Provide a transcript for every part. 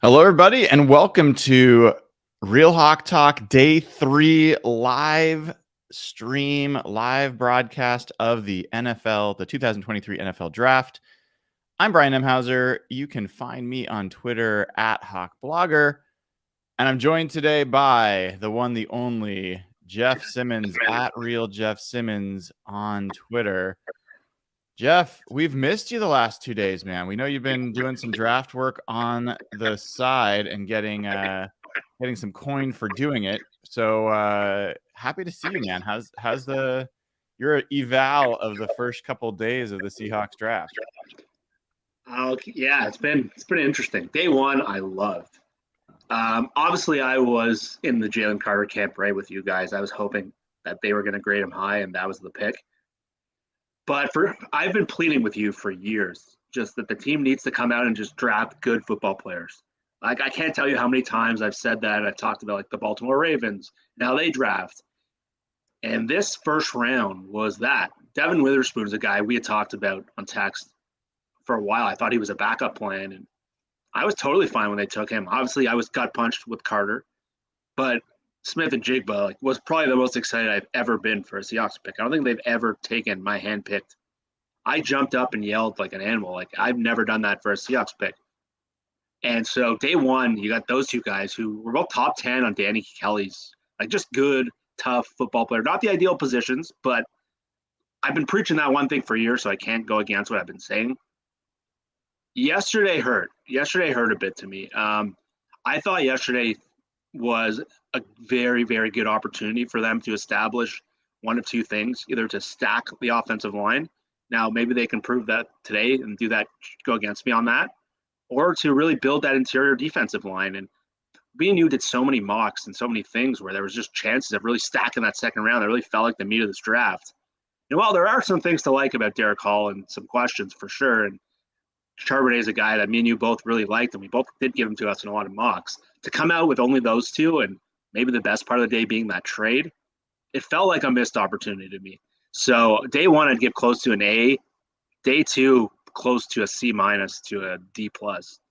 Hello, everybody, and welcome to Real Hawk Talk Day 3 live stream, live broadcast of the NFL, the 2023 NFL Draft. I'm Brian Nemhauser. You can find me on Twitter at HawkBlogger, and I'm joined today by the one, the only Jeff Simmons at Real Jeff Simmons on Twitter. Jeff, we've missed you the last 2 days, man. We know you've been doing some draft work on the side and getting some coin for doing it. So happy to see you, man. How's your eval of the first couple days of the Seahawks draft? Yeah, it's been interesting. Day one, I loved. Obviously, I was in the Jalen Carter camp right with you guys. I was hoping that they were going to grade him high, and that was the pick. But I've been pleading with you for years, just that the team needs to come out and just draft good football players. Like, I can't tell you how many times I've said that. I've talked about like the Baltimore Ravens, now they draft. And this first round was that. Devin Witherspoon is a guy we had talked about on text for a while. I thought he was a backup plan, and I was totally fine when they took him. Obviously, I was gut punched with Carter, but Smith and Jigba was probably the most excited I've ever been for a Seahawks pick. I don't think they've ever taken my hand picked. I jumped up and yelled like an animal. Like, I've never done that for a Seahawks pick. And so day one, you got those two guys who were both top 10 on Danny Kelly's, like, just good, tough football player. Not the ideal positions, but I've been preaching that one thing for years, so I can't go against what I've been saying. Yesterday hurt a bit to me. I thought yesterday was a very, very good opportunity for them to establish one of two things, either to stack the offensive line. Now, maybe they can prove that today and do that, go against me on that, or to really build that interior defensive line. And me and you did so many mocks and so many things where there was just chances of really stacking that second round. That really felt like the meat of this draft. And while there are some things to like about Derek Hall and some questions for sure, and Charbonnet is a guy that me and you both really liked, and we both did give him to us in a lot of mocks. To come out with only those two, and maybe the best part of the day being that trade, it felt like a missed opportunity to me. So day one, I'd give close to an A. Day two, close to a C- to a D+,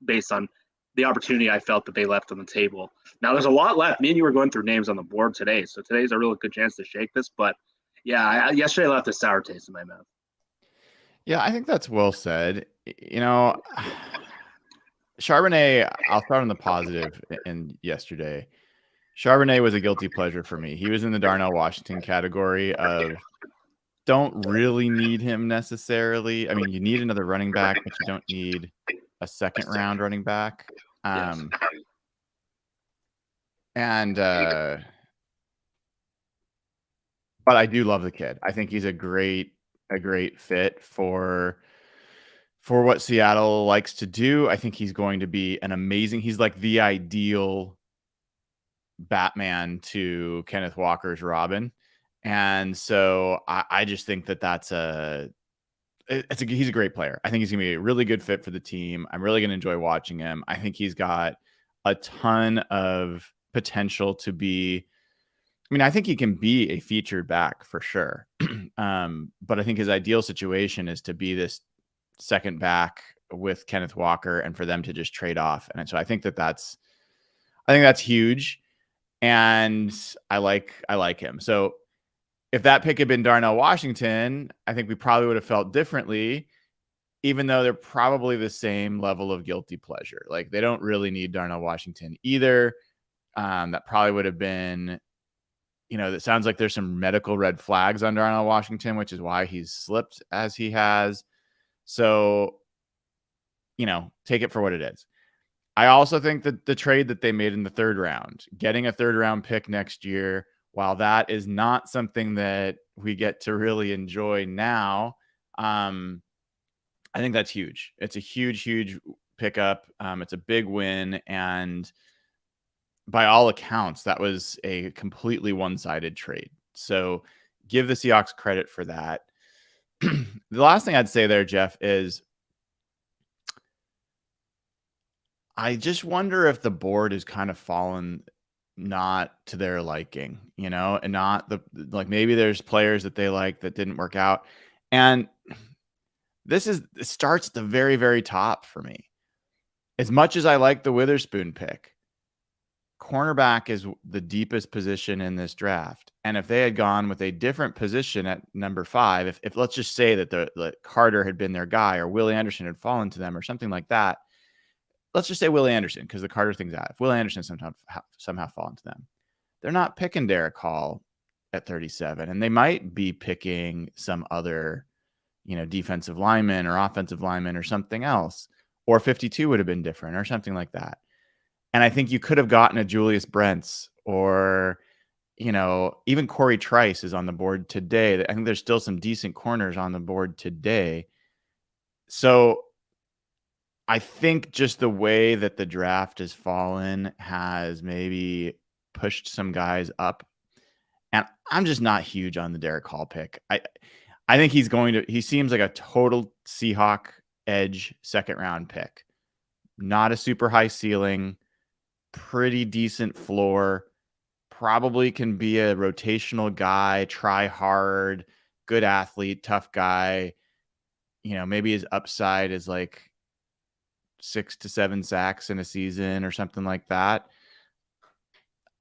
based on the opportunity I felt that they left on the table. Now, there's a lot left. Me and you were going through names on the board today, so today's a really good chance to shake this. But yeah, yesterday left a sour taste in my mouth. Yeah, I think that's well said. You know, Charbonnet, I'll start on the positive in yesterday. Charbonnet was a guilty pleasure for me. He was in the Darnell Washington category of don't really need him necessarily. I mean, you need another running back, but you don't need a second round running back. Yes. But I do love the kid. I think he's a great fit for what Seattle likes to do. I think he's going to be he's like the ideal Batman to Kenneth Walker's Robin. And so I just think he's a great player. I think he's going to be a really good fit for the team. I'm really going to enjoy watching him. I think he's got a ton of potential to be. I mean, I think he can be a featured back for sure. But I think his ideal situation is to be this second back with Kenneth Walker and for them to just trade off. And so I think that's huge. And I like him. So if that pick had been Darnell Washington, I think we probably would have felt differently, even though they're probably the same level of guilty pleasure. Like, they don't really need Darnell Washington either. That probably would have been, that sounds like there's some medical red flags on Darnell Washington, which is why he's slipped as he has. So, take it for what it is. I also think that the trade that they made in the third round, getting a third round pick next year, while that is not something that we get to really enjoy now, I think that's huge. It's a huge, huge pickup. It's a big win. And by all accounts, that was a completely one-sided trade. So give the Seahawks credit for that. The last thing I'd say there, Jeff, is I just wonder if the board is kind of fallen not to their liking, and not maybe there's players that they like that didn't work out. And it starts at the very, very top for me. as much as I like the Witherspoon pick, cornerback is the deepest position in this draft. And if they had gone with a different position at number 5, if let's just say that the Carter had been their guy, or Willie Anderson had fallen to them, or something like that. Let's just say Willie Anderson, because the Carter thing's out. If Willie Anderson somehow fallen to them, they're not picking Derek Hall at 37, and they might be picking some other, defensive lineman or offensive lineman or something else, or 52 would have been different or something like that. And I think you could have gotten a Julius Brents, or, even Corey Trice is on the board today. I think there's still some decent corners on the board today. So I think just the way that the draft has fallen has maybe pushed some guys up. And I'm just not huge on the Derek Hall pick. I think he seems like a total Seahawk edge second round pick. Not a super high ceiling, pretty decent floor, probably can be a rotational guy, try hard, good athlete, tough guy. Maybe his upside is like 6 to 7 sacks in a season or something like that.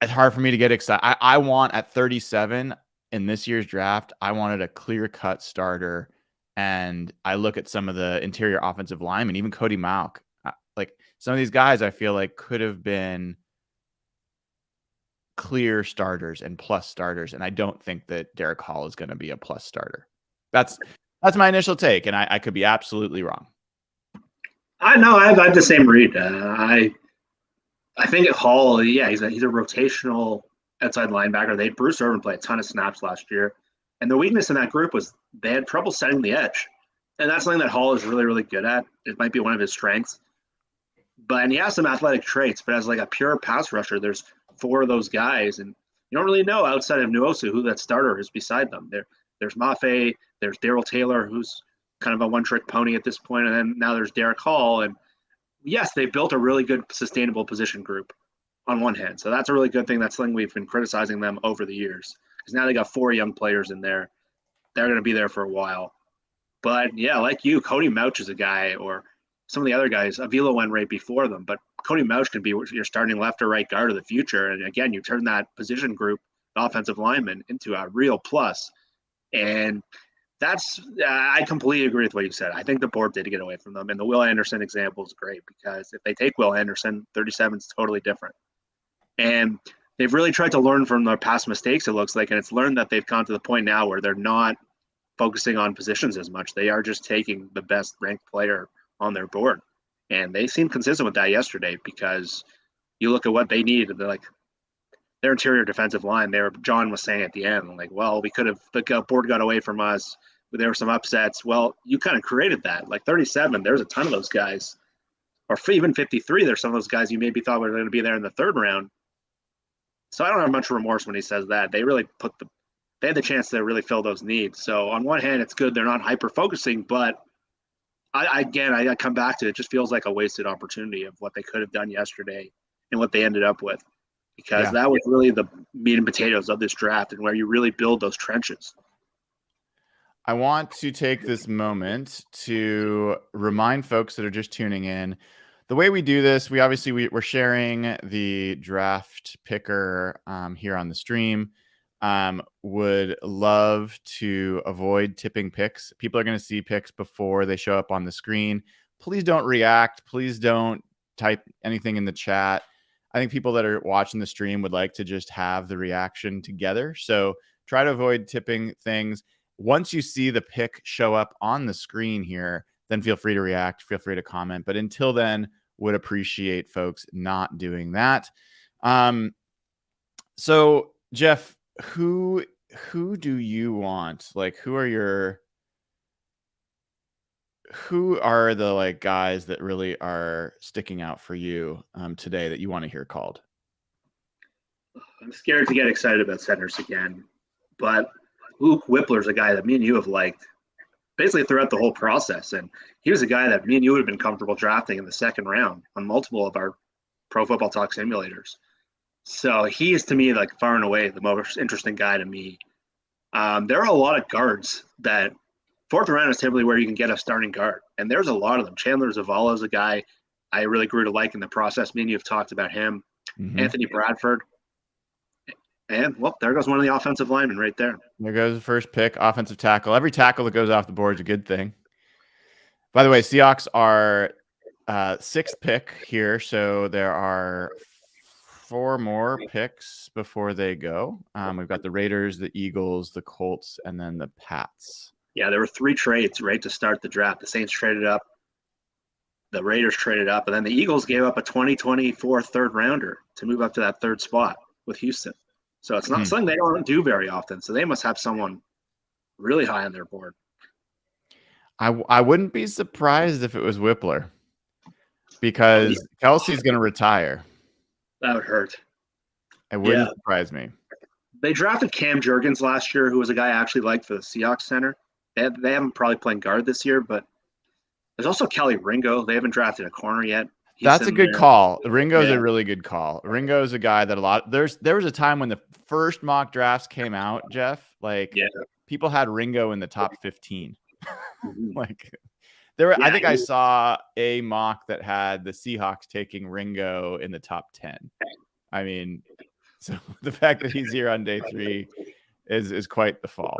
It's hard for me to get excited. I want at 37 in this year's draft, I wanted a clear-cut starter. And I look at some of the interior offensive linemen, even Cody Mauch. Like some of these guys I feel like could have been clear starters and plus starters. And I don't think that Derek Hall is going to be a plus starter. That's my initial take. And I could be absolutely wrong. I know I have the same read. I think at Hall, yeah, he's a rotational outside linebacker. Bruce Irvin played a ton of snaps last year, and the weakness in that group was they had trouble setting the edge, and that's something that Hall is really, really good at. It might be one of his strengths, and he has some athletic traits. But as like a pure pass rusher, there's 4 of those guys, and you don't really know outside of Nwosu who that starter is beside them. There's Mafe, there's Darrell Taylor, who's kind of a one-trick pony at this point, and then now there's Derek Hall. And yes, they built a really good sustainable position group on one hand. So that's a really good thing. That's something we've been criticizing them over the years, because now they got 4 young players in there. They're going to be there for a while. But yeah, like you, Cody Mauch is a guy, or some of the other guys. Avila went right before them, but Cody Mauch could be your starting left or right guard of the future. And again, you turn that position group, offensive lineman, into a real plus. And I completely agree with what you said. I think the board did get away from them. And the Will Anderson example is great, because if they take Will Anderson, 37 is totally different. And they've really tried to learn from their past mistakes, it looks like. And it's learned that they've come to the point now where they're not focusing on positions as much. They are just taking the best ranked player on their board. And they seemed consistent with that yesterday, because you look at what they needed. They're like, their interior defensive line, John was saying at the end, like, well, the board got away from us. There were some upsets. Well, you kind of created that. Like 37, there's a ton of those guys. Or even 53, there's some of those guys you maybe thought were going to be there in the 3rd round. So I don't have much remorse when he says that. They really they had the chance to really fill those needs. So on one hand, it's good they're not hyper-focusing, but I come back to it. It just feels like a wasted opportunity of what they could have done yesterday and what they ended up with. Because that was really the meat and potatoes of this draft, and where you really build those trenches. I want to take this moment to remind folks that are just tuning in. The way we do this, we're sharing the draft picker here on the stream. Would love to avoid tipping picks. People are going to see picks before they show up on the screen. Please don't react. Please don't type anything in the chat. I think people that are watching the stream would like to just have the reaction together. So try to avoid tipping things. Once you see the pick show up on the screen here, then feel free to react, feel free to comment. But until then, would appreciate folks not doing that. So Jeff, who do you want? Like, who are the like guys that really are sticking out for you today that you want to hear called? I'm scared to get excited about centers again, but Luke Whippler's a guy that me and you have liked basically throughout the whole process. And he was a guy that me and you would have been comfortable drafting in the 2nd round on multiple of our Pro Football Talk simulators. So he is, to me, like far and away the most interesting guy to me. There are a lot of guards that 4th round is typically where you can get a starting guard. And there's a lot of them. Chandler Zavala is a guy I really grew to like in the process. Me and you have talked about him. Mm-hmm. Anthony Bradford. And, well, there goes one of the offensive linemen right there. There goes the first pick, offensive tackle. Every tackle that goes off the board is a good thing. By the way, Seahawks are sixth pick here, so there are 4 more picks before they go. We've got the Raiders, the Eagles, the Colts, and then the Pats. Yeah, there were 3 trades right to start the draft. The Saints traded up, the Raiders traded up, and then the Eagles gave up a 2024 third rounder to move up to that 3rd spot with Houston. So it's not something they don't do very often. So they must have someone really high on their board. I wouldn't be surprised if it was Whippler, because Kelsey's going to retire. That would hurt. It wouldn't surprise me. They drafted Cam Jurgens last year, who was a guy I actually liked for the Seahawks center. They haven't probably playing guard this year, but there's also Kelly Ringo. They haven't drafted a corner yet. That's a good call. Ringo's a really good call. Ringo's a guy that there was a time when the first mock drafts came out, Jeff, people had Ringo in the top 15. I think I saw a mock that had the Seahawks taking Ringo in the top 10. I mean, so the fact that he's here on day 3 is quite the fall.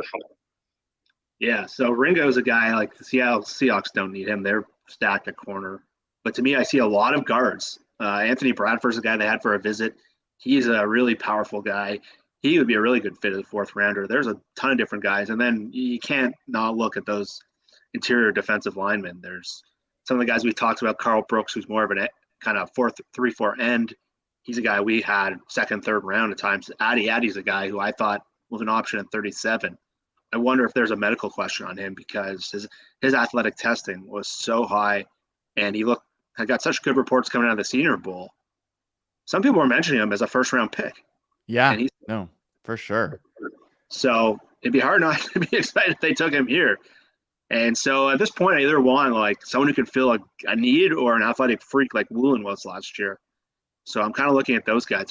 Yeah, so Ringo's a guy like the Seattle Seahawks don't need him. They're stacked at corner. But to me, I see a lot of guards. Anthony Bradford's a guy they had for a visit. He's a really powerful guy. He would be a really good fit as a 4th rounder. There's a ton of different guys. And then you can't not look at those interior defensive linemen. There's some of the guys we talked about, Carl Brooks, who's more of a kind of 3-4 end. He's a guy we had 2nd, 3rd round at times. Addy's a guy who I thought was an option at 37. I wonder if there's a medical question on him because his athletic testing was so high, and I got such good reports coming out of the Senior Bowl. Some people were mentioning him as a 1st-round pick. Yeah, no, for sure. So it'd be hard not to be excited if they took him here. And so at this point, I either want like someone who could fill a need or an athletic freak like Woolen was last year. So I'm kind of looking at those guys.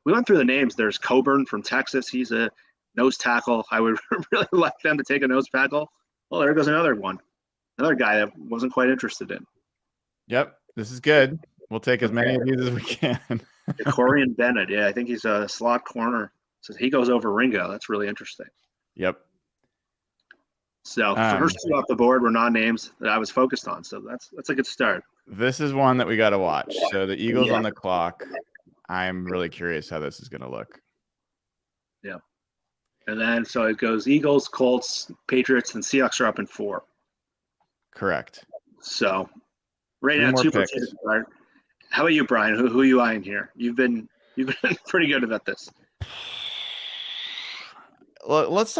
We went through the names. There's Coburn from Texas. He's a nose tackle. I would really like them to take a nose tackle. Well, there goes another one. Another guy that wasn't quite interested in. Yep, this is good. We'll take as many of these as we can. Corian Bennett. Yeah, I think he's a slot corner. So he goes over Ringo. That's really interesting. Yep. So first 2 off the board were non-names that I was focused on. So that's a good start. This is one that we got to watch. So the Eagles on the clock. I'm really curious how this is going to look. Yeah. And then so it goes Eagles, Colts, Patriots, and Seahawks are up in 4. Correct. So right now, 2 picks. How about you, Brian? Who are you eyeing here? You've been pretty good about this. Let's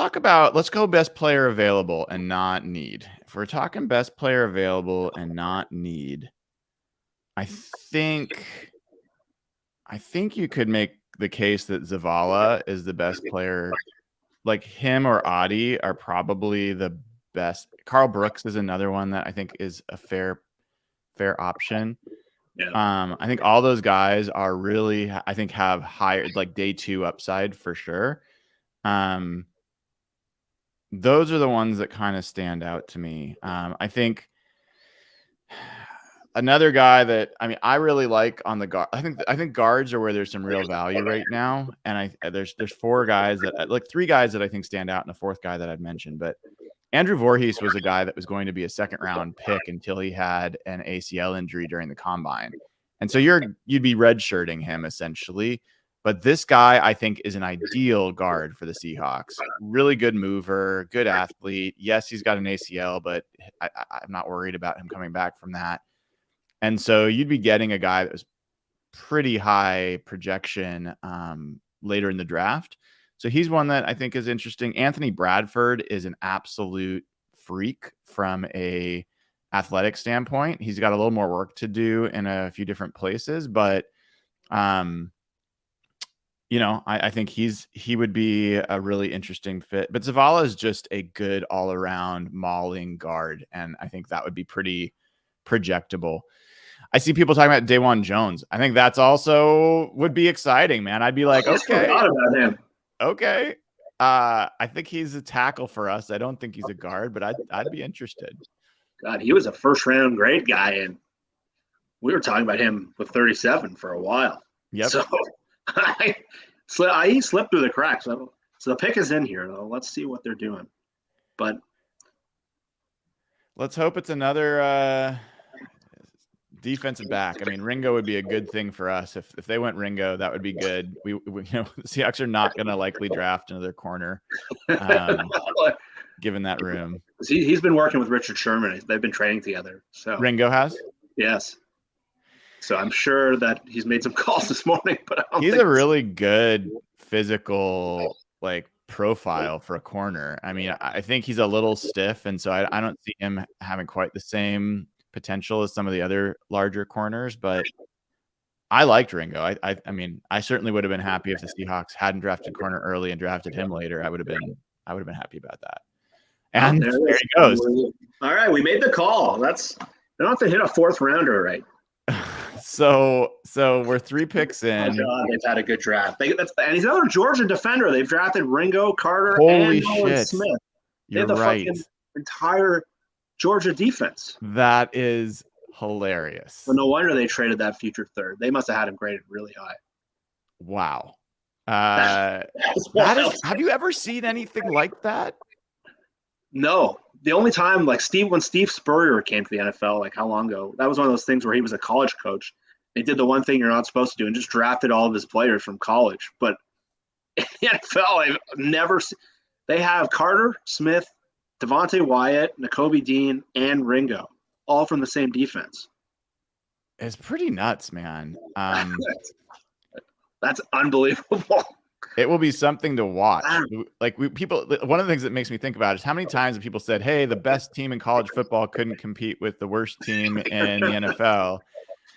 go best player available and not need. If we're talking best player available and not need, I think you could make the case that Zavala is the best player. Like him or Adi are probably the best. Carl Brooks is another one that I think is a fair option. Yeah. I think all those guys are really, I think, have higher like day 2 upside for sure. Those are the ones that kind of stand out to me. I think another guy that I really like on the guard. I think guards are where there's some real value right now. And there's 4 guys that like 3 guys that I think stand out, and a 4th guy that I'd mentioned. But Andrew Voorhees was a guy that was going to be a 2nd round pick until he had an ACL injury during the combine. And so you'd be redshirting him essentially. But this guy, I think, is an ideal guard for the Seahawks. Really good mover, good athlete. Yes, he's got an ACL, but I'm not worried about him coming back from that. And so you'd be getting a guy that was pretty high projection later in the draft. So he's one that I think is interesting. Anthony Bradford is an absolute freak from a athletic standpoint. He's got a little more work to do in a few different places, but I think he would be a really interesting fit. But Zavala is just a good all-around mauling guard, and I think that would be pretty projectable. I see people talking about Dawan Jones. I think that's also would be exciting, man. I'd be like, okay. I forgot about him. Okay. I think he's a tackle for us. I don't think he's a guard, but I'd be interested. God, he was a 1st-round grade guy, and we were talking about him with 37 for a while. Yep. So he slipped through the cracks. So the pick is in here, though. Let's see what they're doing. But let's hope it's another defensive back. I mean, Ringo would be a good thing for us. If they went Ringo, that would be good. We the Seahawks are not going to likely draft another corner, given that room. He's been working with Richard Sherman. They've been training together. So Ringo has? Yes. So I'm sure that he's made some calls this morning, but he's a really good physical profile for a corner. I mean, I think he's a little stiff, and so I don't see him having quite the same potential as some of the other larger corners, but I liked Ringo. I mean, I certainly would have been happy if the Seahawks hadn't drafted corner early and drafted him later. I would have been happy about that. And there he goes. All right, we made the call. They don't have to hit a 4th rounder, right? So we're 3 picks in. Oh God, they've had a good draft. And he's another Georgia defender. They've drafted Ringo, Carter, Holy and Nolan shit. Smith. You're right. Fucking entire Georgia defense. That is hilarious. Well, no wonder they traded that future 3rd. They must have had him graded really high. Wow. Have you ever seen anything like that? No. The only time, when Steve Spurrier came to the NFL, how long ago? That was one of those things where he was a college coach. They did the one thing you're not supposed to do and just drafted all of his players from college. But in the NFL, I've never seen. They have Carter, Smith, Devontae Wyatt, Nakobe Dean, and Ringo, all from the same defense. It's pretty nuts, man. That's unbelievable. It will be something to watch. People, one of the things that makes me think about it is how many times have people said, hey, the best team in college football couldn't compete with the worst team in the NFL.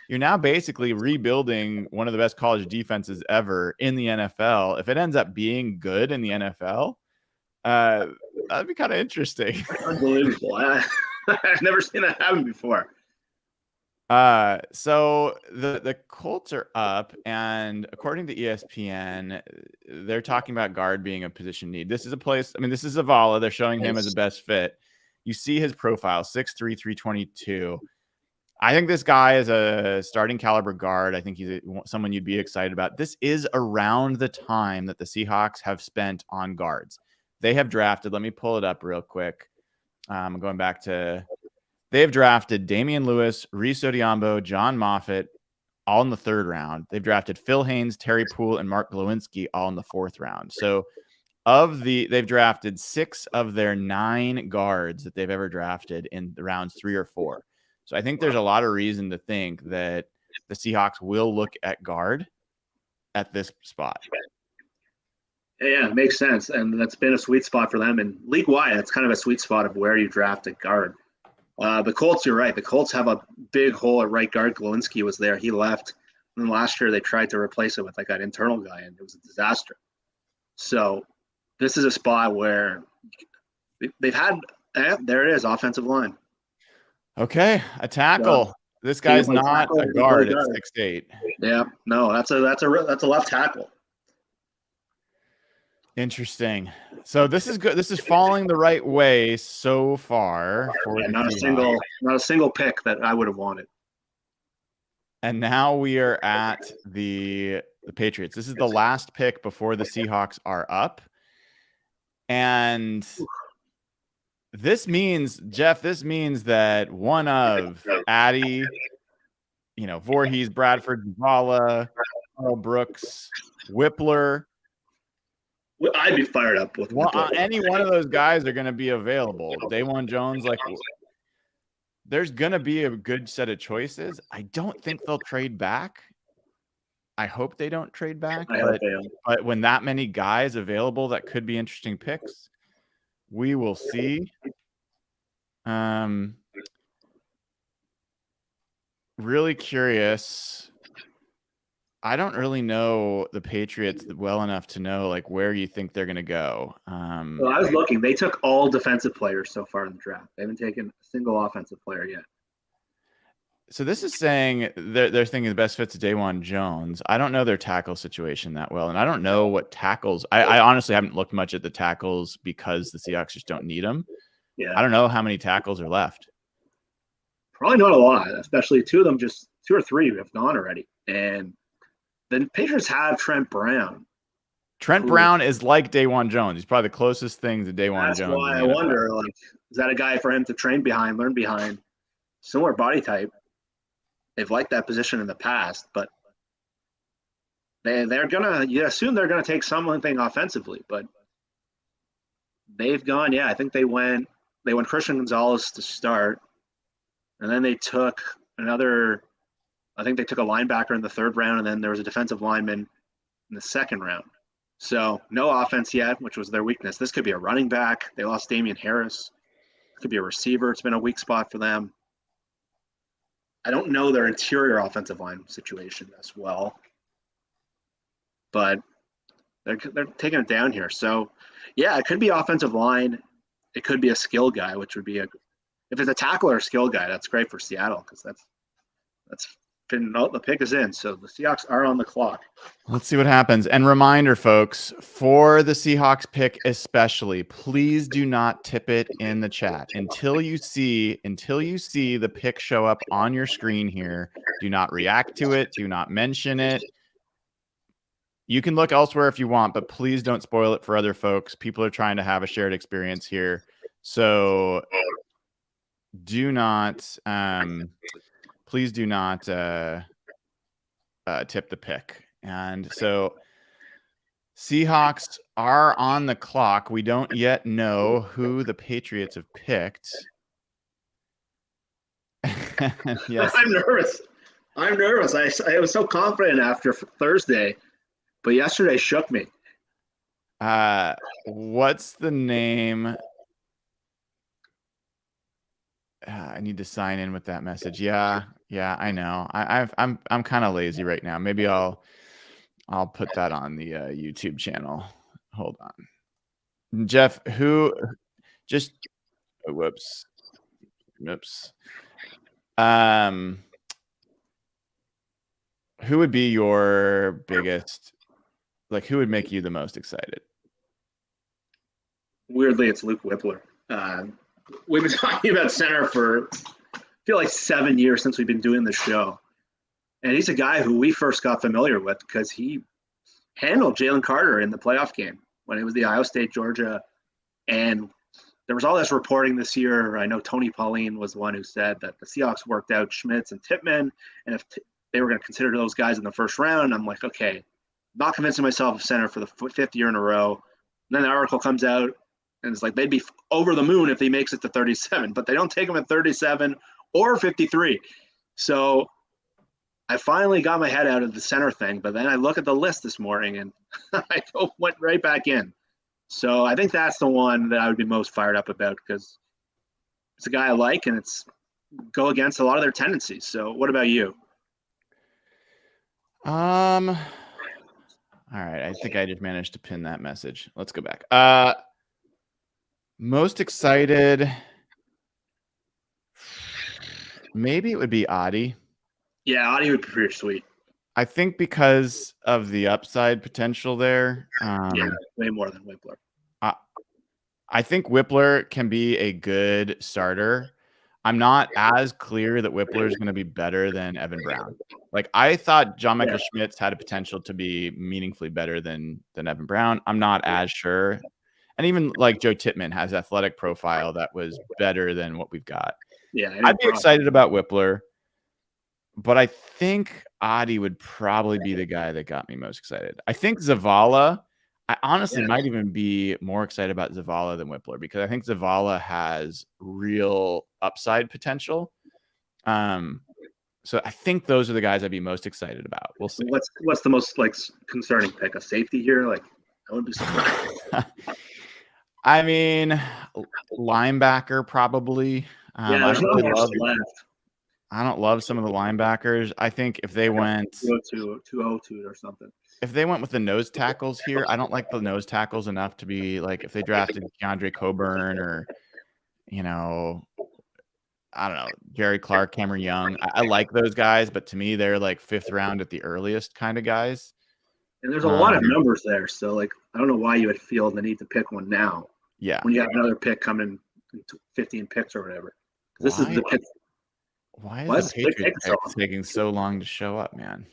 You're now basically rebuilding one of the best college defenses ever in the NFL. If it ends up being good in the NFL, that'd be kind of interesting. Unbelievable. I've never seen that happen before. So the Colts are up, and according to ESPN, they're talking about guard being a position need. This is a place. I mean, this is Zavala. They're showing him as a best fit. You see his profile, 6'3", 322. I think this guy is a starting caliber guard. I think he's someone you'd be excited about. This is around the time that the Seahawks have spent on guards. They have drafted. Let me pull it up real quick. I'm going back to. They've drafted Damian Lewis, Reese Odiombo, John Moffitt, all in the 3rd round. They've drafted Phil Haynes, Terry Poole, and Mark Glowinski all in the 4th round. So they've drafted 6 of their 9 guards that they've ever drafted in the rounds 3 or 4. So I think there's a lot of reason to think that the Seahawks will look at guard at this spot. Yeah, it makes sense. And that's been a sweet spot for them. And league-wide, that's kind of a sweet spot of where you draft a guard. The Colts, you're right. The Colts have a big hole at right guard. Glowinski was there. He left. And then last year they tried to replace it with an internal guy, and it was a disaster. So this is a spot where they've had there it is, offensive line. Okay, a tackle. So, this guy's not a guard at 6'8". Yeah, no, that's a left tackle. Interesting. So this is good. This is falling the right way so far. Not a single pick that I would have wanted. And now we are at the Patriots. This is the last pick before the Seahawks are up. And this means, Jeff, that one of Addy, Voorhees, Bradford, Zavala, Carl Brooks, Whippler. I'd be fired up with any one of those guys are going to be available. Daywan Jones, there's going to be a good set of choices. I don't think they'll trade back. I hope they don't trade back. But when that many guys available, that could be interesting picks. We will see. Really curious. I don't really know the Patriots well enough to know where you think they're going to go. Well, I was looking. They took all defensive players so far in the draft. They haven't taken a single offensive player yet. So this is saying they're thinking the best fit's Daywan Jones. I don't know their tackle situation that well, and I don't know what tackles. I honestly haven't looked much at the tackles because the Seahawks just don't need them. Yeah, I don't know how many tackles are left. Probably not a lot, especially 2 of them just 2 or 3 have gone already. And the Patriots have Trent Brown. Trent Brown is like Dawan Jones. He's probably the closest thing to Dawan Jones. That's why I wonder, like, is that a guy for him to train behind, learn behind? Similar body type. They've liked that position in the past, but they're gonna, you assume they're gonna take something offensively, but they've gone, I think they went Christian Gonzalez to start, and then they took I think they took a linebacker in the 3rd round, and then there was a defensive lineman in the 2nd round. So no offense yet, which was their weakness. This could be a running back. They lost Damian Harris. It could be a receiver. It's been a weak spot for them. I don't know their interior offensive line situation as well, but they're taking it down here. So, it could be offensive line. It could be a skill guy, which would be if it's a tackle or a skill guy, that's great for Seattle because the pick is in. So the Seahawks are on the clock. Let's see what happens. And reminder, folks, for the Seahawks pick especially, please do not tip it in the chat until you see the pick show up on your screen here. Do not react to it. Do not mention it. You can look elsewhere if you want, but please don't spoil it for other folks. People are trying to have a shared experience here. So do not please do not tip the pick. And so Seahawks are on the clock. We don't yet know who the Patriots have picked. Yes. I'm nervous. I was so confident after Thursday, but yesterday shook me. What's the name? I need to sign in with that message. Yeah, I know. I'm kind of lazy right now. Maybe I'll put that on the YouTube channel. Hold on, Jeff. Whoops. Who would be your biggest? Like, who would make you the most excited? Weirdly, it's Luke Whippler. We've been talking about center for, I feel like 7 years since we've been doing the show. And he's a guy who we first got familiar with because he handled Jalen Carter in the playoff game when it was the Ohio State-Georgia. And there was all this reporting this year. I know Tony Pauline was the one who said that the Seahawks worked out Schmitz and Tippmann, and if they were going to consider those guys in the first round, I'm like, okay, not convincing myself of center for the 5th year in a row. And then the article comes out, and it's like they'd be over the moon if he makes it to 37, but they don't take him at 37 or 53. So I finally got my head out of the center thing, but then I look at the list this morning and I went right back in. So I think that's the one that I would be most fired up about because it's a guy I like and it's go against a lot of their tendencies. So what about you? All right. I think I just managed to pin that message. Let's go back. Most excited. Maybe it would be Adi. Yeah, Adi would be pretty sweet. I think because of the upside potential there. Way more than Whippler. I think Whippler can be a good starter. I'm not as clear that Whippler is going to be better than Evan Brown. Like, I thought John Michael Schmitz had a potential to be meaningfully better than Evan Brown. I'm not as sure. And even like Joe Tippmann has athletic profile that was better than what we've got. Yeah, I'd be excited about Whippler, but I think Adi would probably be the guy that got me most excited. I think Zavala, I honestly might even be more excited about Zavala than Whippler because I think Zavala has real upside potential. So I think those are the guys I'd be most excited about. We'll see. What's the most like concerning pick? A safety here? Like, I wouldn't be surprised. I mean, linebacker probably. I don't love some of the linebackers. I think if they went 202 or something. If they went with the nose tackles here, I don't like the nose tackles enough to be like if they drafted DeAndre Coburn or, I don't know, Jerry Clark, Cameron Young. I like those guys, but to me, they're like 5th round at the earliest kind of guys. And there's a lot of numbers there. So, like, I don't know why you would feel the need to pick one now. Yeah. When you have another pick coming in 15 picks or whatever. This is the pick. Why is Why the is this pick Patriots taking so pick long? taking so long to show up, man?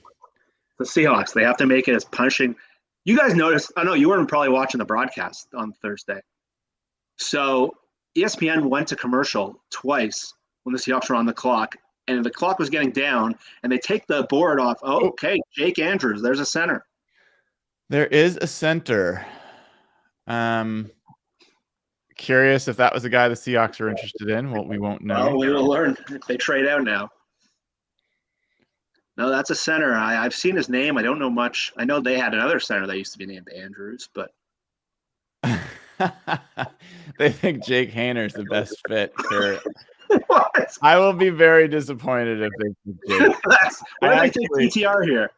The Seahawks, they have to make it as punishing. You guys noticed, I know you weren't probably watching the broadcast on Thursday. So ESPN went to commercial twice when the Seahawks were on the clock, and the clock was getting down, and they take the board off. Oh, okay, Jake Andrews, there's a center. There is a center. Curious if that was a guy the Seahawks are interested in. Well, we won't know. Well, we will learn if they trade out now. No, that's a center. I've seen his name. I don't know much. I know they had another center that used to be named Andrews, but they think Jake Hayner's the best fit for. what? I will be very disappointed if they pick Jake. Why do they take PTR here?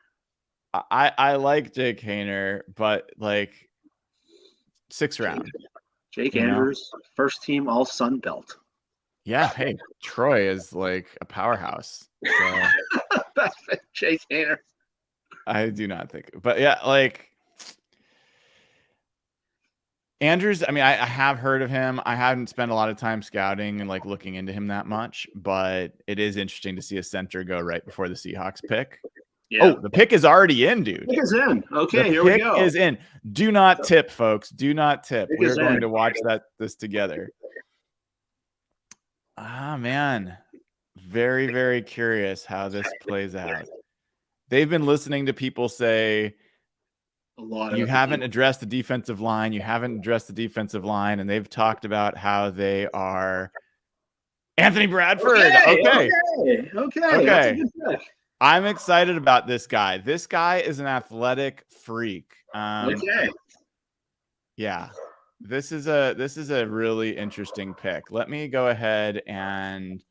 I like Jake Hayner, but like 6th round. Jake Andrews, first team All Sun Belt. Yeah, hey, Troy is like a powerhouse. So That's Jake Hayner. I do not think, but yeah, like Andrews. I mean, I have heard of him. I haven't spent a lot of time scouting and like looking into him that much, but it is interesting to see a center go right before the Seahawks pick. Yeah. Oh, the pick is already in, dude. Pick is in. Okay, here we go. Pick is in. Do not tip, folks. Do not tip. We're going to watch this together. Ah, man. Very, very curious how this plays out. They've been listening to people say, you haven't addressed the defensive line. You haven't addressed the defensive line. And they've talked about how they are Anthony Bradford. Okay. That's a good pick. I'm excited about this guy. This guy is an athletic freak. Yeah. This is a really interesting pick. Let me go ahead and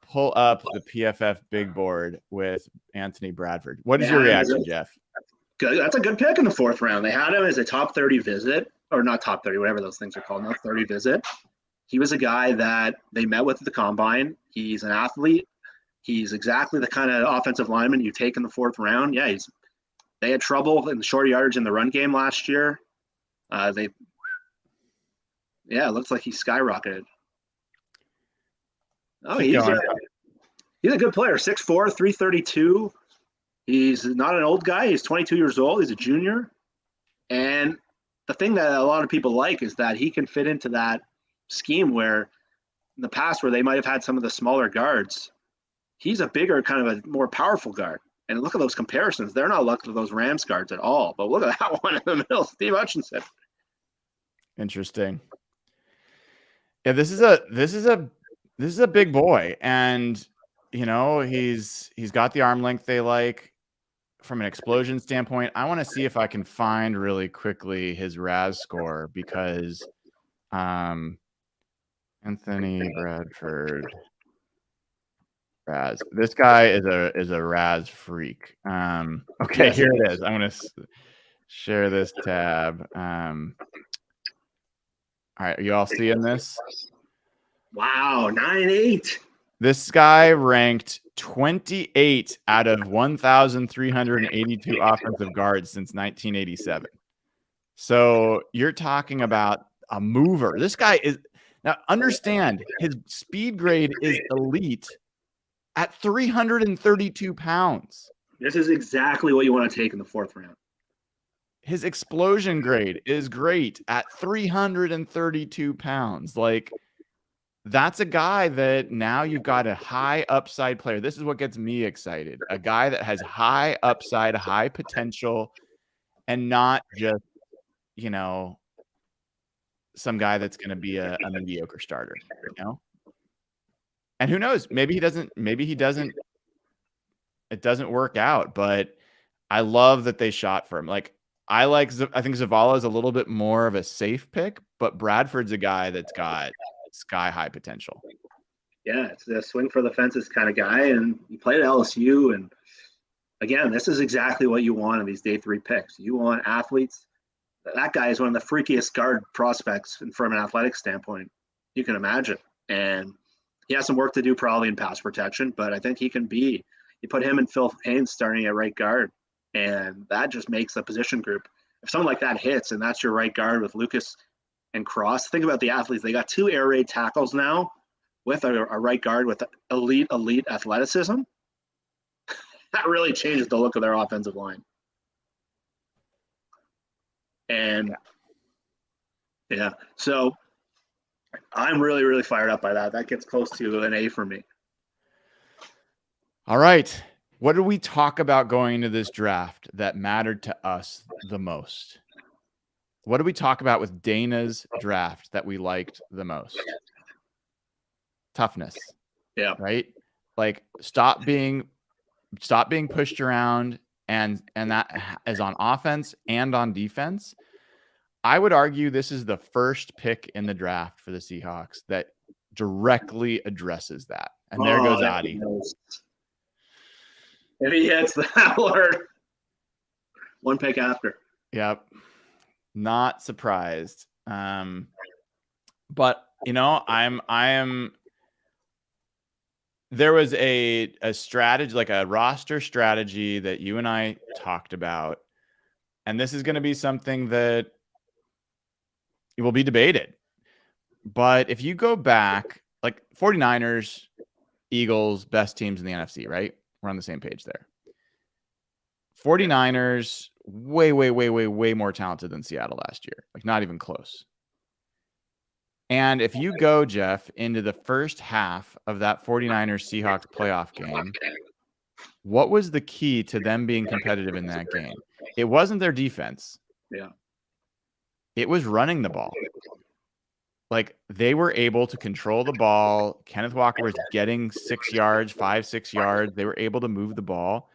pull up the PFF big board with Anthony Bradford. What is your reaction, Jeff? Good. That's a good pick in the 4th round. They had him as a top 30 visit, or not top 30, whatever those things are called, not 30 visit. He was a guy that they met with at the combine. He's an athlete. He's exactly the kind of offensive lineman you take in the 4th round. Yeah, they had trouble in the short yardage in the run game last year. It looks like he skyrocketed. Oh, he's a good player. 6'4", 332. He's not an old guy. He's 22 years old. He's a junior. And the thing that a lot of people like is that he can fit into that scheme where in the past where they might have had some of the smaller guards, he's a bigger, kind of a more powerful guard. And look at those comparisons. They're not like those Rams guards at all. But look at that one in the middle, Steve Hutchinson. Interesting. Yeah, this is a big boy, and you know he's got the arm length they like. From an explosion standpoint, I want to see if I can find really quickly his RAS score because Anthony Bradford. Raz. This guy is a Raz freak. Okay, here it is. I'm gonna share this tab. All right, are you all seeing this? Wow, 9'8". This guy ranked 28 out of 1,382 offensive guards since 1987. So you're talking about a mover. This guy is now understand his speed grade is elite. At 332 pounds. This is exactly what you want to take in the 4th round. His explosion grade is great at 332 pounds. Like, that's a guy that now you've got a high upside player. This is what gets me excited. A guy that has high upside, high potential, and not just, you know, some guy that's going to be a mediocre starter, you know? And who knows? Maybe he doesn't. It doesn't work out. But I love that they shot for him. Like I think Zavala is a little bit more of a safe pick, but Bradford's a guy that's got sky high potential. Yeah, it's a swing for the fences kind of guy, and he played at LSU. And again, this is exactly what you want in these day 3 picks. You want athletes. That guy is one of the freakiest guard prospects from an athletic standpoint you can imagine, and he has some work to do probably in pass protection, but I think he can be. You put him and Phil Haynes starting at right guard, and that just makes the position group. If someone like that hits, and that's your right guard with Lucas and Cross, think about the athletes. They got 2 air raid tackles now with a right guard with elite athleticism, that really changes the look of their offensive line. And yeah, so I'm really, really fired up by that. That gets close to an A for me. All right. What did we talk about going into this draft that mattered to us the most? What did we talk about with Dayna's draft that we liked the most? Toughness. Yeah. Right? Like stop being pushed around, and that is on offense and on defense. I would argue this is the first pick in the draft for the Seahawks that directly addresses that. And there goes Adi. If he hits that word, one pick after. Yep. Not surprised. But you know, I am there was a strategy, like a roster strategy that you and I talked about. And this is going to be something that it will be debated. But if you go back, like 49ers, Eagles, best teams in the NFC, right? We're on the same page there. 49ers, way more talented than Seattle last year. Like not even close. And if you go, Jeff, into the first half of that 49ers Seahawks playoff game, what was the key to them being competitive in that game? It wasn't their defense. Yeah. It was running the ball. Like they were able to control the ball. Kenneth Walker was getting 6 yards, 5-6 yards. They were able to move the ball.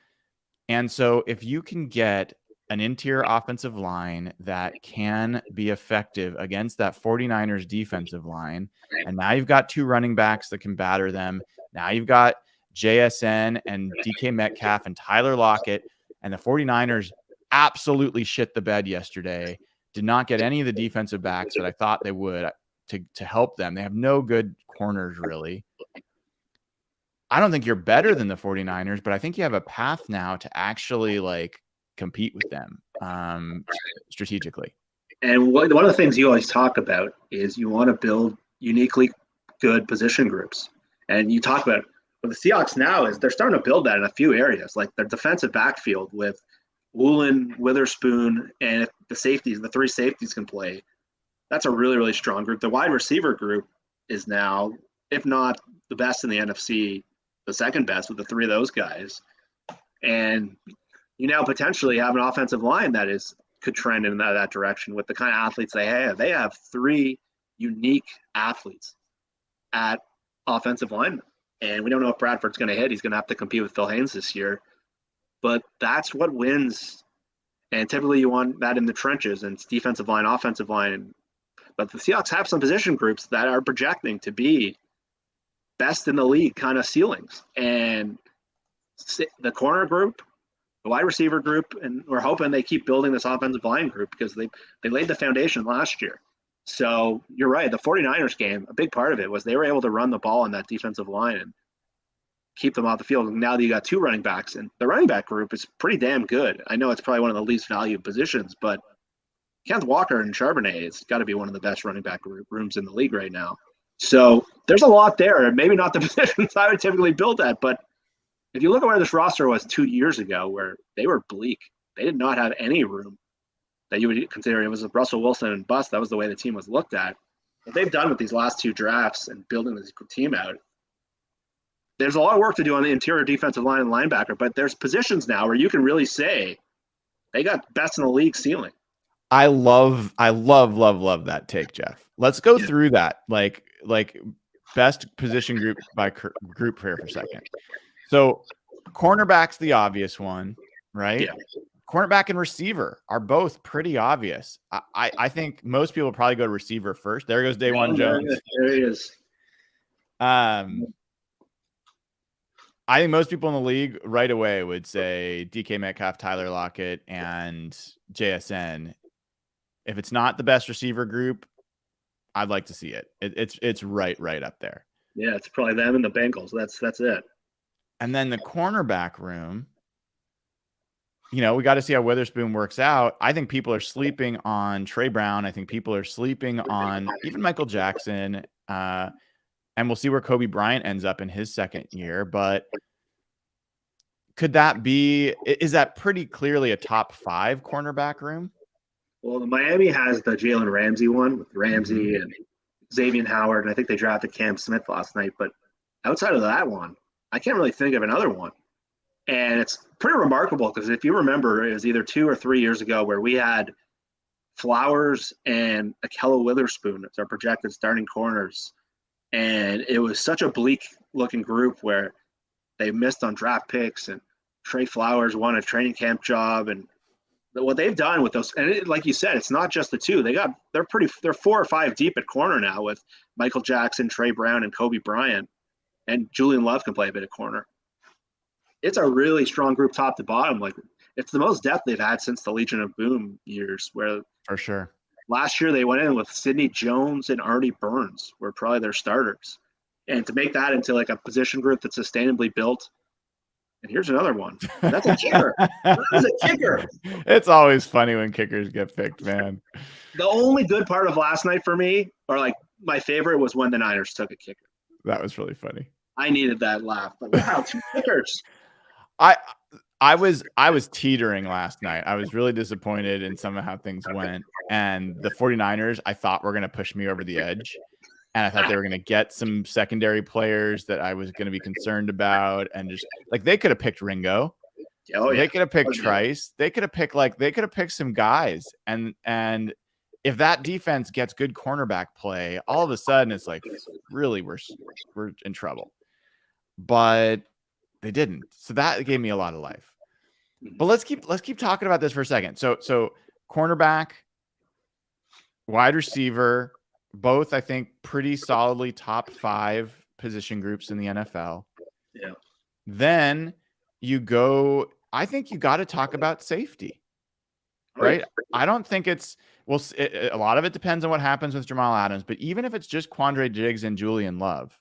And so if you can get an interior offensive line that can be effective against that 49ers defensive line, and now you've got 2 running backs that can batter them. Now you've got JSN and DK Metcalf and Tyler Lockett, and the 49ers absolutely shit the bed yesterday. Did not get any of the defensive backs that I thought they would to help them. They have no good corners, really. I don't think you're better than the 49ers, but I think you have a path now to actually like compete with them strategically. And one of the things you always talk about is you want to build uniquely good position groups. And you talk about what the Seahawks now is they're starting to build that in a few areas, like their defensive backfield with Woolen, Witherspoon, and the safeties, the 3 safeties can play. That's a really, really strong group. The wide receiver group is now, if not the best in the NFC, the second best with the 3 of those guys. And you now potentially have an offensive line that could trend in that direction with the kind of athletes they have. They have 3 unique athletes at offensive linemen. And we don't know if Bradford's going to hit. He's going to have to compete with Phil Haynes this year. But that's what wins. And typically you want that in the trenches, and it's defensive line, offensive line. But the Seahawks have some position groups that are projecting to be best in the league kind of ceilings. And the corner group, the wide receiver group, and we're hoping they keep building this offensive line group because they laid the foundation last year. So you're right. The 49ers game, a big part of it was they were able to run the ball on that defensive line and keep them off the field. And now that you got 2 running backs, and the running back group is pretty damn good. I know it's probably one of the least valued positions, but Kenneth Walker and Charbonnet has got to be one of the best running back rooms in the league right now. So there's a lot there. Maybe not the positions I would typically build at, but if you look at where this roster was 2 years ago, where they were bleak, they did not have any room that you would consider. It was Russell Wilson and bust. That was the way the team was looked at. What they've done with these last 2 drafts and building this team out, there's a lot of work to do on the interior defensive line and linebacker, but there's positions now where you can really say they got best in the league ceiling. I love that take, Jeff. Let's go through that. Like best position group by group here for a second. So cornerback's the obvious one, right? Yeah. Cornerback and receiver are both pretty obvious. I think most people probably go to receiver first. There goes Dawan Jones. There he is. I think most people in the league right away would say DK Metcalf, Tyler Lockett, and JSN. If it's not the best receiver group, I'd like to see it. It's right up there. Yeah, it's probably them and the Bengals. That's it. And then the cornerback room, we got to see how Witherspoon works out. I think people are sleeping on Trey Brown. I think people are sleeping on even Michael Jackson. and we'll see where Kobe Bryant ends up in his second year. But could that be? Is that pretty clearly a top 5 cornerback room? Well, the Miami has the Jalen Ramsey one with Ramsey and Xavier Howard, and I think they drafted Cam Smith last night. But outside of that one, I can't really think of another one. And it's pretty remarkable because if you remember, it was either 2 or 3 years ago where we had Flowers and Ahkello Witherspoon as our projected starting corners. And it was such a bleak looking group where they missed on draft picks, and Trey Flowers won a training camp job. And what they've done with those, and like you said, it's not just the two. They're 4 or 5 deep at corner now with Michael Jackson, Trey Brown, and Kobe Bryant, and Julian Love can play a bit of corner. It's a really strong group top to bottom. Like, it's the most depth they've had since the Legion of Boom years, where for sure last year they went in with Sidney Jones and Artie Burns were probably their starters. And to make that into like a position group that's sustainably built. And here's another one. That's a kicker. That was a kicker. It's always funny when kickers get picked, man. The only good part of last night for me, or like my favorite, was when the Niners took a kicker. That was really funny. I needed that laugh. But wow, 2 kickers. I was teetering last night. I was really disappointed in some of how things went. And the 49ers, I thought were going to push me over the edge. And I thought they were going to get some secondary players that I was going to be concerned about. And just like, they could have picked Ringo. Oh, yeah. They could have picked Trice. They could have picked some guys. And if that defense gets good cornerback play, all of a sudden it's like, really, we're in trouble. But they didn't. So that gave me a lot of life. But let's keep talking about this for a second. So cornerback, wide receiver, both I think pretty solidly top 5 position groups in the NFL. Yeah. Then you go, I think you got to talk about safety, right? I don't think it's, a lot of it depends on what happens with Jamal Adams, but even if it's just Quandre Diggs and Julian Love,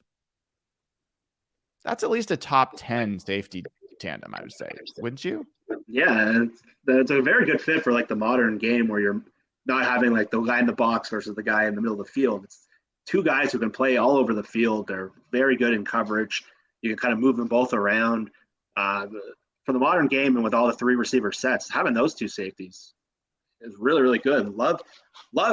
that's at least a top 10 safety tandem, I would say. Wouldn't you? Yeah, it's a very good fit for like the modern game where you're not having like the guy in the box versus the guy in the middle of the field. It's 2 guys who can play all over the field. They're very good in coverage. You can kind of move them both around. For the modern game and with all the 3 receiver sets, having those 2 safeties is really, really good. Love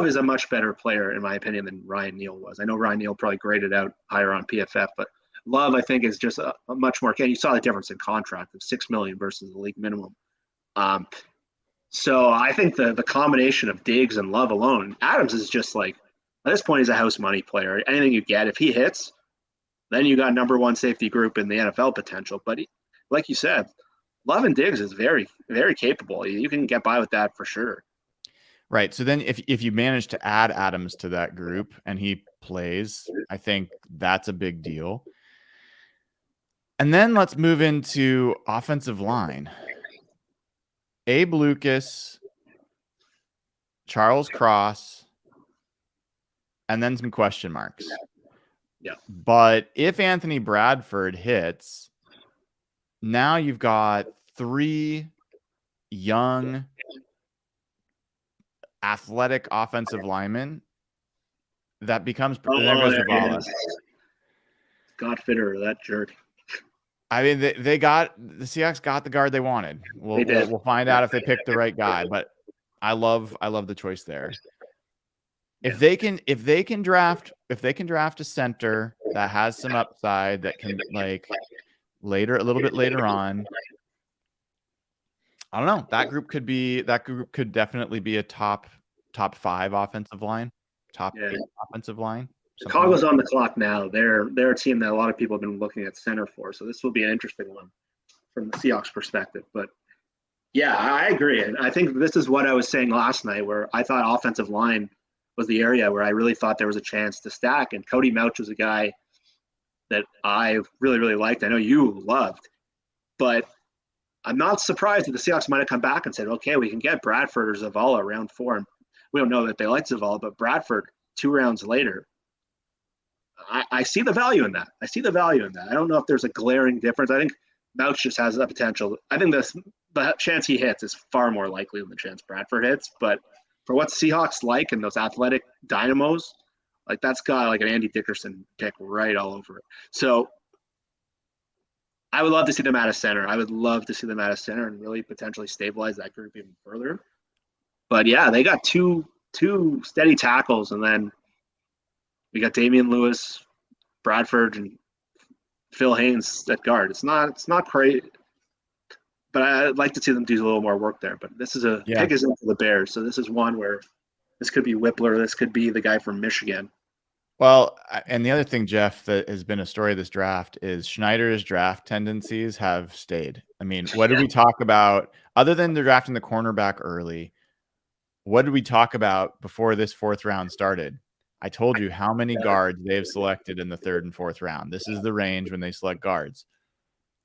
is a much better player, in my opinion, than Ryan Neal was. I know Ryan Neal probably graded out higher on PFF, but Love, I think, is just a much more. And you saw the difference in contract of $6 million versus the league minimum. So I think the combination of Diggs and Love alone, Adams is just like, at this point, he's a house money player. Anything you get, if he hits, then you got number 1 safety group in the NFL potential. But like you said, Love and Diggs is very, very capable. You can get by with that for sure. Right. So then if you manage to add Adams to that group and he plays, I think that's a big deal. And then let's move into offensive line. Abe Lucas, Charles Cross, and then some question marks. Yeah. But if Anthony Bradford hits, now you've got 3 young, athletic offensive linemen. That becomes there goes Zavala. Scott Fitter, that jerk. I mean, the Seahawks got the guard they wanted. We'll find out if they picked the right guy, but I love the choice there. Yeah. If they can draft a center that has some upside that can like a little bit later on, I don't know. That group could definitely be a top 5 offensive line, top 8 offensive line. Chicago's on the clock now. They're a team that a lot of people have been looking at center for. So this will be an interesting one from the Seahawks perspective. But yeah, I agree. And I think this is what I was saying last night, where I thought offensive line was the area where I really thought there was a chance to stack. And Cody Mauch was a guy that I really, really liked. I know you loved, but I'm not surprised that the Seahawks might have come back and said, okay, we can get Bradford or Zavala round 4. And we don't know that they like Zavala, but Bradford 2 rounds later, I see the value in that. I don't know if there's a glaring difference. I think Mauch just has that potential. I think the chance he hits is far more likely than the chance Bradford hits. But for what Seahawks like and those athletic dynamos, Like that's got like an Andy Dickerson pick right all over it. So I would love to see them at a center. I would love to see them at a center and really potentially stabilize that group even further. But yeah, they got two steady tackles, and then we got Damian Lewis, Bradford, and Phil Haynes at guard. It's not great, but I'd like to see them do a little more work there. But this is a pick is into the Bears, so this is one where this could be Whippler, this could be the guy from Michigan. Well, and the other thing, Jeff, that has been a story of this draft is Schneider's draft tendencies have stayed. I mean, what did we talk about other than the drafting the cornerback early? What did we talk about before this fourth round started? I told you how many guards they've selected in the third and fourth round. This is the range when they select guards.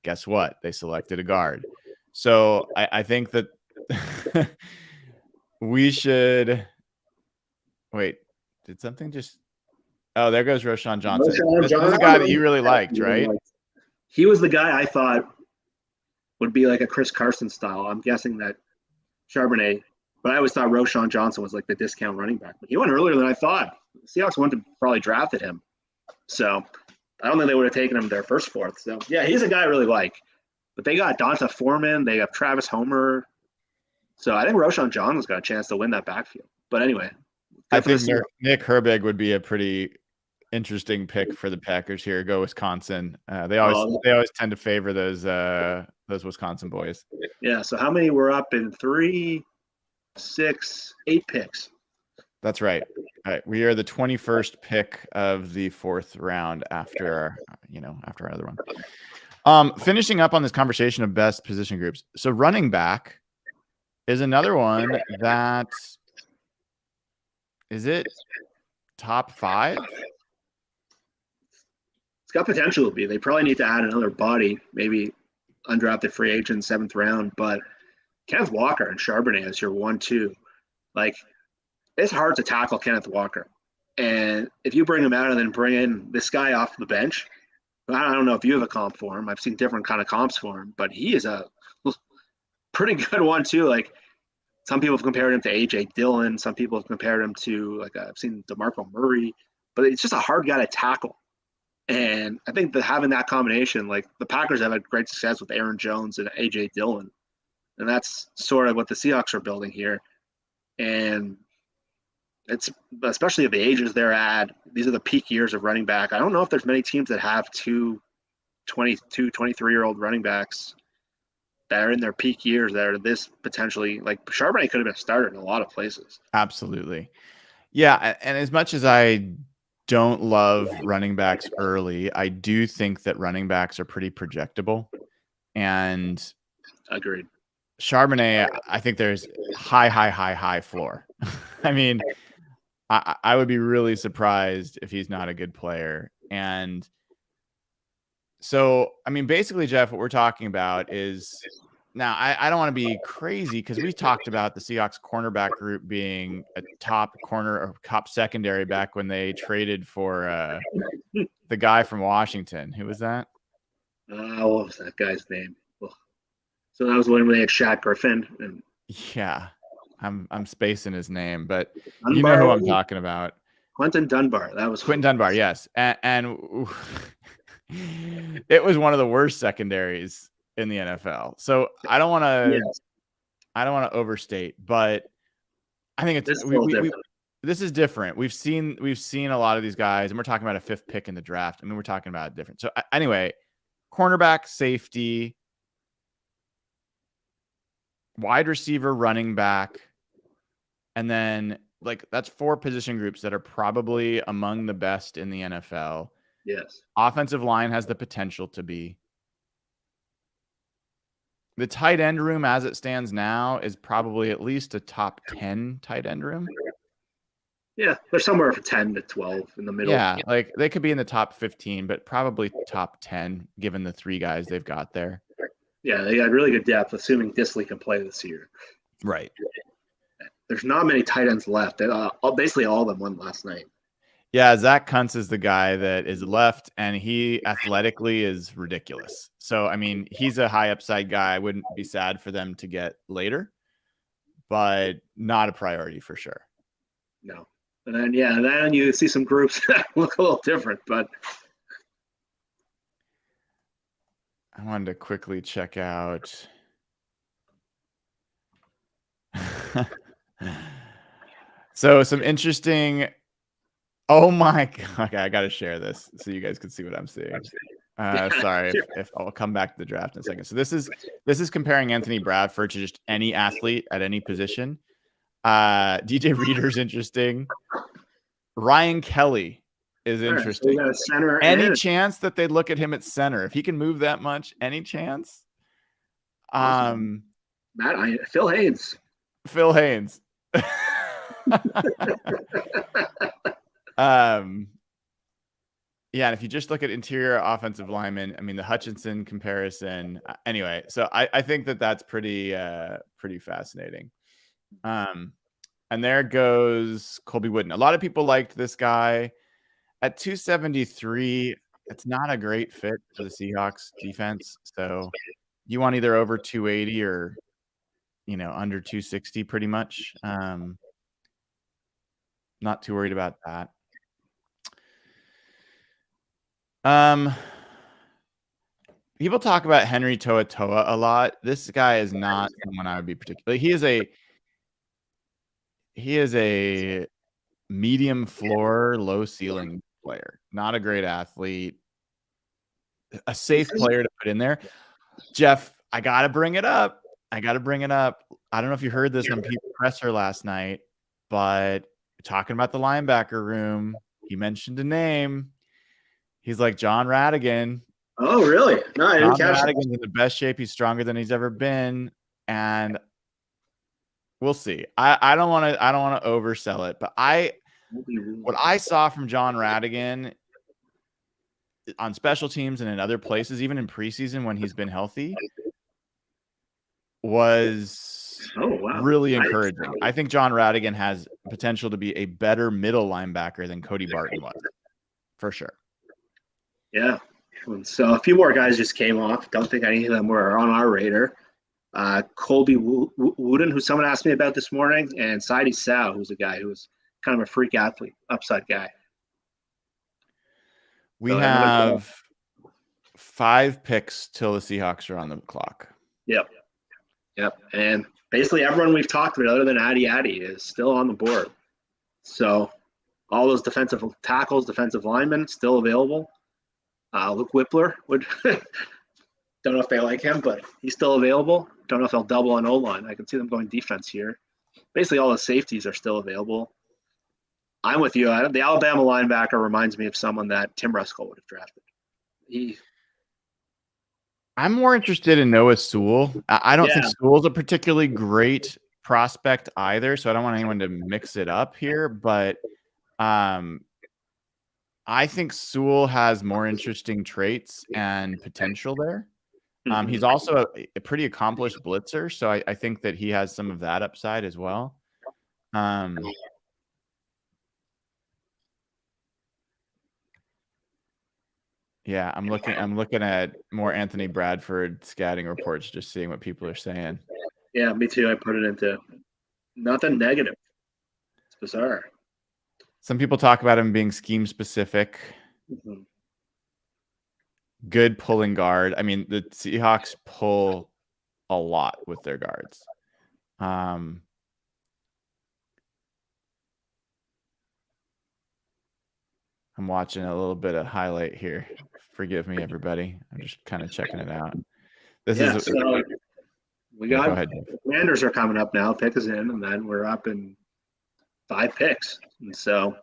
Guess what? They selected a guard. So I think that we should wait. Did something just? Oh, there goes Roschon Johnson. This is a guy that you really liked, right? He was the guy I thought would be like a Chris Carson style. I'm guessing that Charbonnet, but I always thought Roschon Johnson was like the discount running back. But he went earlier than I thought. The Seahawks wanted to probably drafted him. So I don't think they would have taken him their first fourth. So yeah, he's a guy I really like. But they got Donta Foreman, they got Travis Homer. So I think Roschon Johnson's got a chance to win that backfield. But anyway, I think Nick Herbig would be a pretty interesting pick for the Packers here. Go Wisconsin. They always tend to favor those Wisconsin boys. Yeah. So how many were up in 3, 6, 8 picks? That's right. All right. We are the 21st pick of the fourth round after our other one. Finishing up on this conversation of best position groups. So running back is another one that is it top 5? It's got potential to be. They probably need to add another body, maybe undrafted free agent 7th round. But Kenneth Walker and Charbonnet as your 1-2. Like, it's hard to tackle Kenneth Walker. And if you bring him out and then bring in this guy off the bench, I don't know if you have a comp for him. I've seen different kind of comps for him, but he is a pretty good one too. Like some people have compared him to AJ Dillon. Some people have compared him to I've seen DeMarco Murray, but it's just a hard guy to tackle. And I think that having that combination, like the Packers have had great success with Aaron Jones and AJ Dillon. And that's sort of what the Seahawks are building here. And it's especially at the ages they're at. These are the peak years of running back. I don't know if there's many teams that have 22, 23-year-old running backs that are in their peak years that are this potentially like Charbonnet could have been a starter in a lot of places. Absolutely. Yeah. And as much as I don't love running backs early, I do think that running backs are pretty projectable. And agreed. Charbonnet, I think there's high floor. I mean, I would be really surprised if he's not a good player. And so, I mean, basically, Jeff, what we're talking about is now I don't want to be crazy because we talked about the Seahawks cornerback group being a top corner or top secondary back when they traded for the guy from Washington. Who was that? What was that guy's name? So that was when they had Shaq Griffin. And yeah. I'm spacing his name, but Dunbar, you know who I'm talking about. Quentin Dunbar. That was Quentin Dunbar, yes. And it was one of the worst secondaries in the NFL. So I don't want to overstate, but I think this is different. We've seen a lot of these guys, and we're talking about a 5th pick in the draft. I mean, we're talking about it different. So anyway, cornerback, safety, wide receiver, running back, and then that's 4 position groups that are probably among the best in the NFL. Yes. Offensive line has the potential to be. The tight end room as it stands now is probably at least a top 10 tight end room. Yeah, they're somewhere from 10 to 12 in the middle. Yeah, like they could be in the top 15, but probably top 10 given the 3 guys they've got there. Yeah, they got really good depth, assuming Disley can play this year. Right. There's not many tight ends left. Basically, all of them won last night. Yeah, Zach Kuntz is the guy that is left, and he athletically is ridiculous. So, I mean, he's a high upside guy. I wouldn't be sad for them to get later, but not a priority for sure. No. And then you see some groups that look a little different, but I wanted to quickly check out. So some interesting. Oh my god! Okay, I got to share this so you guys can see what I'm seeing. Sorry if I'll come back to the draft in a second. So this is comparing Anthony Bradford to just any athlete at any position. DJ Reader's interesting. Ryan Kelly is interesting. Right, so we got a center. Any chance that they'd look at him at center if he can move that much? Any chance? Phil Haynes. Phil Haynes. Yeah, and if you just look at interior offensive linemen, I mean the Hutchinson comparison. Anyway, so I think that's pretty fascinating. And there goes Colby Wooden. A lot of people liked this guy at 273. It's not a great fit for the Seahawks defense. So you want either over 280 or under 260 pretty much. Not too worried about that. People talk about Henry To'oTo'o a lot. This guy is not someone I would be particularly. He is a medium floor, low ceiling player. Not a great athlete. A safe player to put in there. Jeff, I gotta bring it up. I don't know if you heard this on Pete's presser last night, but talking about the linebacker room, he mentioned a name. He's like John Radigan. Oh, really? No, I didn't catch Radigan's in the best shape. He's stronger than he's ever been, and we'll see. I don't want to oversell it, but what I saw from John Radigan on special teams and in other places, even in preseason when he's been healthy, was really encouraging. I think John Radigan has potential to be a better middle linebacker than Cody Barton was, for sure. Yeah. So a few more guys just came off. Don't think any of them were on our radar. Colby Wooden, who someone asked me about this morning, and Sidey Sow, who's a guy who was kind of a freak athlete, upside guy. We have 5 picks till the Seahawks are on the clock. Yep. And basically everyone we've talked about other than Addy is still on the board. So all those defensive tackles, defensive linemen still available. Luke Whippler would don't know if they like him, but he's still available. Don't know if they'll double on O-line. I can see them going defense here. Basically, all the safeties are still available. I'm with you. The Alabama linebacker reminds me of someone that Tim Ruskell would have drafted. I'm more interested in Noah Sewell. I don't think Sewell's a particularly great prospect either, so I don't want anyone to mix it up here, but I think Sewell has more interesting traits and potential there. He's also a pretty accomplished blitzer, so I think that he has some of that upside as well. Yeah, I'm looking at more Anthony Bradford scouting reports, just seeing what people are saying. Yeah, me too. I put it into nothing negative. It's bizarre. Some people talk about him being scheme specific. Good pulling guard. I mean, the Seahawks pull a lot with their guards. I'm watching a little bit of highlight here. Forgive me, everybody. I'm just kind of checking it out. We got Commanders are coming up now. Pick is in, and then we're up in 5 picks. And so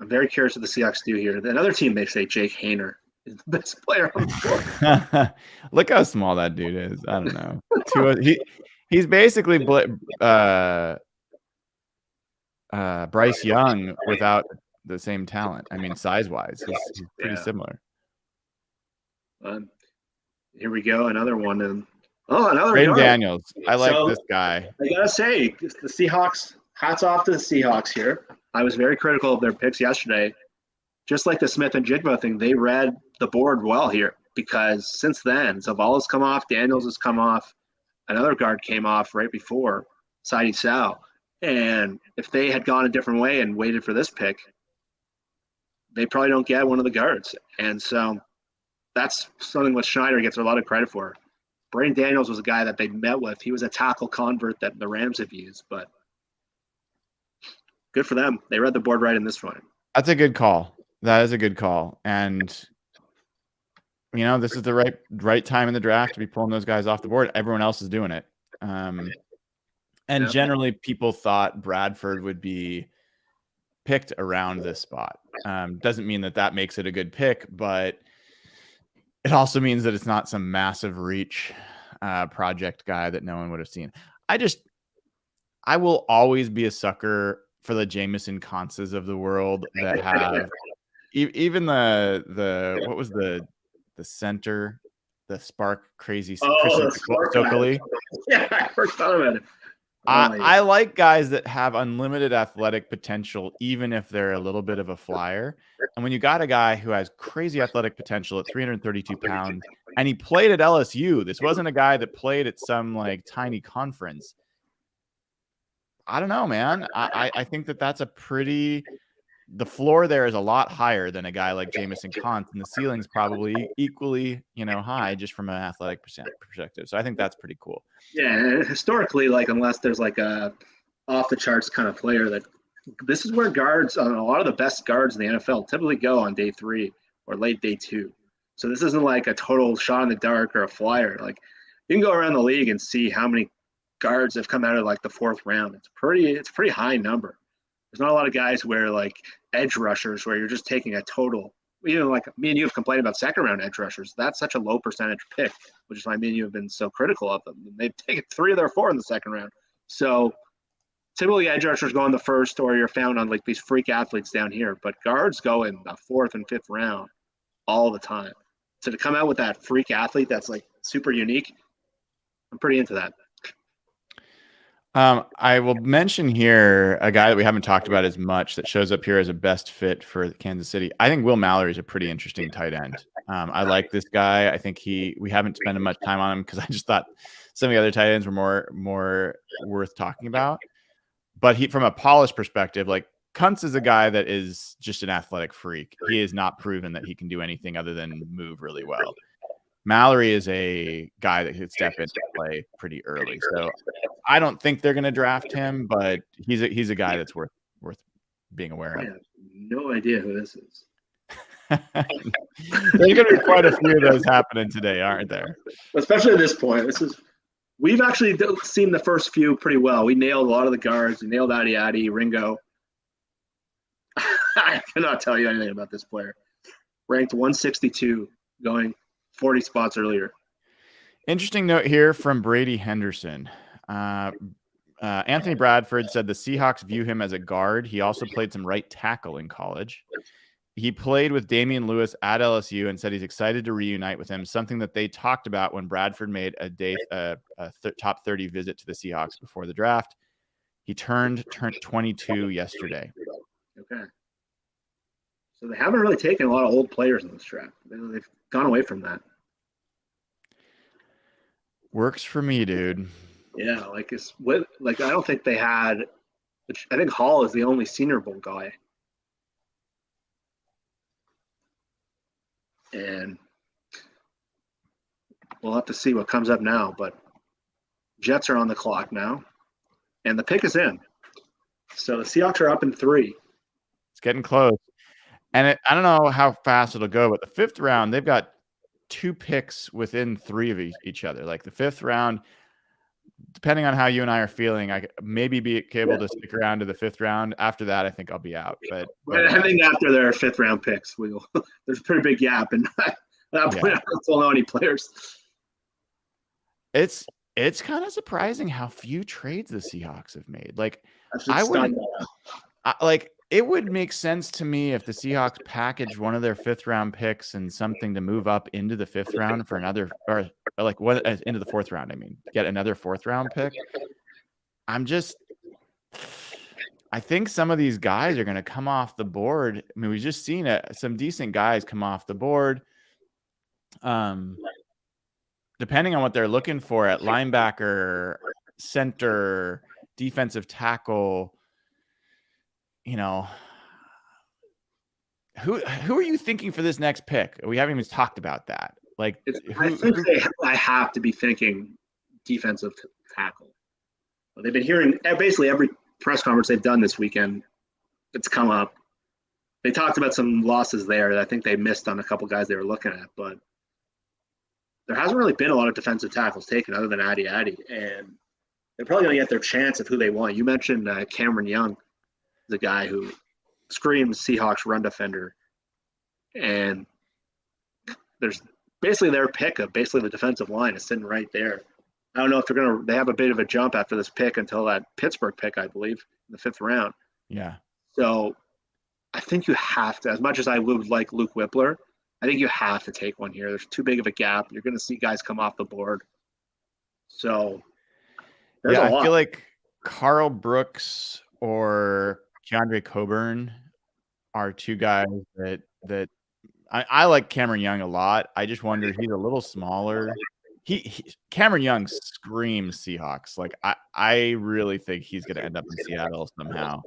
I'm very curious what the Seahawks do here. Another team may say Jake Haener is the best player on the board. Look how small that dude is. I don't know. He's basically Bryce Young without the same talent. I mean, size-wise, he's pretty similar. Here we go. Another one. Another Braden Daniels. I like this guy. I got to say, the Seahawks, hats off to the Seahawks here. I was very critical of their picks yesterday. Just like the Smith and Jigba thing, they read the board well here because since then, Zavala's come off, Daniels has come off, another guard came off right before, Sidey Sow. And if they had gone a different way and waited for this pick, they probably don't get one of the guards. And so that's something what Schneider gets a lot of credit for. Braden Daniels was a guy that they met with. He was a tackle convert that the Rams have used, but good for them. They read the board right in this one. That's a good call. That is a good call. And this is the right time in the draft to be pulling those guys off the board. Everyone else is doing it. And generally people thought Bradford would be picked around this spot. Doesn't mean that makes it a good pick, but it also means that it's not some massive reach project guy that no one would have seen. I will always be a sucker for the Jamison Conces of the world that have even what was the center, the spark crazy Christian Stokely. Yeah, I forgot about it. I like guys that have unlimited athletic potential, even if they're a little bit of a flyer. And when you got a guy who has crazy athletic potential at 332 pounds, and he played at LSU, this wasn't a guy that played at some like tiny conference. I don't know, man. I think that's a the floor there is a lot higher than a guy like Jamison Conce, and the ceiling's probably equally, high just from an athletic perspective. So I think that's pretty cool. Yeah, historically, unless there's a off the charts kind of player, that this is where guards, a lot of the best guards in the NFL typically go on day 3 or late day 2. So this isn't like a total shot in the dark or a flyer. You can go around the league and see how many guards have come out of the 4th round. It's a pretty high number. There's not a lot of guys where edge rushers where you're just taking a total. Me and you have complained about 2nd round edge rushers. That's such a low percentage pick, which is why me and you have been so critical of them. They've taken 3 of their 4 in the 2nd round. So typically edge rushers go in the 1st, or you're found on these freak athletes down here. But guards go in the 4th and 5th round all the time. So to come out with that freak athlete that's super unique, I'm pretty into that. I will mention here a guy that we haven't talked about as much that shows up here as a best fit for Kansas City. I think Will Mallory is a pretty interesting tight end. I like this guy. I think we haven't spent much time on him because I just thought some of the other tight ends were more worth talking about. But from a polished perspective, Kuntz is a guy that is just an athletic freak. He has not proven that he can do anything other than move really well. Mallory is a guy that could step in and play pretty early. So I don't think they're going to draft him, but he's a guy that's worth being aware of. I have no idea who this is. There's going to be quite a few of those happening today, aren't there? Especially at this point. We've actually seen the first few pretty well. We nailed a lot of the guards. We nailed Adi, Ringo. I cannot tell you anything about this player. Ranked 162, going 40 spots earlier. Interesting note here from Brady Henderson. Anthony Bradford said the Seahawks view him as a guard. He also played some right tackle in college. He played with Damian Lewis at LSU and said he's excited to reunite with him, something that they talked about when Bradford made a top 30 visit to the Seahawks before the draft. He turned 22 yesterday. Okay. So they haven't really taken a lot of old players in this draft. They've gone away from that. Works for me, dude. Yeah, I don't think they had. I think Hall is the only Senior Bowl guy, and we'll have to see what comes up now. But Jets are on the clock now, and the pick is in. So the Seahawks are up in 3. It's getting close. And I don't know how fast it'll go, but the 5th round, they've got 2 picks within 3 of each other. The 5th round, depending on how you and I are feeling, I maybe be able to stick around to the 5th round. After that, I think I'll be out. But I think after their 5th round picks, there's a pretty big gap, and at that point, I don't know any players. It's kind of surprising how few trades the Seahawks have made. It would make sense to me if the Seahawks packaged one of their 5th round picks and something to move up into the 5th round for another, or into the 4th round. I mean, get another 4th round pick. I think some of these guys are going to come off the board. I mean, we've just seen some decent guys come off the board. Depending on what they're looking for at linebacker, center, defensive tackle, you know, who are you thinking for this next pick? We haven't even talked about that. Like, I have to be thinking defensive tackle. They've been hearing basically every press conference they've done this weekend. It's come up. They talked about some losses there that I think they missed on a couple guys they were looking at, but there hasn't really been a lot of defensive tackles taken other than Addy, and they're probably going to get their chance of who they want. You mentioned Cameron Young, the guy who screams Seahawks run defender, and there's basically their pick of basically the defensive line is sitting right there. I don't know if they have a bit of a jump after this pick until that Pittsburgh pick, I believe, in the 5th round. Yeah. So I think you have to, as much as I would like Luke Whippler, I think you have to take one here. There's too big of a gap. You're going to see guys come off the board. So yeah, I feel like Carl Brooks or Keandre Coburn are two guys that I like Cameron Young a lot. I just wonder, he's a little smaller. Cameron Young screams Seahawks. Like, I really think he's going to end up in Seattle somehow.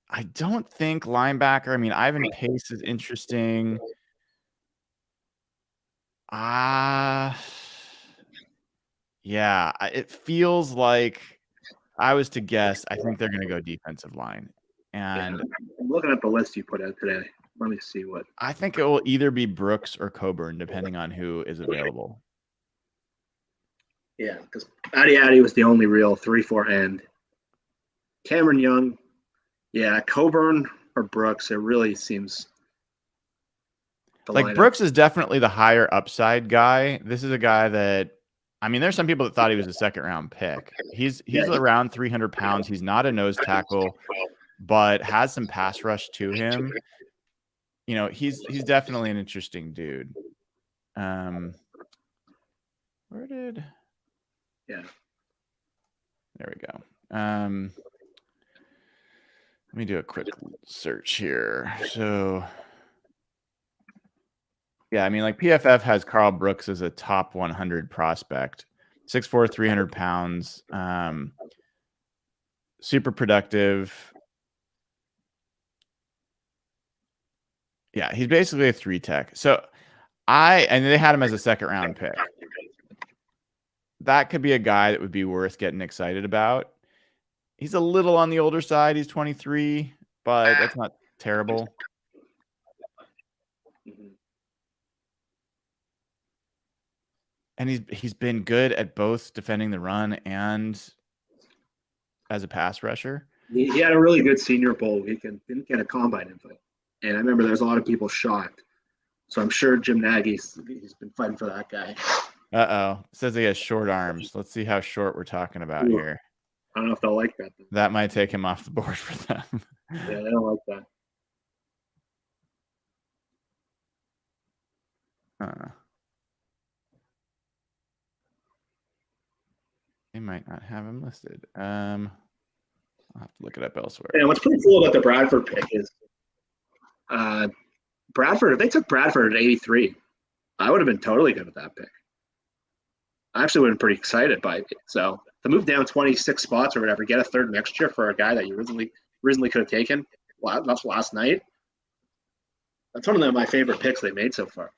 I don't think linebacker. I mean, Ivan Pace is interesting. Yeah, it feels like, I was to guess, I think they're going to go defensive line. And I'm looking at the list you put out today. Let me see what. I think it will either be Brooks or Coburn, depending on who is available. Yeah, because Addy was the only real 3-4 end. Cameron Young, yeah, Coburn or Brooks. It really seems like Brooks is definitely the higher upside guy. This is a guy that, I mean, there's some people that thought he was a 2nd-round pick. He's around 300 pounds. He's not a nose tackle, but has some pass rush to him. You know, he's definitely an interesting dude. There we go. Let me do a quick search here. So, yeah, I mean, like, PFF has Carl Brooks as a top 100 prospect, 6'4", 300 pounds, super productive. Yeah, he's basically a 3-tech. So and they had him as a 2nd-round pick. That could be a guy that would be worth getting excited about. He's a little on the older side. He's 23, but that's not terrible. And he's been good at both defending the run and as a pass rusher. He had a really good Senior Bowl weekend. Didn't get a combine invite. And I remember there's a lot of people shocked. So I'm sure Jim Nagy's been fighting for that guy. Uh-oh. It says he has short arms. Let's see how short we're talking about here. I don't know if they'll like that. That might take him off the board for them. Yeah, they don't like that. They might not have him listed. I'll have to look it up elsewhere. And what's pretty cool about the Bradford pick is Bradford, if they took Bradford at 83, I would have been totally good with that pick. I actually would have been pretty excited by it. So to move down 26 spots or whatever, get a 3rd next year for a guy that you originally could have taken last night. That's one of my favorite picks they made so far.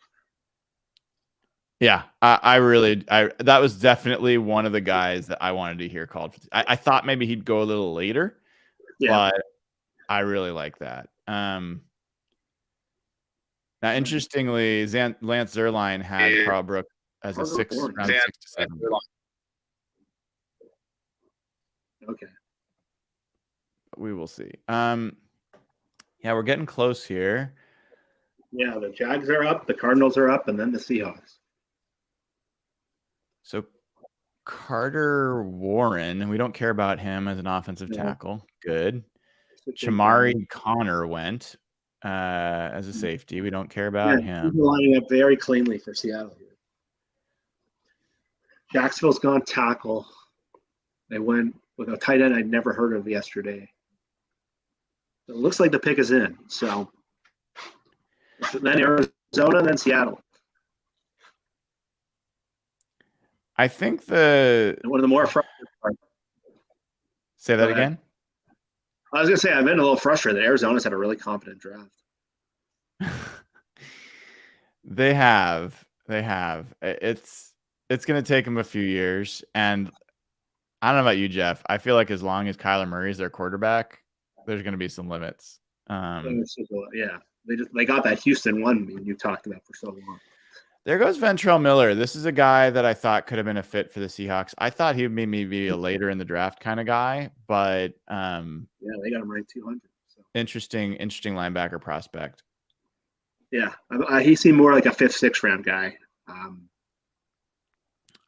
Yeah, that was definitely one of the guys that I wanted to hear called. I thought maybe he'd go a little later, but I really like that. Now, interestingly, Lance Zierlein had Carl Brooks as a 6 to 7. Okay. We will see. Yeah, we're getting close here. Yeah, the Jags are up, the Cardinals are up, and then the Seahawks. So Carter Warren, we don't care about him as an offensive tackle. Good. Chamari Connor went as a safety. We don't care about him. He's lining up very cleanly for Seattle here. Jacksonville's gone tackle. They went with a tight end I'd never heard of yesterday. So it looks like the pick is in. So then Arizona, then Seattle. I think And one of the more frustrating parts. say that again. I was going to say, I've been a little frustrated that Arizona's had a really competent draft. They have. It's going to take them a few years. And I don't know about you, Jeff. I feel like as long as Kyler Murray is their quarterback, there's going to be some limits. Yeah. They got that Houston one you talked about for so long. There goes Ventrell Miller. This is a guy that I thought could have been a fit for the Seahawks. I thought he would maybe be a later in the draft kind of guy, but yeah, they got him ranked 200. So. Interesting linebacker prospect. Yeah, he seemed more like a 5th, 6th round guy.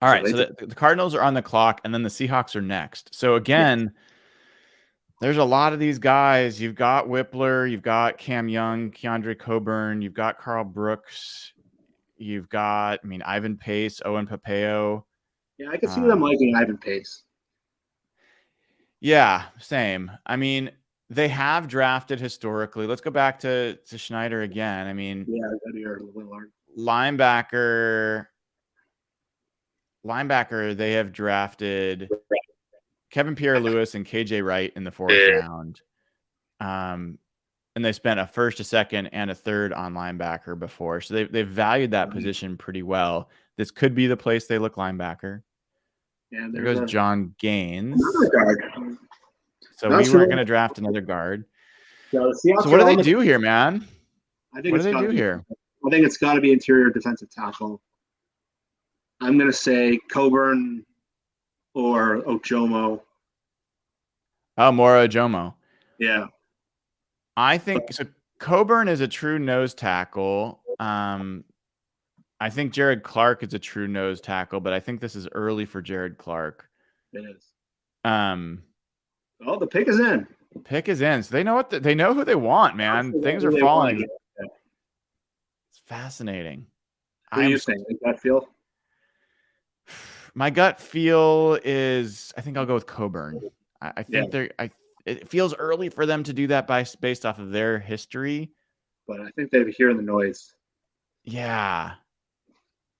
All right, so the Cardinals are on the clock, and then the Seahawks are next. So again, there's a lot of these guys. You've got Whippler, you've got Cam Young, Keandre Coburn, you've got Carl Brooks. You've got, Ivan Pace, Owen Papeo. Yeah, I can see them liking Ivan Pace. Yeah, same. They have drafted historically. Let's go back to Schneider again. Linebacker, they have drafted Kevin Pierre-Louis and KJ Wright in the 4th round. And they spent a 1st, a 2nd, and a 3rd on linebacker before. So they've valued that position pretty well. This could be the place they look linebacker. Yeah, there goes John Gaines. So we weren't going to draft another guard. So what do they do here, man? What do they do here? I think it's got to be interior defensive tackle. I'm going to say Coburn or Ojomo. Oh, Mora Ojomo. Yeah. I think so. Coburn is a true nose tackle. I think Jared Clark is a true nose tackle, but I think this is early for Jared Clark. It is. The pick is in. So they know they know who they want, man. Things are falling. It's fascinating. What do you think? Gut feel? My gut feel is I think I'll go with Coburn. I think it feels early for them to do that based off of their history. But I think they're hearing the noise. Yeah.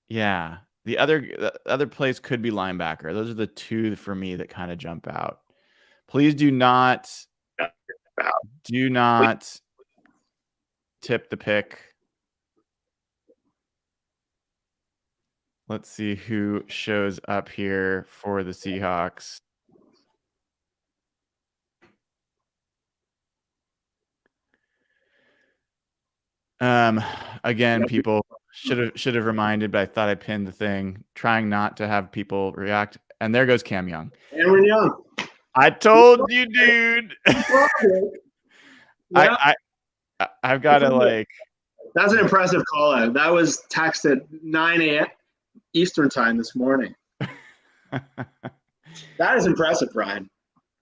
The other place could be linebacker. Those are the two for me that kind of jump out. Please do not tip the pick. Let's see who shows up here for the Seahawks. Again, people should have reminded, but I thought I pinned the thing, trying not to have people react. And there goes Cam Young. Cameron Young. I told you, dude. I've got to That's an impressive call out. That was texted 9 a.m. Eastern time this morning. That is impressive, Brian.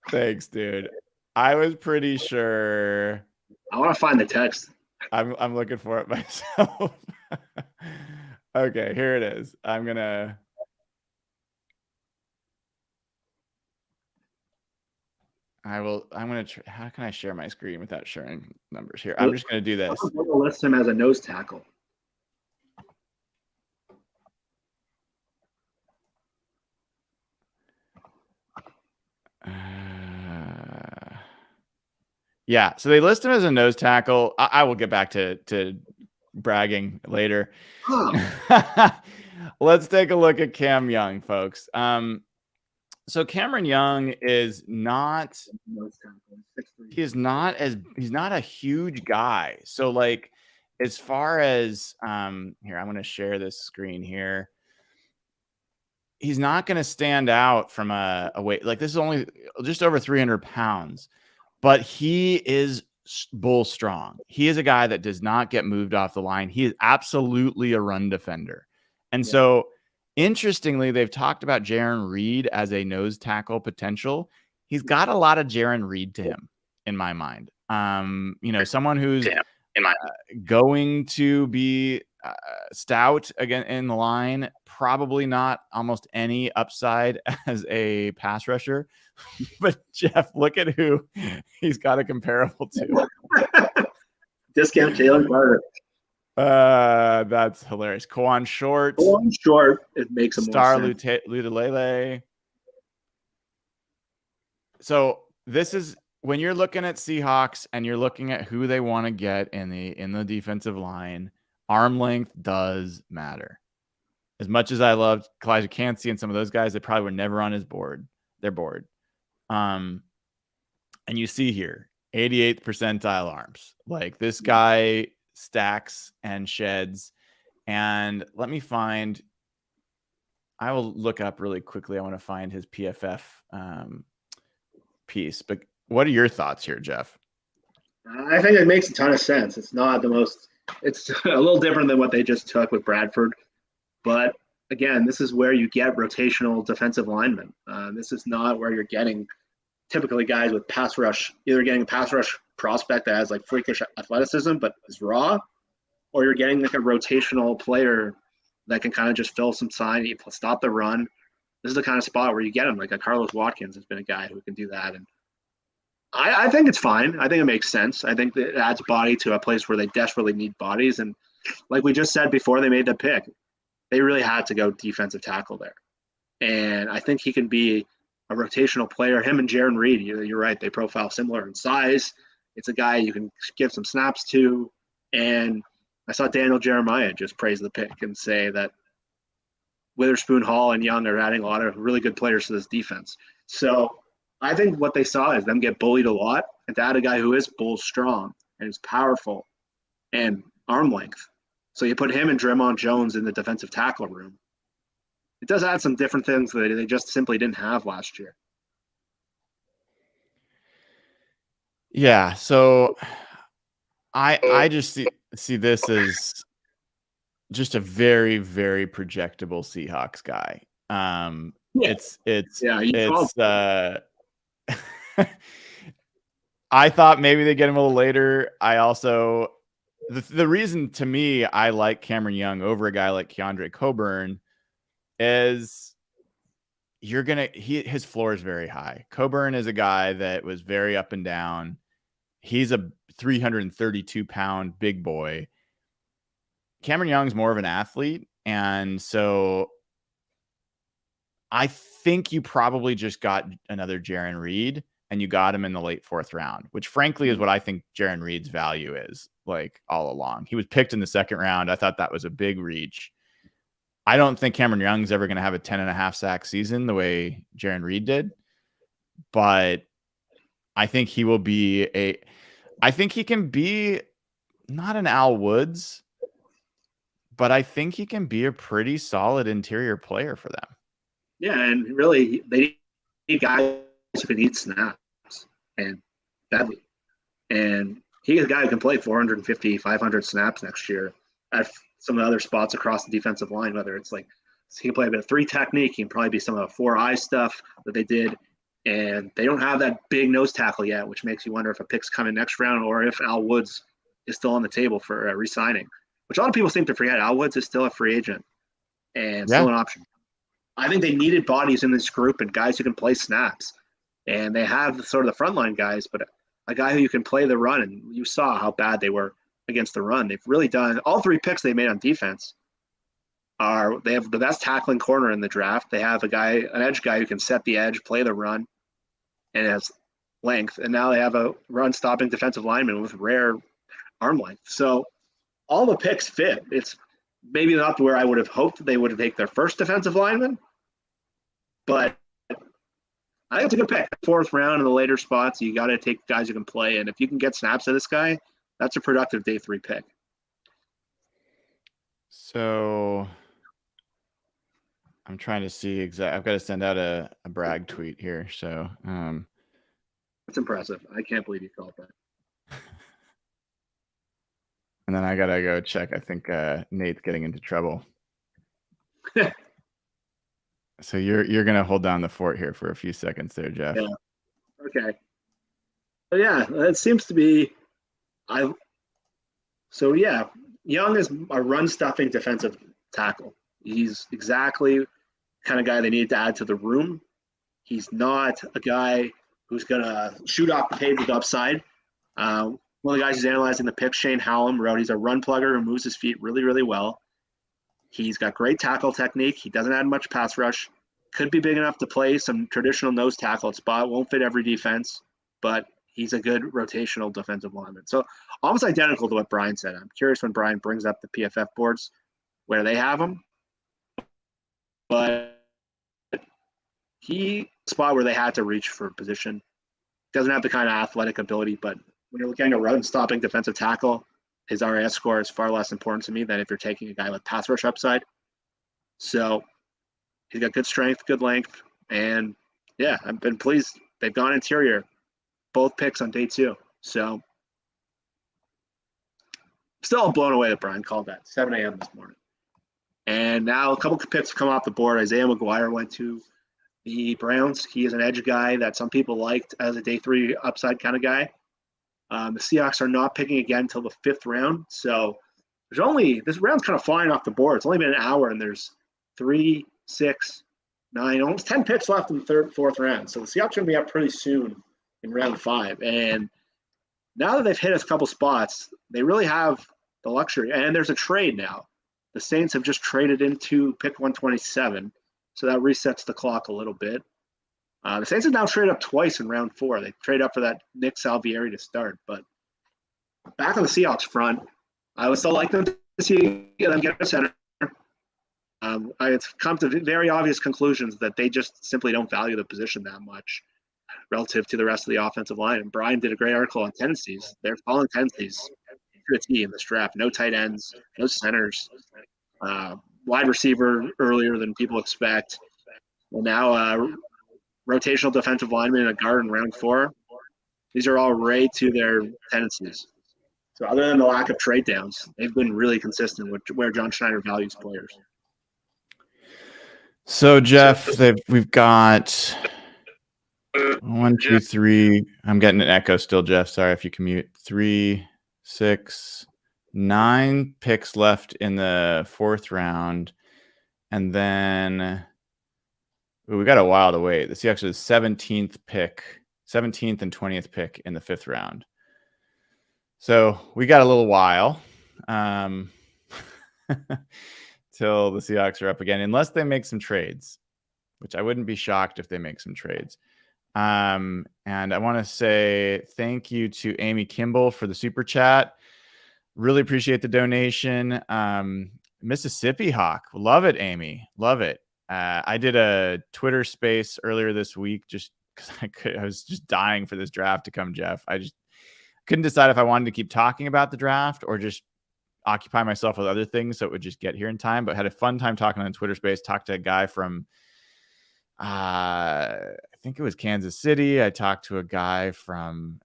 Thanks, dude. I was pretty sure. I want to find the text. I'm looking for it myself. Okay, here it is. I'm gonna how can I share my screen without sharing numbers here? I'm just gonna do this. I'm gonna list him as a nose tackle. Yeah, so they list him as a nose tackle. I will get back to bragging later. Huh. Let's take a look at Cam Young, folks. So Cameron Young is not. He's not a huge guy. So as far as here, I'm going to share this screen here. He's not going to stand out from a weight this is only just over 300 pounds. But he is bull strong. He is a guy that does not get moved off the line. He is absolutely a run defender. And so, interestingly, they've talked about Jaron Reed as a nose tackle potential. He's got a lot of Jaron Reed to him, in my mind. Someone who's going to be stout again in the line, probably not almost any upside as a pass rusher. But Jeff, look at who he's got a comparable to. Discount Jalen Carter. That's hilarious. Kawan Short. Going short, it makes more Star sense. Lutalele. So this is when you're looking at Seahawks and you're looking at who they want to get in the defensive line, arm length does matter. As much as I loved Kalijah Cansey and some of those guys, they probably were never on his board. Their board. And you see here, 88th percentile arms. Like this guy stacks and sheds. And let me find, I will look up really quickly. I want to find his PFF piece. But what are your thoughts here, Jeff? I think it makes a ton of sense. It's not the most, it's a little different than what they just took with Bradford. But again, this is where you get rotational defensive linemen. This is not where you're getting typically guys with pass rush, either getting a pass rush prospect that has like freakish athleticism but is raw, or you're getting like a rotational player that can kind of just fill some sign, stop the run. This is the kind of spot where you get him. Like a Carlos Watkins has been a guy who can do that. And I think it's fine. I think it makes sense. I think that it adds body to a place where they desperately need bodies. And like we just said before they made the pick, they really had to go defensive tackle there. And I think he can be a rotational player. Him and Jaron Reed, you're right, they profile similar in size. It's a guy you can give some snaps to. And I saw Daniel Jeremiah just praise the pick and say that Witherspoon, Hall, and Young are adding a lot of really good players to this defense. So I think what they saw is them get bullied a lot, and to add a guy who is bull strong and is powerful and arm length. So you put him and Draymond Jones in the defensive tackle room. It does add some different things that they just simply didn't have last year. Yeah, so I just see this as just a very, very projectable Seahawks guy. It's I thought maybe they get him a little later. I also the reason to me I like Cameron Young over a guy like Keandre Coburn is his floor is very high. Coburn is a guy that was very up and down. He's a 332-pound big boy. Cameron Young's more of an athlete, and so I think you probably just got another Jaron Reed, and you got him in the late 4th round, which frankly is what I think Jaron Reed's value is, like, all along. He was picked in the 2nd round. I thought that was a big reach. I don't think Cameron Young's ever going to have a 10.5 sack season the way Jaron Reed did, but I think he will be I think he can be not an Al Woods, but I think he can be a pretty solid interior player for them. Yeah, and really, they need guys who can eat snaps and badly. And he's a guy who can play 450, 500 snaps next year at some of the other spots across the defensive line, whether it's like he can play a bit of 3 technique, he can probably be some of the 4-eye stuff that they did. And they don't have that big nose tackle yet, which makes you wonder if a pick's coming next round or if Al Woods is still on the table for re-signing, which a lot of people seem to forget. Al Woods is still a free agent and still an option. I think they needed bodies in this group and guys who can play snaps. And they have sort of the frontline guys, but a guy who you can play the run. And you saw how bad they were against the run. They've really done all 3 picks they made on defense. They have the best tackling corner in the draft. They have an edge guy who can set the edge, play the run, and has length. And now they have a run-stopping defensive lineman with rare arm length. So all the picks fit. It's maybe not where I would have hoped they would have taken their first defensive lineman, but I think it's a good pick. 4th round in the later spots, you got to take guys who can play. And if you can get snaps of this guy, that's a productive day 3 pick. So I'm trying to see I've got to send out a brag tweet here. So that's impressive. I can't believe you called that. And then I got to go check. I think Nate's getting into trouble. So you're going to hold down the fort here for a few seconds there, Jeff. Yeah. Okay. So yeah, that seems to be Young is a run-stuffing defensive tackle. He's exactly the kind of guy they needed to add to the room. He's not a guy who's going to shoot off the page with upside. one of the guys who's analyzing the pick, Shane Hallam, wrote he's a run plugger who moves his feet really, really well. He's got great tackle technique. He doesn't add much pass rush. Could be big enough to play some traditional nose tackle spot. Won't fit every defense, but he's a good rotational defensive lineman. So almost identical to what Brian said. I'm curious when Brian brings up the PFF boards where they have him. But he spot where they had to reach for position. Doesn't have the kind of athletic ability, but when you're looking at a run-stopping defensive tackle, his RAS score is far less important to me than if you're taking a guy with pass rush upside. So he's got good strength, good length, and yeah, I've been pleased. They've gone interior, both picks on day 2. So still blown away that Brian called that 7 a.m. this morning. And now a couple of picks come off the board. Isaiah McGuire went to the Browns. He is an edge guy that some people liked as a day 3 upside kind of guy. The Seahawks are not picking again until the 5th round. So this round's kind of flying off the board. It's only been an hour and there's 3, 6, 9, almost 10 picks left in the 3rd, 4th round. So the Seahawks are going to be up pretty soon in round 5. And now that they've hit a couple spots, they really have the luxury. And there's a trade now. The Saints have just traded into pick 127. So that resets the clock a little bit. The Saints have now traded up twice in round 4. They trade up for that Nick Salvieri to start. But back on the Seahawks front, I would still like them to see them get a center. It's come to very obvious conclusions that they just simply don't value the position that much relative to the rest of the offensive line. And Brian did a great article on tendencies. They're following tendencies to a T in this draft. No tight ends, no centers, wide receiver earlier than people expect. Well, now rotational defensive lineman and a guard in round 4. These are all right to their tendencies. So other than the lack of trade downs, they've been really consistent with where John Schneider values players. So Jeff, we've got 1, 2, 3. I'm getting an echo still, Jeff. Sorry if you commute. 3, 6, 9 picks left in the 4th round. And then we got a while to wait. The Seahawks are the 17th and 20th pick in the 5th round. So we got a little while till the Seahawks are up again, unless they make some trades, which I wouldn't be shocked if they make some trades. And I want to say thank you to Amy Kimball for the super chat. Really appreciate the donation. Mississippi Hawk. Love it, Amy. Love it. I did a Twitter space earlier this week just because I was just dying for this draft to come, Jeff. I just couldn't decide if I wanted to keep talking about the draft or just occupy myself with other things so it would just get here in time, but had a fun time talking on Twitter space. Talked to a guy from I think it was Kansas City. I talked to a guy from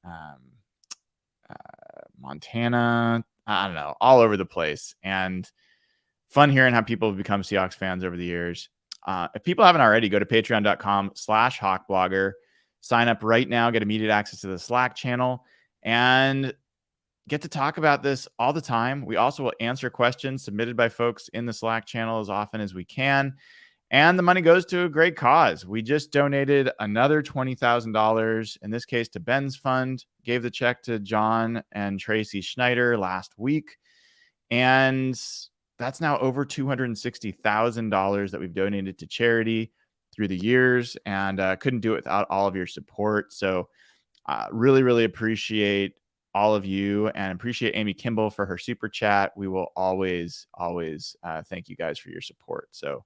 Montana. I don't know, all over the place. And fun hearing how people have become Seahawks fans over the years. If people haven't already, go to patreon.com/hawkblogger. Sign up right now, get immediate access to the Slack channel, and get to talk about this all the time. We also will answer questions submitted by folks in the Slack channel as often as we can. And the money goes to a great cause. We just donated another $20,000, in this case to Ben's fund, gave the check to John and Tracy Schneider last week. And that's now over $260,000 that we've donated to charity through the years, and couldn't do it without all of your support. So really, really appreciate all of you and appreciate Amy Kimball for her super chat. We will always thank you guys for your support. So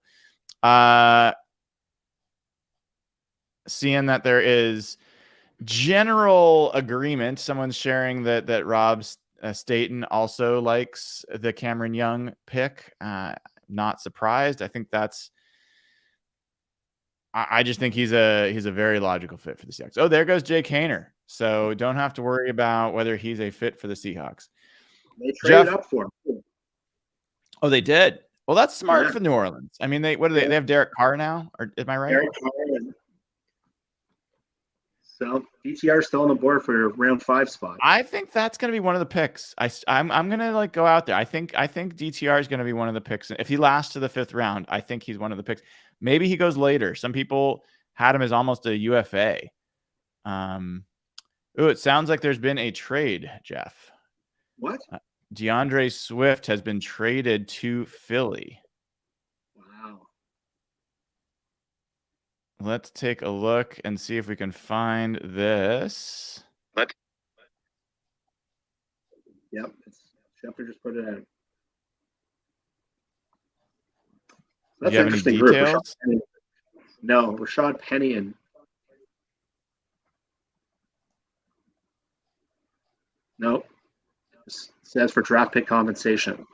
seeing that there is general agreement, someone's sharing that Rob Staten also likes the Cameron Young pick. Not surprised. I think I just think he's a very logical fit for the Seahawks. Oh, there goes Jake Haener. So don't have to worry about whether he's a fit for the Seahawks. They traded up for him. Oh, they did. Well, that's smart for New Orleans. I mean, they have Derek Carr now, or am I right? Derek Carr. So DTR is still on the board for your round 5 spot. I think that's going to be one of the picks. I'm going to go out there. I think DTR is going to be one of the picks. If he lasts to the 5th round, I think he's one of the picks. Maybe he goes later. Some people had him as almost a UFA. Ooh, it sounds like there's been a trade, Jeff. What? DeAndre Swift has been traded to Philly. Wow. Let's take a look and see if we can find this. Yep. Schefter just put it out. Do you have any details? No, Rashad Penny and nope. It says for draft pick compensation.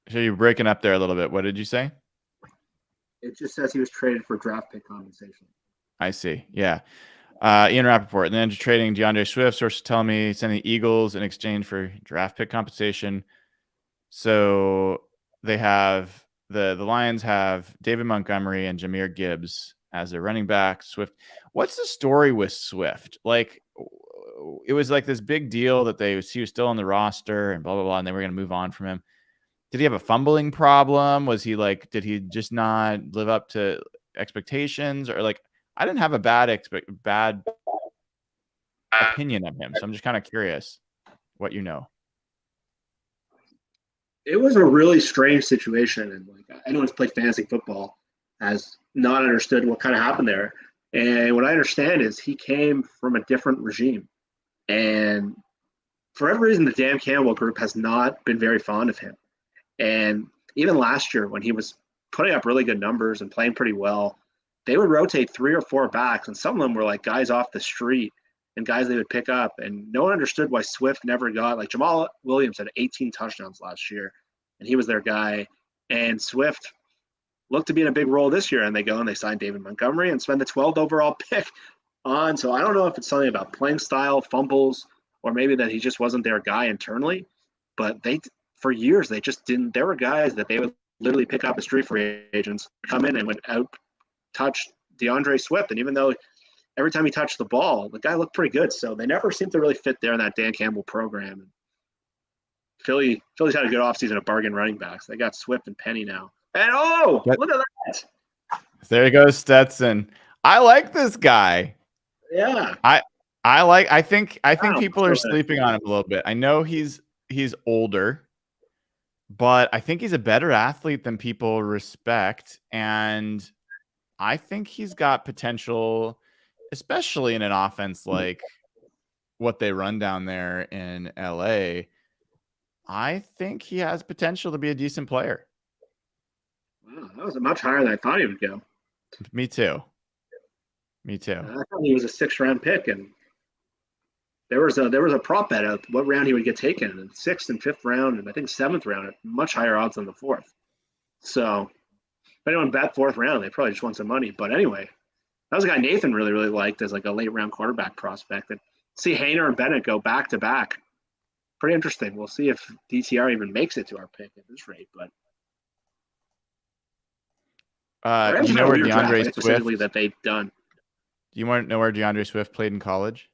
So you're breaking up there a little bit. What did you say? It just says he was traded for draft pick compensation. I see. Yeah. Ian Rappaport. And then trading DeAndre Swift, sources tell me sending Eagles in exchange for draft pick compensation. So they have the Lions have David Montgomery and Jahmyr Gibbs as their running back. Swift. What's the story with Swift? Like, it was like this big deal that he was still on the roster and blah, blah, blah, and they were going to move on from him. Did he have a fumbling problem? Was he like, did he just not live up to expectations? Or like, I didn't have a bad opinion of him. So I'm just kind of curious what you know. It was a really strange situation. And like, anyone who's played fantasy football has not understood what kind of happened there. And what I understand is he came from a different regime. And for every reason, the Dan Campbell group has not been very fond of him. And even last year, when he was putting up really good numbers and playing pretty well, they would rotate 3 or 4 backs, and some of them were like guys off the street and guys they would pick up. And no one understood why Swift never got, like Jamal Williams had 18 touchdowns last year, and he was their guy. And Swift looked to be in a big role this year, and they go and they sign David Montgomery and spend the 12th overall pick on. So I don't know if it's something about playing style, fumbles, or maybe that he just wasn't their guy internally. But for years, they just didn't. There were guys that they would literally pick up as street free agents, come in and would out-touch DeAndre Swift. And even though every time he touched the ball, the guy looked pretty good. So they never seemed to really fit there in that Dan Campbell program. Philly's had a good offseason of bargain running backs. They got Swift and Penny now. And look at that. There goes Stetson. I like this guy. Yeah. I think people are sleeping on him a little bit. I know he's older, but I think he's a better athlete than people respect. And I think he's got potential, especially in an offense like what they run down there in LA. I think he has potential to be a decent player. Wow, that was much higher than I thought he would go. Me too. I thought he was a 6th round pick, and there was a prop bet out what round he would get taken in 6th and 5th round, and I think 7th round at much higher odds than the 4th. So if anyone bet 4th round, they probably just want some money. But anyway, that was a guy Nathan really, really liked as like a late round quarterback prospect. And see Hayner and Bennett go back to back. Pretty interesting. We'll see if DTR even makes it to our pick at this rate. But do you know where DeAndre Swift that they've done? Do you want to know where DeAndre Swift played in college?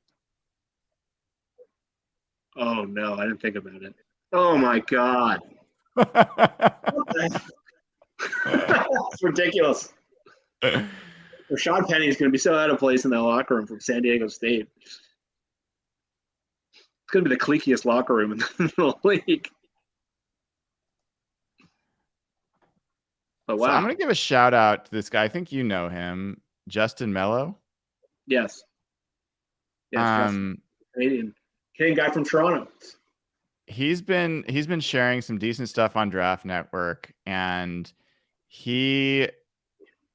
Oh no, I didn't think about it. Oh my god. That's ridiculous. Rashad Penny is going to be so out of place in that locker room from San Diego State. It's going to be the cliquiest locker room in the league. But wow. So I'm going to give a shout out to this guy. I think you know him, Justin Mello. Yes. Canadian guy from Toronto. He's been sharing some decent stuff on Draft Network, and he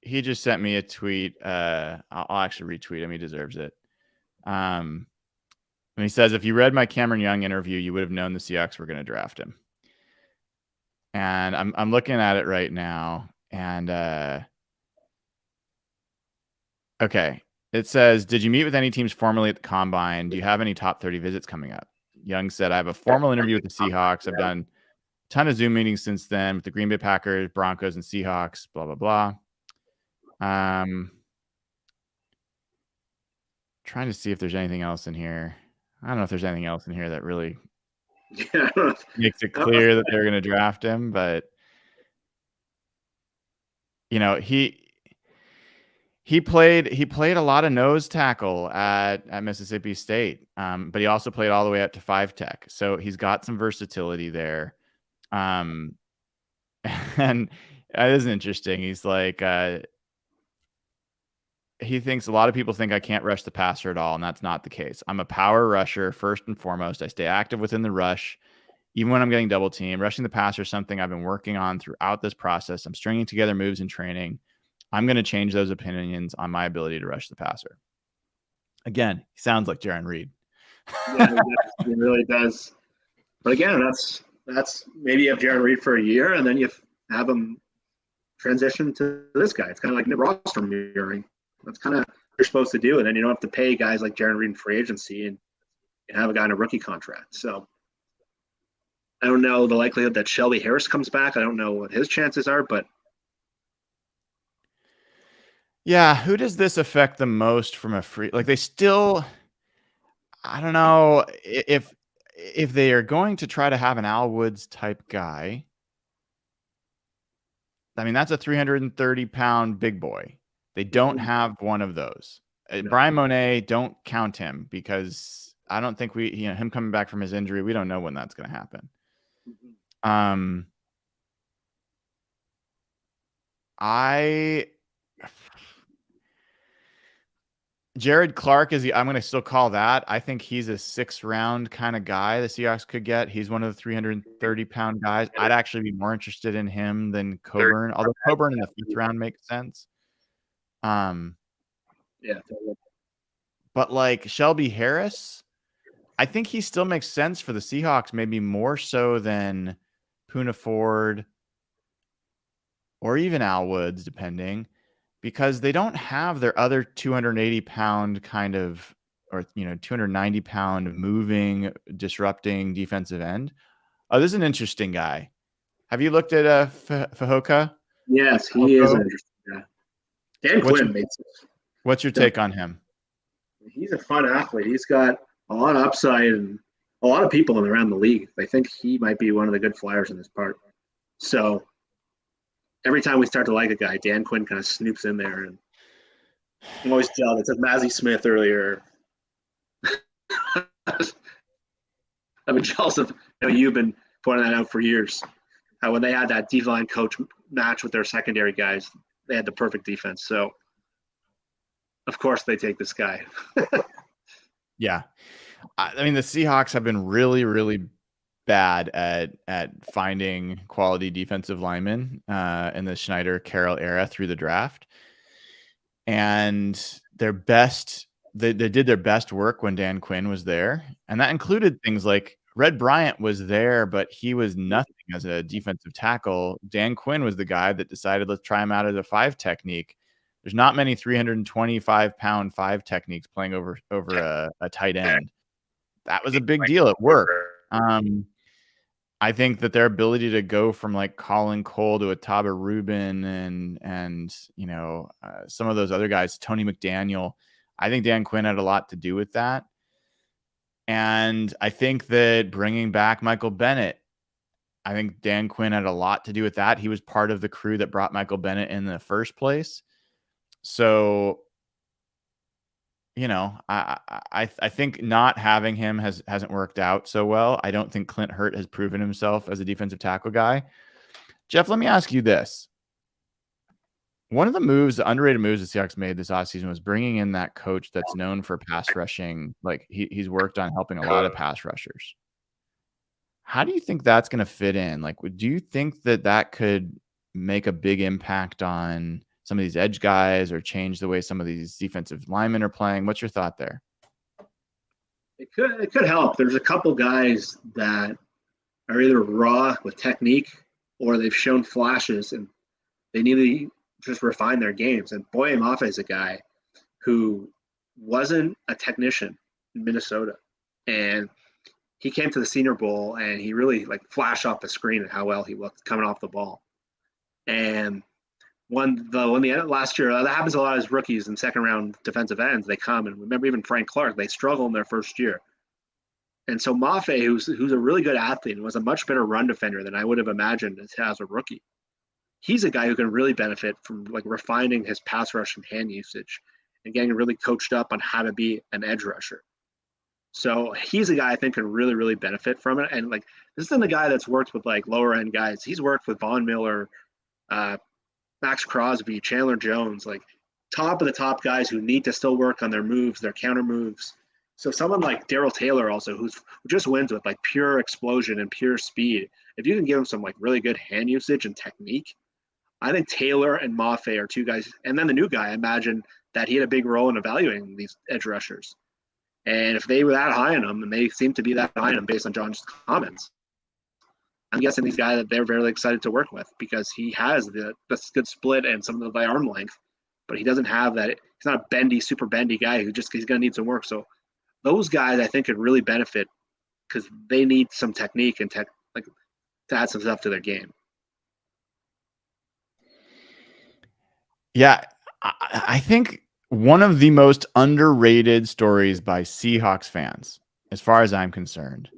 just sent me a tweet. I'll actually retweet him. He deserves it. And he says, if you read my Cameron Young interview, you would have known the Seahawks were going to draft him. And I'm looking at it right now, and okay. It says, did you meet with any teams formally at the Combine? Do you have any top 30 visits coming up? Young said, I have a formal interview with the Seahawks. I've done a ton of Zoom meetings since then with the Green Bay Packers, Broncos, and Seahawks, blah, blah, blah. Trying to see if there's anything else in here. I don't know if there's anything else in here that really makes it clear that they're going to draft him, but you know, He played a lot of nose tackle at Mississippi State, but he also played all the way up to 5 tech. So he's got some versatility there. And it is interesting. He's like, he thinks a lot of people think I can't rush the passer at all, and that's not the case. I'm a power rusher first and foremost. I stay active within the rush, even when I'm getting double teamed. Rushing the passer is something I've been working on throughout this process. I'm stringing together moves in training. I'm going to change those opinions on my ability to rush the passer. Again, he sounds like Jaron Reed. Yeah, he really does. But again, that's maybe you have Jaron Reed for a year, and then you have him transition to this guy. It's kind of like roster mirroring. That's kind of what you're supposed to do, and then you don't have to pay guys like Jaron Reed in free agency and have a guy in a rookie contract. So I don't know the likelihood that Shelby Harris comes back. I don't know what his chances are, but yeah, who does this affect the most from a free? Like they still, I don't know if they are going to try to have an Al Woods type guy. I mean, that's a 330-pound big boy. They don't have one of those. No. Brian Monet, don't count him because I don't think him coming back from his injury, we don't know when that's going to happen. Jared Clark I'm going to still call that. I think he's a 6th-round kind of guy the Seahawks could get. He's one of the 330-pound guys. I'd actually be more interested in him than Coburn, although Coburn in the 5th round makes sense. Yeah. But like Shelby Harris, I think he still makes sense for the Seahawks, maybe more so than Poona Ford or even Al Woods, depending, because they don't have their other 280-pound kind of, or 290-pound moving, disrupting defensive end. Oh, this is an interesting guy. Have you looked at Fahoka? Yes, he is an interesting guy. Dan Quinn makes it. What's your take on him? He's a fun athlete. He's got a lot of upside, and a lot of people around the league, they think he might be one of the good flyers in this part. So every time we start to like a guy, Dan Quinn kind of snoops in there, and I'm always jealous. It said Mazzie Smith earlier. I've been jealous of you've been pointing that out for years. How when they had that D-line coach match with their secondary guys, they had the perfect defense. So of course they take this guy. Yeah. I mean, the Seahawks have been really, really bad at finding quality defensive linemen in the Schneider-Carroll era through the draft. And their best, they did their best work when Dan Quinn was there. And that included things like Red Bryant was there, but he was nothing as a defensive tackle. Dan Quinn was the guy that decided, let's try him out as a 5 technique. There's not many 325-pound 5 techniques playing over a tight end. That was a big deal. It worked. I think that their ability to go from like Colin Cole to Ataba Rubin and some of those other guys, Tony McDaniel, I think Dan Quinn had a lot to do with that. And I think that bringing back Michael Bennett, I think Dan Quinn had a lot to do with that. He was part of the crew that brought Michael Bennett in the first place. So, I think not having him hasn't worked out so well. I don't think Clint Hurt has proven himself as a defensive tackle guy. Jeff, let me ask you this. One of the underrated moves the Seahawks made this offseason was bringing in that coach that's known for pass rushing. Like he's worked on helping a lot of pass rushers. How do you think that's going to fit in? Like, do you think that could make a big impact on some of these edge guys or change the way some of these defensive linemen are playing? What's your thought there? It could help. There's a couple guys that are either raw with technique or they've shown flashes and they need to just refine their games. And Boye Mafe is a guy who wasn't a technician in Minnesota. And he came to the Senior Bowl and he really flashed off the screen at how well he looked coming off the ball. And when the last year, that happens a lot as rookies and second round defensive ends. They come, and remember even Frank Clark, they struggle in their first year. And so Mafe, who's a really good athlete and was a much better run defender than I would have imagined as a rookie, he's a guy who can really benefit from like refining his pass rush and hand usage and getting really coached up on how to be an edge rusher. So he's a guy I think can really, really benefit from it. And like this isn't a guy that's worked with like lower end guys. He's worked with Von Miller, Max Crosby, Chandler Jones, like top of the top guys who need to still work on their moves, their counter moves. So someone like Darrell Taylor also, who just wins with like pure explosion and pure speed. If you can give him some like really good hand usage and technique, I think Taylor and Mafe are two guys. And then the new guy, I imagine that he had a big role in evaluating these edge rushers. And if they were that high on them, and they seem to be that high on them based on John's comments, I'm guessing these guys that they're very excited to work with because he has the good split and some of the arm length, but he doesn't have that. He's not a bendy, super bendy guy who just he's going to need some work. So those guys I think could really benefit because they need some technique and like to add some stuff to their game. Yeah, I think one of the most underrated stories by Seahawks fans, as far as I'm concerned,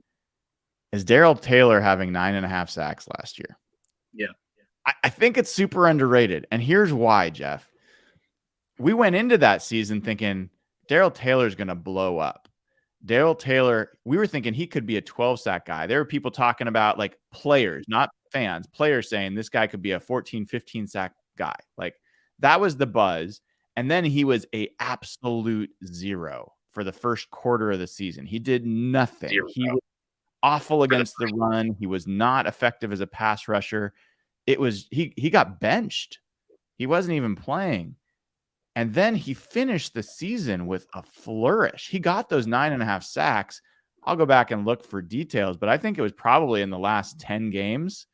is Darrell Taylor having 9.5 sacks last year. Yeah. I think it's super underrated. And here's why, Jeff. We went into that season thinking Darrell Taylor's going to blow up. Darrell Taylor, we were thinking he could be a 12-sack guy. There were people talking about like players, not fans, players saying this guy could be a 14, 15-sack guy. Like that was the buzz. And then he was a absolute zero for the first quarter of the season. He did nothing. He was awful against the run. He was not effective as a pass rusher. It was he got benched. He wasn't even playing. And then he finished the season with a flourish. He got those 9.5 sacks. I'll go back and look for details, but I think it was probably in the last 10 games,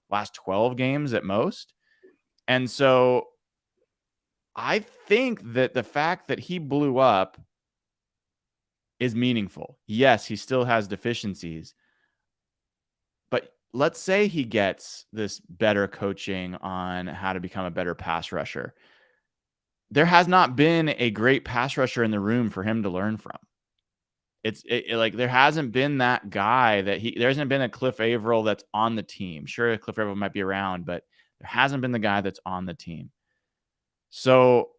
last 12 games at most. And so I think that the fact that he blew up is meaningful. Yes, he still has deficiencies, but let's say he gets this better coaching on how to become a better pass rusher. There has not been a great pass rusher in the room for him to learn from. Like there hasn't been that guy there hasn't been a Cliff Averill that's on the team. Sure, Cliff Averill might be around, but there hasn't been the guy that's on the team. So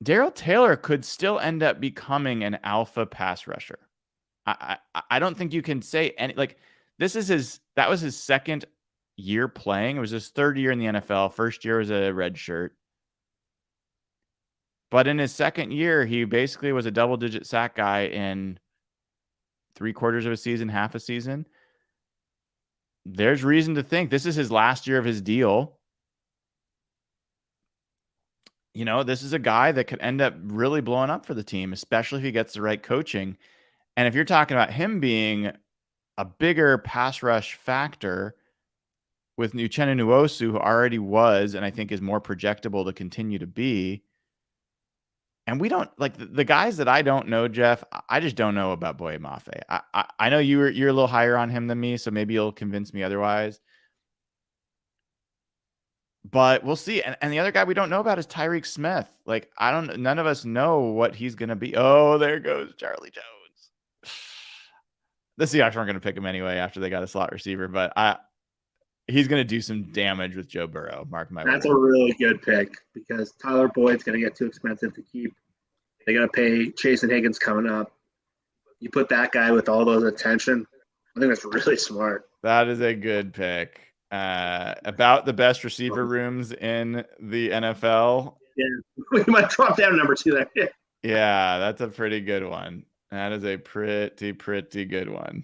Darrell Taylor could still end up becoming an alpha pass rusher. I don't think you can say any like that was his second year playing. It was his third year in the NFL. First year was a red shirt. But in his second year, he basically was a double-digit sack guy in 3/4 of a season, half a season. There's reason to think this is his last year of his deal. You know, this is a guy that could end up really blowing up for the team, especially if he gets the right coaching. And if you're talking about him being a bigger pass rush factor with Uchenna Nwosu, who already was, and I think is more projectable to continue to be. And we don't like the guys that I don't know, Jeff. I just don't know about Boye Mafe. I know you're a little higher on him than me, so maybe you'll convince me otherwise. But we'll see. And the other guy we don't know about is Tyreek Smith. Like none of us know what he's gonna be. Oh, there goes Charlie Jones. The Seahawks weren't gonna pick him anyway after they got a slot receiver, but he's gonna do some damage with Joe Burrow. Mark my words. That's a really good pick because Tyler Boyd's gonna get too expensive to keep. They're gonna pay Chase and Higgins coming up. You put that guy with all those attention. I think that's really smart. That is a good pick. About the best receiver rooms in the NFL. Yeah, we might drop down to number 2 there. Yeah, that's a pretty good one. That is a pretty good one.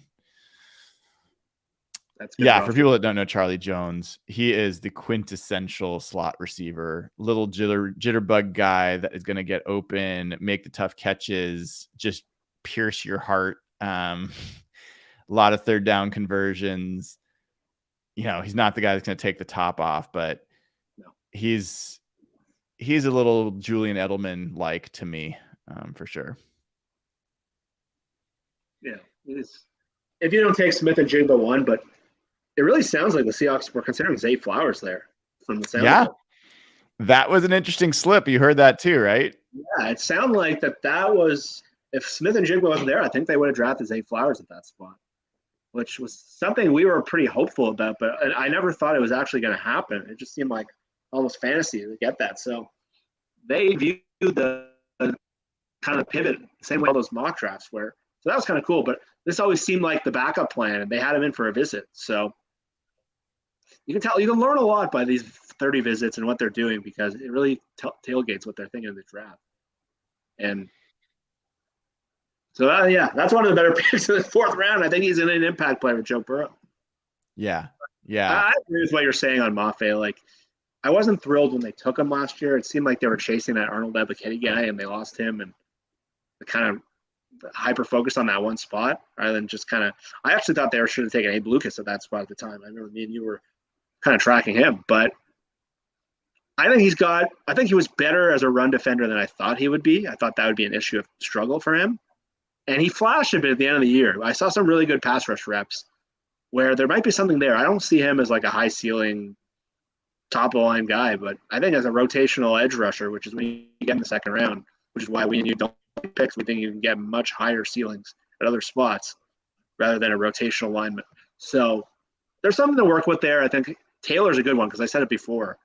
That's good. Yeah, for people that don't know Charlie Jones, he is the quintessential slot receiver, little jitterbug guy that is going to get open, make the tough catches, just pierce your heart. A lot of third down conversions. You know, he's not the guy that's going to take the top off, but no. He's a little Julian Edelman like to me, for sure. Yeah, it is. If you don't take Smith and Jigba 1, but it really sounds like the Seahawks were considering Zay Flowers there from the sound. Yeah, that was an interesting slip. You heard that too, right? Yeah, it sounded like that was if Smith and Jigba wasn't there, I think they would have drafted Zay Flowers at that spot. which was something we were pretty hopeful about, but I never thought it was actually going to happen. It just seemed like almost fantasy to get that. So they viewed the kind of pivot the same way all those mock drafts were. So that was kind of cool. But this always seemed like the backup plan, and they had him in for a visit. So you can learn a lot by these 30 visits and what they're doing, because it really tailgates what they're thinking of the draft. And so, yeah, that's one of the better picks in the 4th round. I think he's an impact player with Joe Burrow. Yeah. Yeah. I agree with what you're saying on Mafe. Like, I wasn't thrilled when they took him last year. It seemed like they were chasing that Arnold Ebiketie guy, and they lost him, and they kind of hyper-focused on that one spot rather than just kind of – I actually thought they should have taken Abe Lucas at that spot at the time. I remember me and you were kind of tracking him. But I think he was better as a run defender than I thought he would be. I thought that would be an issue of struggle for him. And he flashed a bit at the end of the year. I saw some really good pass rush reps where there might be something there. I don't see him as like a high ceiling, top of the line guy, but I think as a rotational edge rusher, which is when you get in the 2nd round, which is why we and you don't picks, we think you can get much higher ceilings at other spots rather than a rotational lineman. So there's something to work with there. I think Taylor's a good one because I said it before.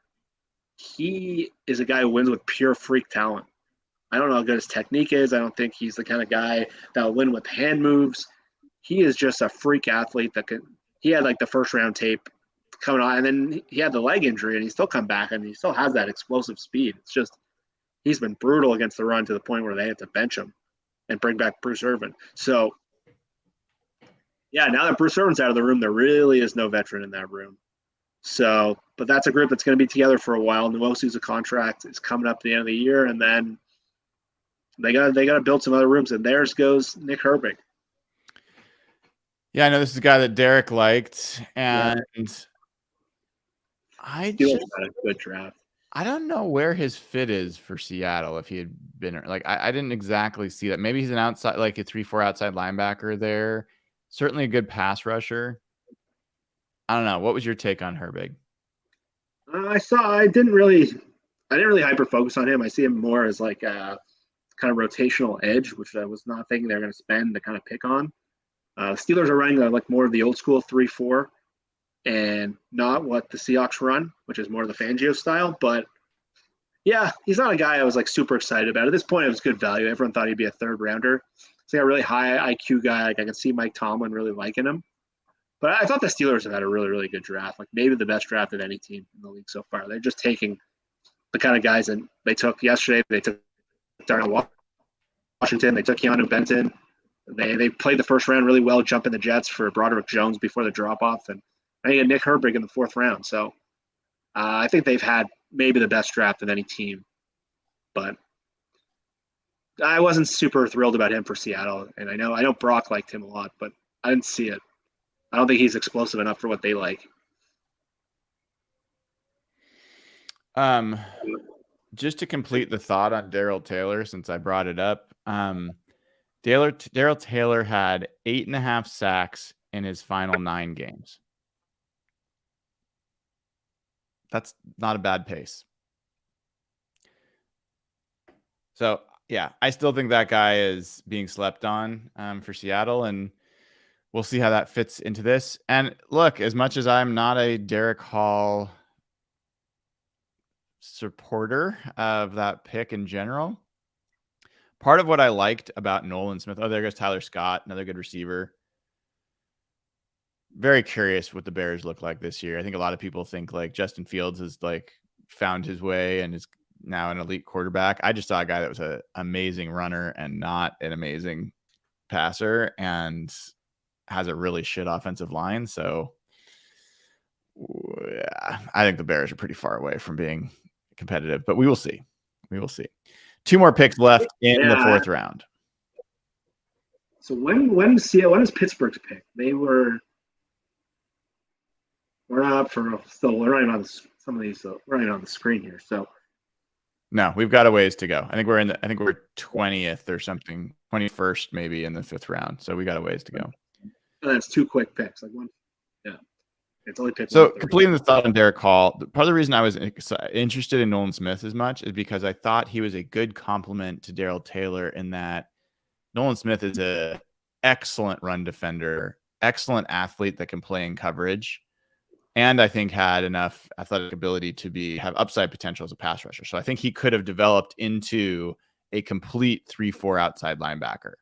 He is a guy who wins with pure freak talent. I don't know how good his technique is. I don't think he's the kind of guy that will win with hand moves. He is just a freak athlete he had like the 1st round tape coming on, and then he had the leg injury, and he still come back, and he still has that explosive speed. It's just he's been brutal against the run to the point where they had to bench him and bring back Bruce Irvin. So, yeah, now that Bruce Irvin's out of the room, there really is no veteran in that room. So, but that's a group that's going to be together for a while. Nwosu's a contract is coming up at the end of the year, and then they got to build some other rooms, and theirs goes Nick Herbig. Yeah, I know this is a guy that Derek liked, and I just got a good draft. I don't know where his fit is for Seattle. If he had been like, I didn't exactly see that. Maybe he's an outside, like a 3-4 outside linebacker there. Certainly a good pass rusher. I don't know. What was your take on Herbig? I didn't really hyper focus on him. I see him more as like a kind of rotational edge, which I was not thinking they're going to spend to kind of pick on. Steelers are running like more of the old school 3-4 and not what the Seahawks run, which is more of the Fangio style. But yeah, he's not a guy I was like super excited about. At this point, it was good value. Everyone thought he'd be a 3rd rounder. He's like a really high IQ guy. Like I can see Mike Tomlin really liking him. But I thought the Steelers have had a really, really good draft. Like maybe the best draft of any team in the league so far. They're just taking the kind of guys that they took yesterday. They took Darnell Washington. They took Keanu Benton. They played the 1st round really well, jumping the Jets for Broderick Jones before the drop-off. And I think Nick Herbig in the 4th round. So I think they've had maybe the best draft of any team. But I wasn't super thrilled about him for Seattle. And I know Brock liked him a lot, but I didn't see it. I don't think he's explosive enough for what they like. Just to complete the thought on Darrell Taylor, since I brought it up, Darrell Taylor had 8.5 sacks in his final 9 games. That's not a bad pace. So, yeah, I still think that guy is being slept on for Seattle, and we'll see how that fits into this. And look, as much as I'm not a Derek Hall supporter of that pick in general, part of what I liked about Nolan Smith, there goes Tyler Scott, another good receiver. Very curious what the Bears look like this year. I think a lot of people think like Justin Fields has like found his way and is now an elite quarterback. I just saw a guy that was an amazing runner and not an amazing passer, and has a really shit offensive line. So yeah, I think the Bears are pretty far away from being competitive, but we will see. We will see. 2 more picks left in the 4th round. So when is Pittsburgh's pick? We're not up for still. We're not even on some of these. We're not even on the screen here. So no, we've got a ways to go. I think we're 20th or something, 21st maybe in the 5th round. So we got a ways to go. And that's 2 quick picks. Like one, yeah. It's only picked. So completing the thought on Derek Hall, part of the reason I was interested in Nolan Smith as much is because I thought he was a good complement to Darrell Taylor in that Nolan Smith is an excellent run defender excellent athlete that can play in coverage, and I think had enough athletic ability to have upside potential as a pass rusher. So I think he could have developed into a complete 3-4 outside linebacker.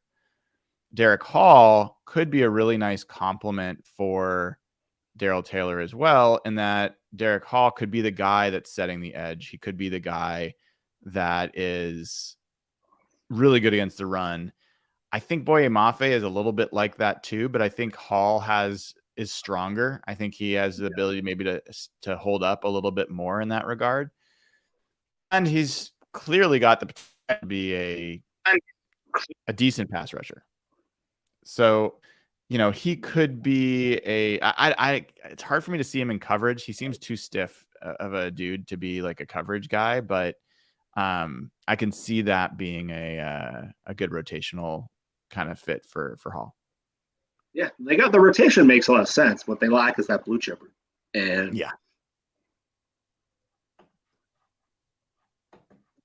Derek Hall could be a really nice complement for Darrell Taylor as well, in that Derek Hall could be the guy that's setting the edge. He could be the guy that is really good against the run. I think Boye Mafe is a little bit like that too, but I think Hall is stronger. I think he has the ability maybe to hold up a little bit more in that regard. And he's clearly got the potential to be a decent pass rusher. So, he could be it's hard for me to see him in coverage. He seems too stiff of a dude to be like a coverage guy, but I can see that being a good rotational kind of fit for Hall. Yeah, they got the rotation makes a lot of sense. What they lack is that blue chipper. And yeah,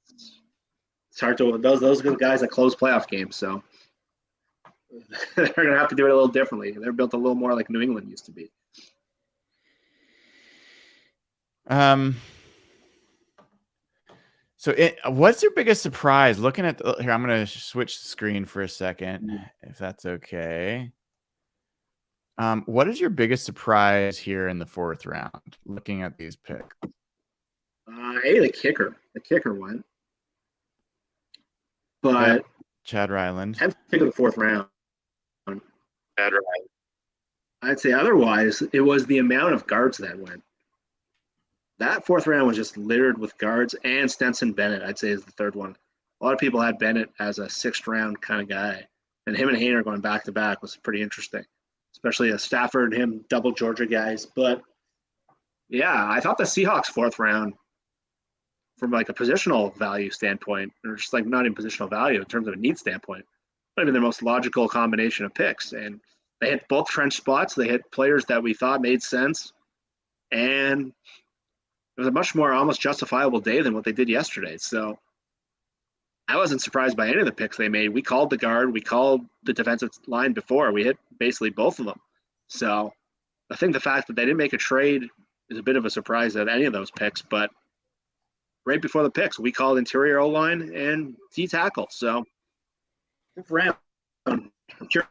it's hard to those are the guys that close playoff games, so they're gonna have to do it a little differently. They're built a little more like New England used to be. So what's your biggest surprise looking at here? I'm going to switch the screen for a second, if that's okay. What is your biggest surprise here in the 4th round, looking at these picks? The kicker went, but Chad Ryland. I'm picking the 4th round. Chad Ryland. I'd say otherwise, it was the amount of guards that went. That 4th round was just littered with guards, and Stetson Bennett, I'd say, is the 3rd one. A lot of people had Bennett as a 6th round kind of guy, and him and Hayner going back to back was pretty interesting, especially a Stafford and him double Georgia guys. But yeah, I thought the Seahawks 4th round, from like a positional value standpoint, or just like not in positional value in terms of a need standpoint, might have been the most logical combination of picks. And they hit both trench spots. They hit players that we thought made sense, and it was a much more almost justifiable day than what they did yesterday. So I wasn't surprised by any of the picks they made. We called the guard. We called the defensive line before. We hit basically both of them. So I think the fact that they didn't make a trade is a bit of a surprise at any of those picks. But right before the picks, we called interior O-line and D tackle. So I'm curious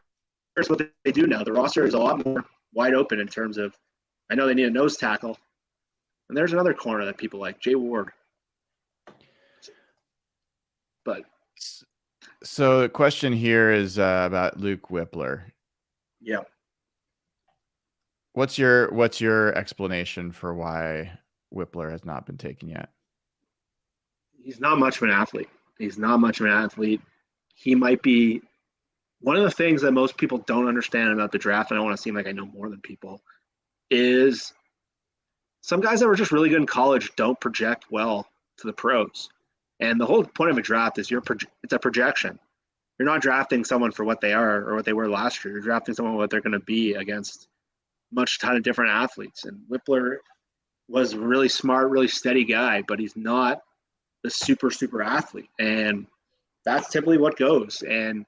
what they do now. The roster is a lot more wide open in terms of, I know they need a nose tackle. And there's another corner that people like, Jay Ward. But so the question here is about Luke Whippler. Yeah. What's your explanation for why Whippler has not been taken yet? He's not much of an athlete. He might be one of the things that most people don't understand about the draft, and I want to seem like I know more than people, is some guys that were just really good in college don't project well to the pros. And the whole point of a draft is it's a projection. You're not drafting someone for what they are or what they were last year. You're drafting someone what they're going to be against much ton of different athletes. And Whippler was a really smart, really steady guy, but he's not the super, super athlete. And that's typically what goes. And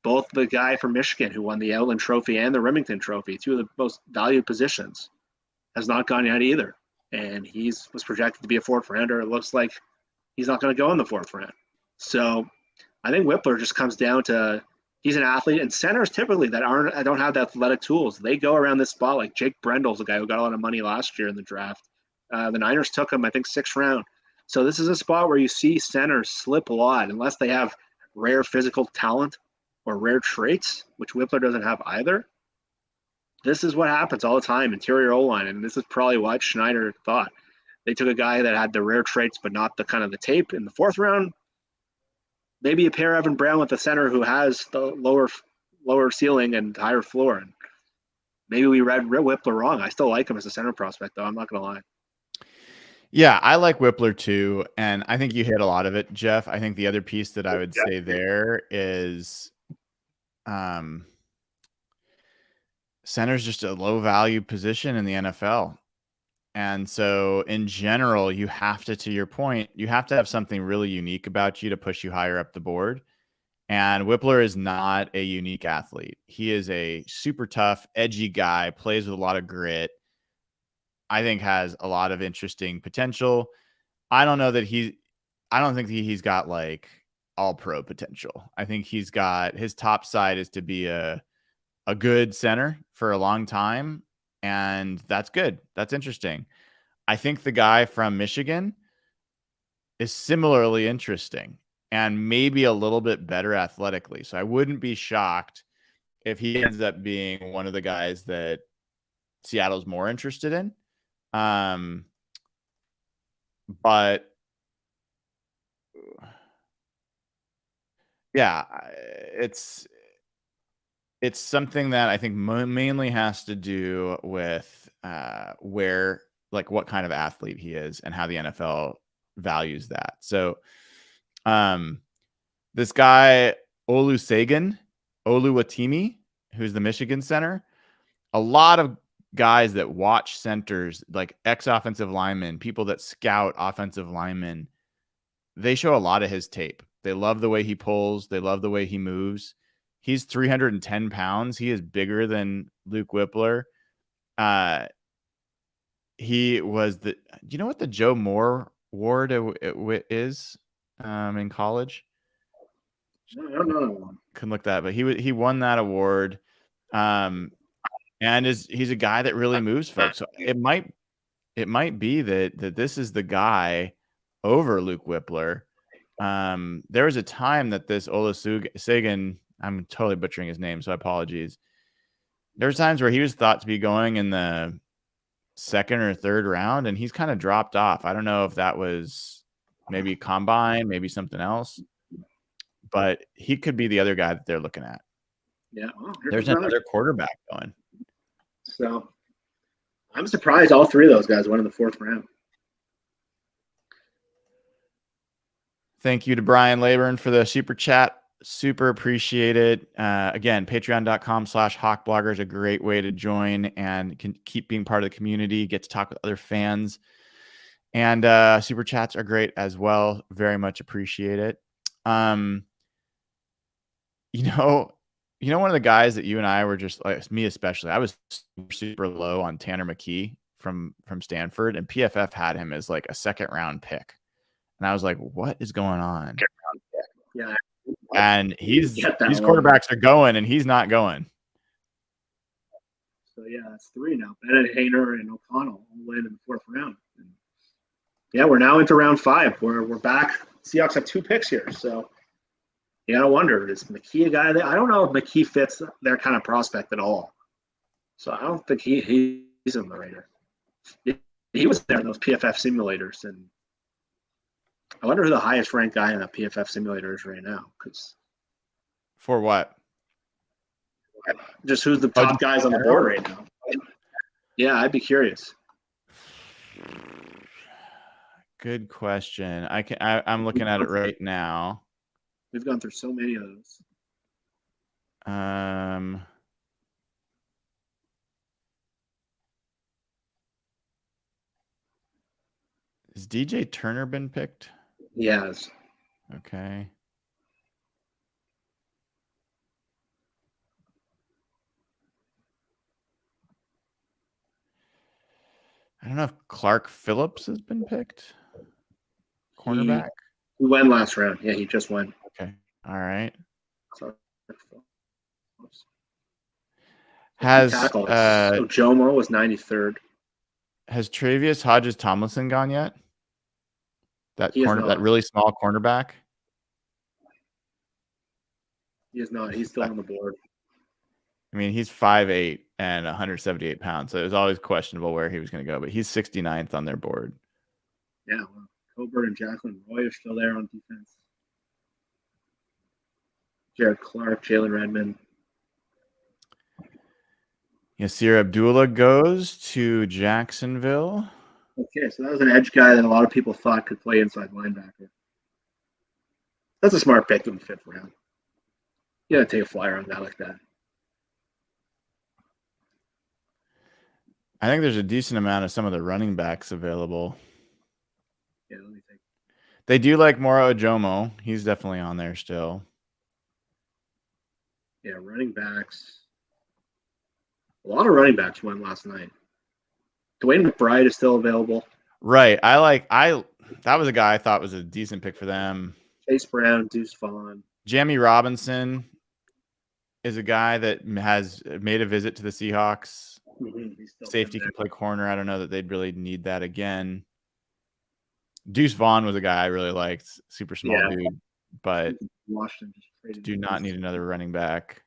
both the guy from Michigan who won the Outland Trophy and the Remington Trophy, 2 of the most valued positions, has not gone yet either. And was projected to be a 4th rounder. It looks like he's not going to go in the 4th round. So I think Whippler just comes down to he's an athlete, and centers typically that don't have the athletic tools. They go around this spot. Like Jake Brendel's a guy who got a lot of money last year in the draft. The Niners took him, I think, 6th round. So this is a spot where you see centers slip a lot unless they have rare physical talent or rare traits, which Whippler doesn't have either. This is what happens all the time, interior O-line, and this is probably what Schneider thought. They took a guy that had the rare traits but not the kind of the tape in the 4th round. Maybe a pair Evan Brown with a center who has the lower ceiling and higher floor. And maybe we read Whippler wrong. I still like him as a center prospect, though. I'm not going to lie. Yeah, I like Whippler too, and I think you hit a lot of it, Jeff. I think the other piece that I would say there is center's just a low value position in the NFL. And so in general, you have to your point, you have to have something really unique about you to push you higher up the board. And Whippler is not a unique athlete. He is a super tough, edgy guy, plays with a lot of grit. I think has a lot of interesting potential. I don't think he's got like all pro potential. I think he's got his top side is to be a good center for a long time. And that's good. That's interesting. I think the guy from Michigan is similarly interesting and maybe a little bit better athletically. So I wouldn't be shocked if he ends up being one of the guys that Seattle's more interested in. But yeah, it's something that I think mainly has to do with what kind of athlete he is and how the NFL values that. So, this guy Oluwatimi, who's the Michigan center, a lot of guys that watch centers, like ex-offensive linemen, people that scout offensive linemen, they show a lot of his tape. They love the way he pulls. They love the way he moves. He's 310 pounds. He is bigger than Luke Whippler. He was do you know what the Joe Moore Award is in college? I don't know. Couldn't look that, but he won that award. And he's a guy that really moves folks. So it might be that this is the guy over Luke Whippler. There was a time that this Olusegun, I'm totally butchering his name, so apologies. There's times where he was thought to be going in the second or third round, and he's kind of dropped off. I don't know if that was maybe combine, maybe something else, but he could be the other guy that they're looking at. Yeah, there's another quarterback going. So I'm surprised all three of those guys went in the fourth round. Thank you to Brian Laburn for the super chat. Super appreciate it. Again, patreon.com/hawkblogger is a great way to join and can keep being part of the community, get to talk with other fans. And super chats are great as well. Very much appreciate it. One of the guys that you and I were just, like me especially, I was super low on Tanner McKee from Stanford, and PFF had him as like a second round pick. And I was like, what is going on? Yeah. And these quarterbacks are going, and he's not going. So, yeah, that's three now. Bennett, Hayner, and O'Connell all landed in the fourth round. And yeah, we're now into round 5. We're back. Seahawks have 2 picks here. So, yeah, I wonder, is McKee a guy that – I don't know if McKee fits their kind of prospect at all. So, I don't think he's in the radar. He was there in those PFF simulators, and I wonder who the highest ranked guy in the PFF simulator is right now. For what? Just who's the top guys on the board right now? Yeah, I'd be curious. Good question. I'm looking at it right now. We've gone through so many of those. Has DJ Turner been picked? He has. Okay. I don't know if Clark Phillips has been picked. Cornerback? He went last round. Yeah, he just went. Okay. All right. Has Ojomo was 93rd. Has Travius Hodges Tomlinson gone yet? That really small cornerback? He is not. He's still on the board. I mean, he's 5'8" and 178 pounds, so it was always questionable where he was going to go, but he's 69th on their board. Yeah, well, Coburn and Jacqueline Roy are still there on defense. Jared Clark, Jalen Redmond. Yasir Abdullah goes to Jacksonville. Okay, so that was an edge guy that a lot of people thought could play inside linebacker. That's a smart pick in the 5th round. You got to take a flyer on a guy like that. I think there's a decent amount of some of the running backs available. Yeah, let me think. They do like Moro Ojomo. He's definitely on there still. Yeah, running backs. A lot of running backs went last night. Dwayne McBride is still available. Right. That was a guy I thought was a decent pick for them. Chase Brown, Deuce Vaughn. Jamie Robinson is a guy that has made a visit to the Seahawks. Safety can play corner. I don't know that they'd really need that again. Deuce Vaughn was a guy I really liked. Super small dude, but Washington just traded. Do not need another running back.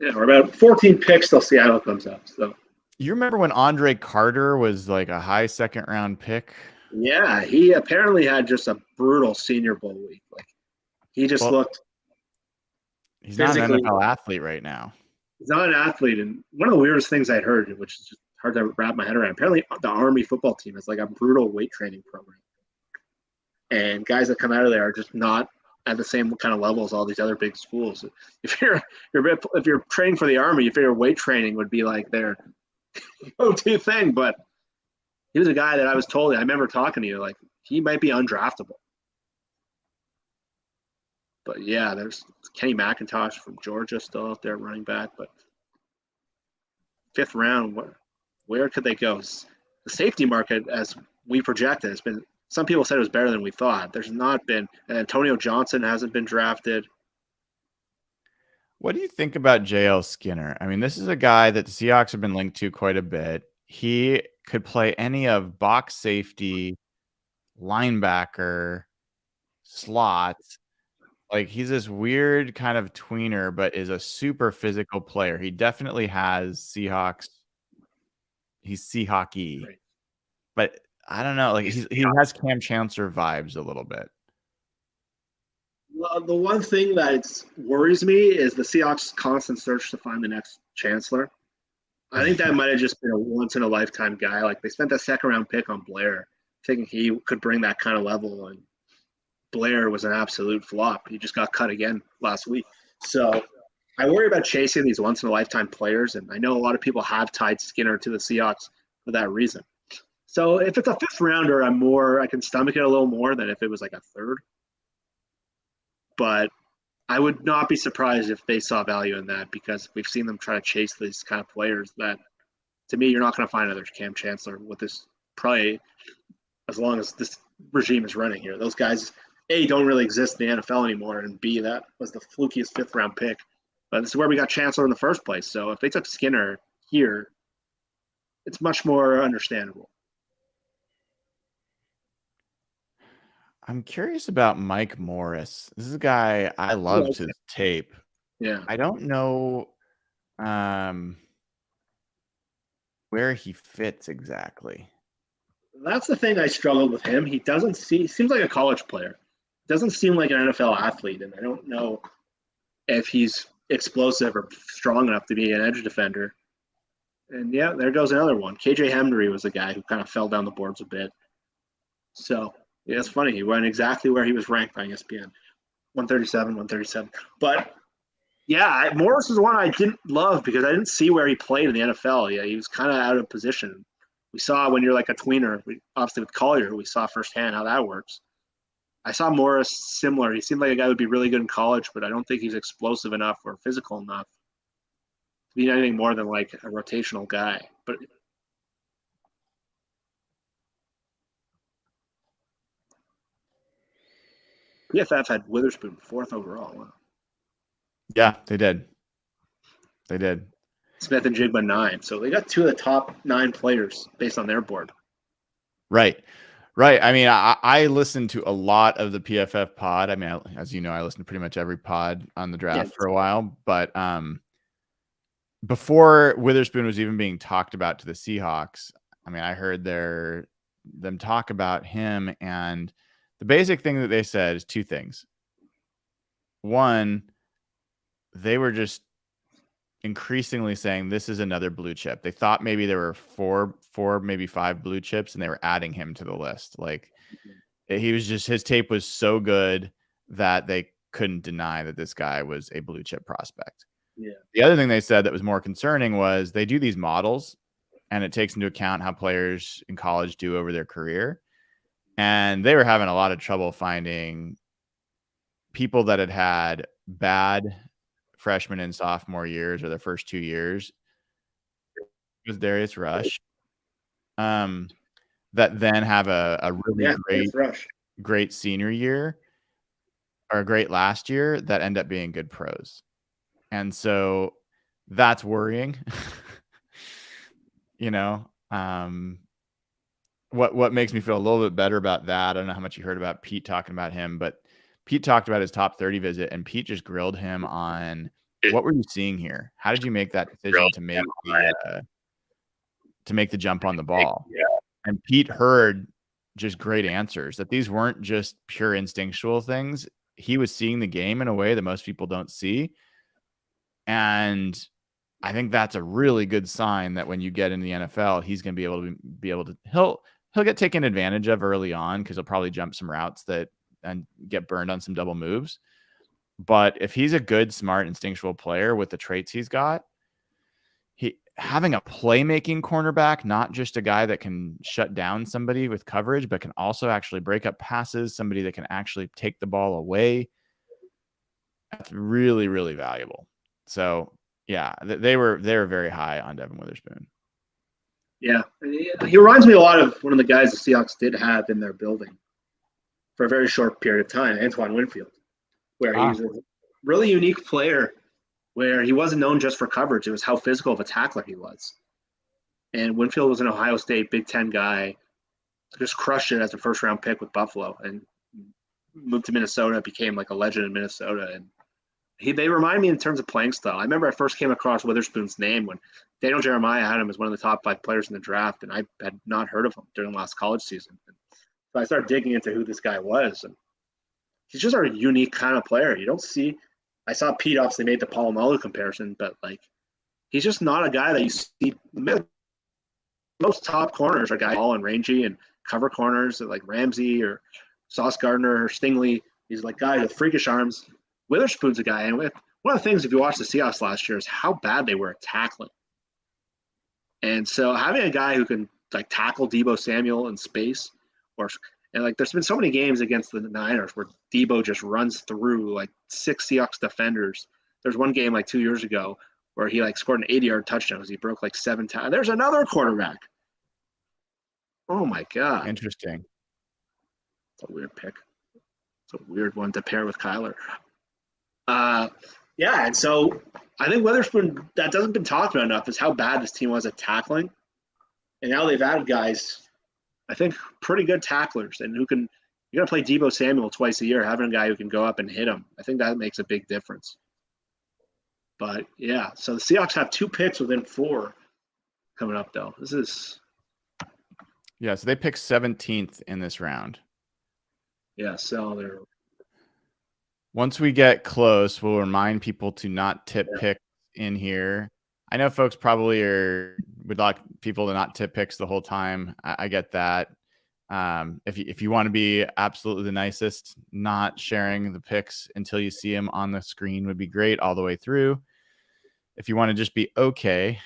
Yeah, we're about 14 picks till Seattle comes up. So you remember when Andre Carter was like a high second round pick? Yeah, he apparently had just a brutal Senior Bowl week. Like he just looked. He's not an NFL athlete right now. He's not an athlete, and one of the weirdest things I'd heard, which is just hard to wrap my head around. Apparently, the Army football team is like a brutal weight training program, and guys that come out of there are just not at the same kind of level as all these other big schools. If you're training for the Army, you figure weight training would be like their go-to thing. But he was a guy that I was told. I remember talking to you, like he might be undraftable. But yeah, there's Kenny McIntosh from Georgia still out there running back. But 5th round, where could they go? The safety market, as we projected, has been. Some people said it was better than we thought. There's not been, and Antonio Johnson hasn't been drafted. What do you think about JL Skinner? I mean, this is a guy that the Seahawks have been linked to quite a bit. He could play any of box safety, linebacker, slot. Like he's this weird kind of tweener, but is a super physical player. He definitely has Seahawks. He's Seahawky, right. But I don't know. Like he has Cam Chancellor vibes a little bit. Well, the one thing that worries me is the Seahawks' constant search to find the next Chancellor. I think that might have just been a once-in-a-lifetime guy. Like they spent that 2nd-round pick on Blair, thinking he could bring that kind of level, and Blair was an absolute flop. He just got cut again last week. So I worry about chasing these once-in-a-lifetime players, and I know a lot of people have tied Skinner to the Seahawks for that reason. So if it's a 5th rounder, I can stomach it a little more than if it was like a 3rd. But I would not be surprised if they saw value in that, because we've seen them try to chase these kind of players that, to me, you're not going to find another Cam Chancellor with this, probably as long as this regime is running here. Those guys, A, don't really exist in the NFL anymore, and B, that was the flukiest 5th-round pick. But this is where we got Chancellor in the first place. So if they took Skinner here, it's much more understandable. I'm curious about Mike Morris. This is a guy I loved his tape. Yeah. I don't know where he fits exactly. That's the thing I struggled with him. He seems like a college player. Doesn't seem like an NFL athlete, and I don't know if he's explosive or strong enough to be an edge defender. And yeah, there goes another one. KJ Hamnery was a guy who kind of fell down the boards a bit. So yeah, it's funny. He went exactly where he was ranked by ESPN, 137. But yeah, Morris is one I didn't love because I didn't see where he played in the NFL. Yeah, he was kind of out of position. We saw when you're like a tweener, obviously with Collier, we saw firsthand how that works. I saw Morris similar. He seemed like a guy who would be really good in college, but I don't think he's explosive enough or physical enough to be anything more than like a rotational guy. But PFF had Witherspoon 4th overall. Yeah, they did. They did. Smith and Jigba 9. So they got 2 of the top 9 players based on their board. Right. I mean, I listened to a lot of the PFF pod. I mean, as you know, I listened to pretty much every pod on the draft for a while. But before Witherspoon was even being talked about to the Seahawks, I mean, I heard them talk about him, and the basic thing that they said is 2 things. One, they were just increasingly saying this is another blue chip. They thought maybe there were 4, maybe 5 blue chips, and they were adding him to the list. Like his tape was so good that they couldn't deny that this guy was a blue chip prospect. Yeah. The other thing they said that was more concerning was they do these models, and it takes into account how players in college do over their career. And they were having a lot of trouble finding people that had bad freshman and sophomore years or their first 2 years. It was Darius Rush. That then have a really great senior year or a great last year that end up being good pros. And so that's worrying. You know, what makes me feel a little bit better about that, I don't know how much you heard about Pete talking about him, but Pete talked about his top 30 visit, and Pete just grilled him on, what were you seeing here? How did you make that decision to make the jump on the ball? And Pete heard just great answers, that these weren't just pure instinctual things. He was seeing the game in a way that most people don't see. And I think that's a really good sign that when you get in the NFL, he's going to be able to he'll get taken advantage of early on, because he'll probably jump some routes and get burned on some double moves. But if he's a good, smart, instinctual player with the traits he's got, having a playmaking cornerback, not just a guy that can shut down somebody with coverage, but can also actually break up passes, somebody that can actually take the ball away, that's really, really valuable. So yeah, they were very high on Devin Witherspoon. Yeah, he reminds me a lot of one of the guys the Seahawks did have in their building for a very short period of time, Antoine Winfield, where he's a really unique player, where he wasn't known just for coverage. It was how physical of a tackler he was. And Winfield was an Ohio State Big Ten guy, just crushed it as a first-round pick with Buffalo, and moved to Minnesota, became like a legend in Minnesota. And they remind me in terms of playing style. I remember I first came across Witherspoon's name when Daniel Jeremiah had him as one of the top 5 players in the draft, and I had not heard of him during the last college season. So I started digging into who this guy was, and he's just a unique kind of player. You don't see. I saw Pete obviously made the Polamalu comparison, but like, he's just not a guy that you see. Most top corners are guys tall and rangy and cover corners like Ramsey or Sauce Gardner or Stingley. He's like guys with freakish arms. Witherspoon's a guy, and one of the things, if you watch the Seahawks last year, is how bad they were at tackling. And so having a guy who can like tackle Deebo Samuel in space, and like there's been so many games against the Niners where Deebo just runs through like 6 Seahawks defenders. There's one game like 2 years ago where he like scored an 80-yard touchdown because he broke like 7 times. There's another quarterback. Oh my God. Interesting. It's a weird pick. It's a weird one to pair with Kyler. Yeah, and so I think Witherspoon, that doesn't been talked about enough, is how bad this team was at tackling. And now they've added guys, I think, pretty good tacklers, and who can. You're gonna play Deebo Samuel twice a year, having a guy who can go up and hit him. I think that makes a big difference. But yeah, so the Seahawks have 2 picks within 4 coming up, though. So they pick 17th in this round. Yeah, so they're. Once we get close, we'll remind people to not tip picks in here. I know folks probably would like people to not tip picks the whole time. I get that. If you want to be absolutely the nicest, not sharing the picks until you see them on the screen would be great all the way through. If you want to just be okay,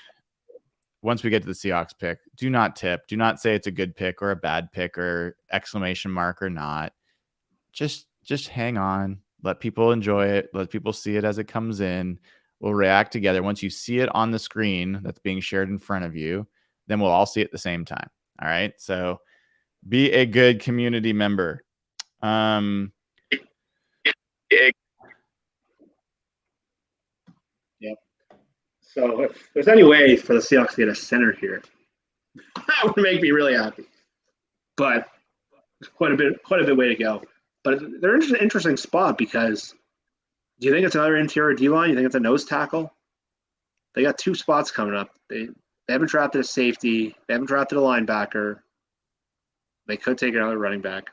once we get to the Seahawks pick, do not tip. Do not say it's a good pick or a bad pick or exclamation mark or not. Just hang on. Let people enjoy it. Let people see it as it comes in. We'll react together. Once you see it on the screen that's being shared in front of you, then we'll all see it at the same time. All right. So be a good community member. Yep. So if there's any way for the Seahawks to get a center here, that would make me really happy. But quite a bit way to go. But they're in an interesting spot, because do you think it's another interior D-line? You think it's a nose tackle? They got 2 spots coming up. They haven't drafted a safety. They haven't drafted a linebacker. They could take another running back.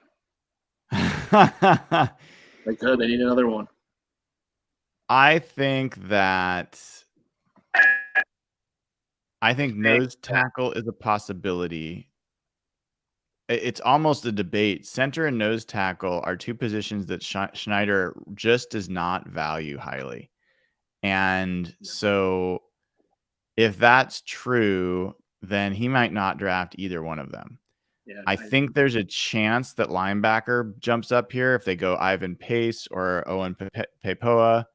They could. They need another one. I think nose tackle is a possibility. It's almost a debate. Center and nose tackle are 2 positions that Schneider just does not value highly. And so if that's true, then he might not draft either one of them. Yeah, I think there's a chance that linebacker jumps up here if they go Ivan Pace or Owen Pepoa.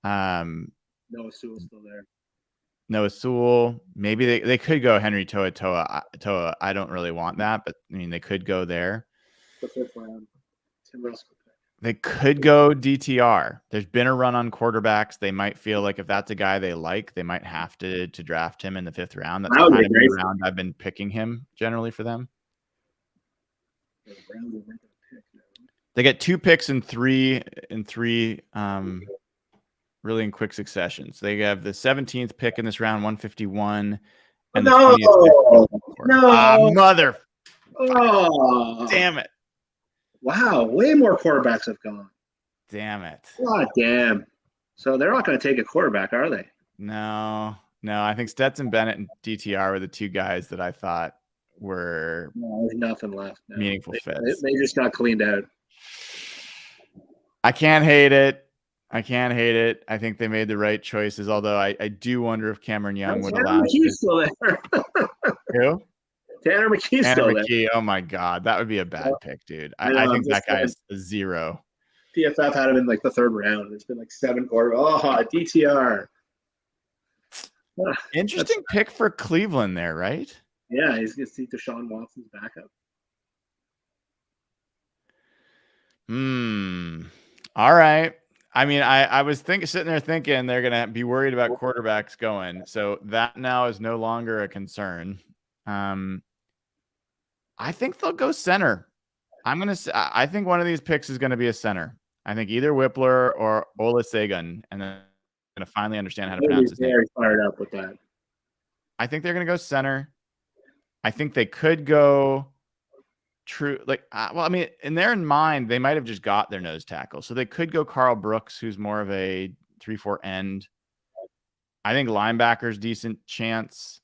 Noah Sewell's still there. Noah Sewell. Maybe they could go Henry Toa. I don't really want that, but I mean, they could go there. The 5th round. Tim Russell pick. They could go DTR. There's been a run on quarterbacks. They might feel like if that's a guy they like, they might have to draft him in the 5th round. That's kind of the round I've been picking him generally for them. They get 2 picks in three really in quick succession. So they have the 17th pick in this round, 151, and the 20th pick. No, mother. Oh, damn it! Wow, way more quarterbacks have gone. Damn it! God damn. So they're not going to take a quarterback, are they? No. I think Stetson Bennett and DTR were the 2 guys that I thought were there's nothing left. No. Meaningful fits. They just got cleaned out. I can't hate it. I think they made the right choices, although I do wonder if Cameron Young would allow. McKee's still there. Who? Tanner McKee's still there. Oh my God, that would be a bad pick, dude. I think that guy is a 0. PFF had him in like the 3rd round. It's been like 7 quarterbacks. Oh, DTR. Interesting pick for Cleveland there, right? Yeah, he's going to see Deshaun Watson's backup. All right. I mean, I was sitting there thinking they're going to be worried about quarterbacks going. So that now is no longer a concern. I think they'll go center. I think one of these picks is going to be a center. I think either Whippler or Olusegun, and then going to finally understand how to pronounce his name. Very fired up with that. I think they're going to go center. I think they could go true. In their mind, they might have just got their nose tackle. So they could go Carl Brooks, who's more of a 3-4 end. I think linebacker's decent chance.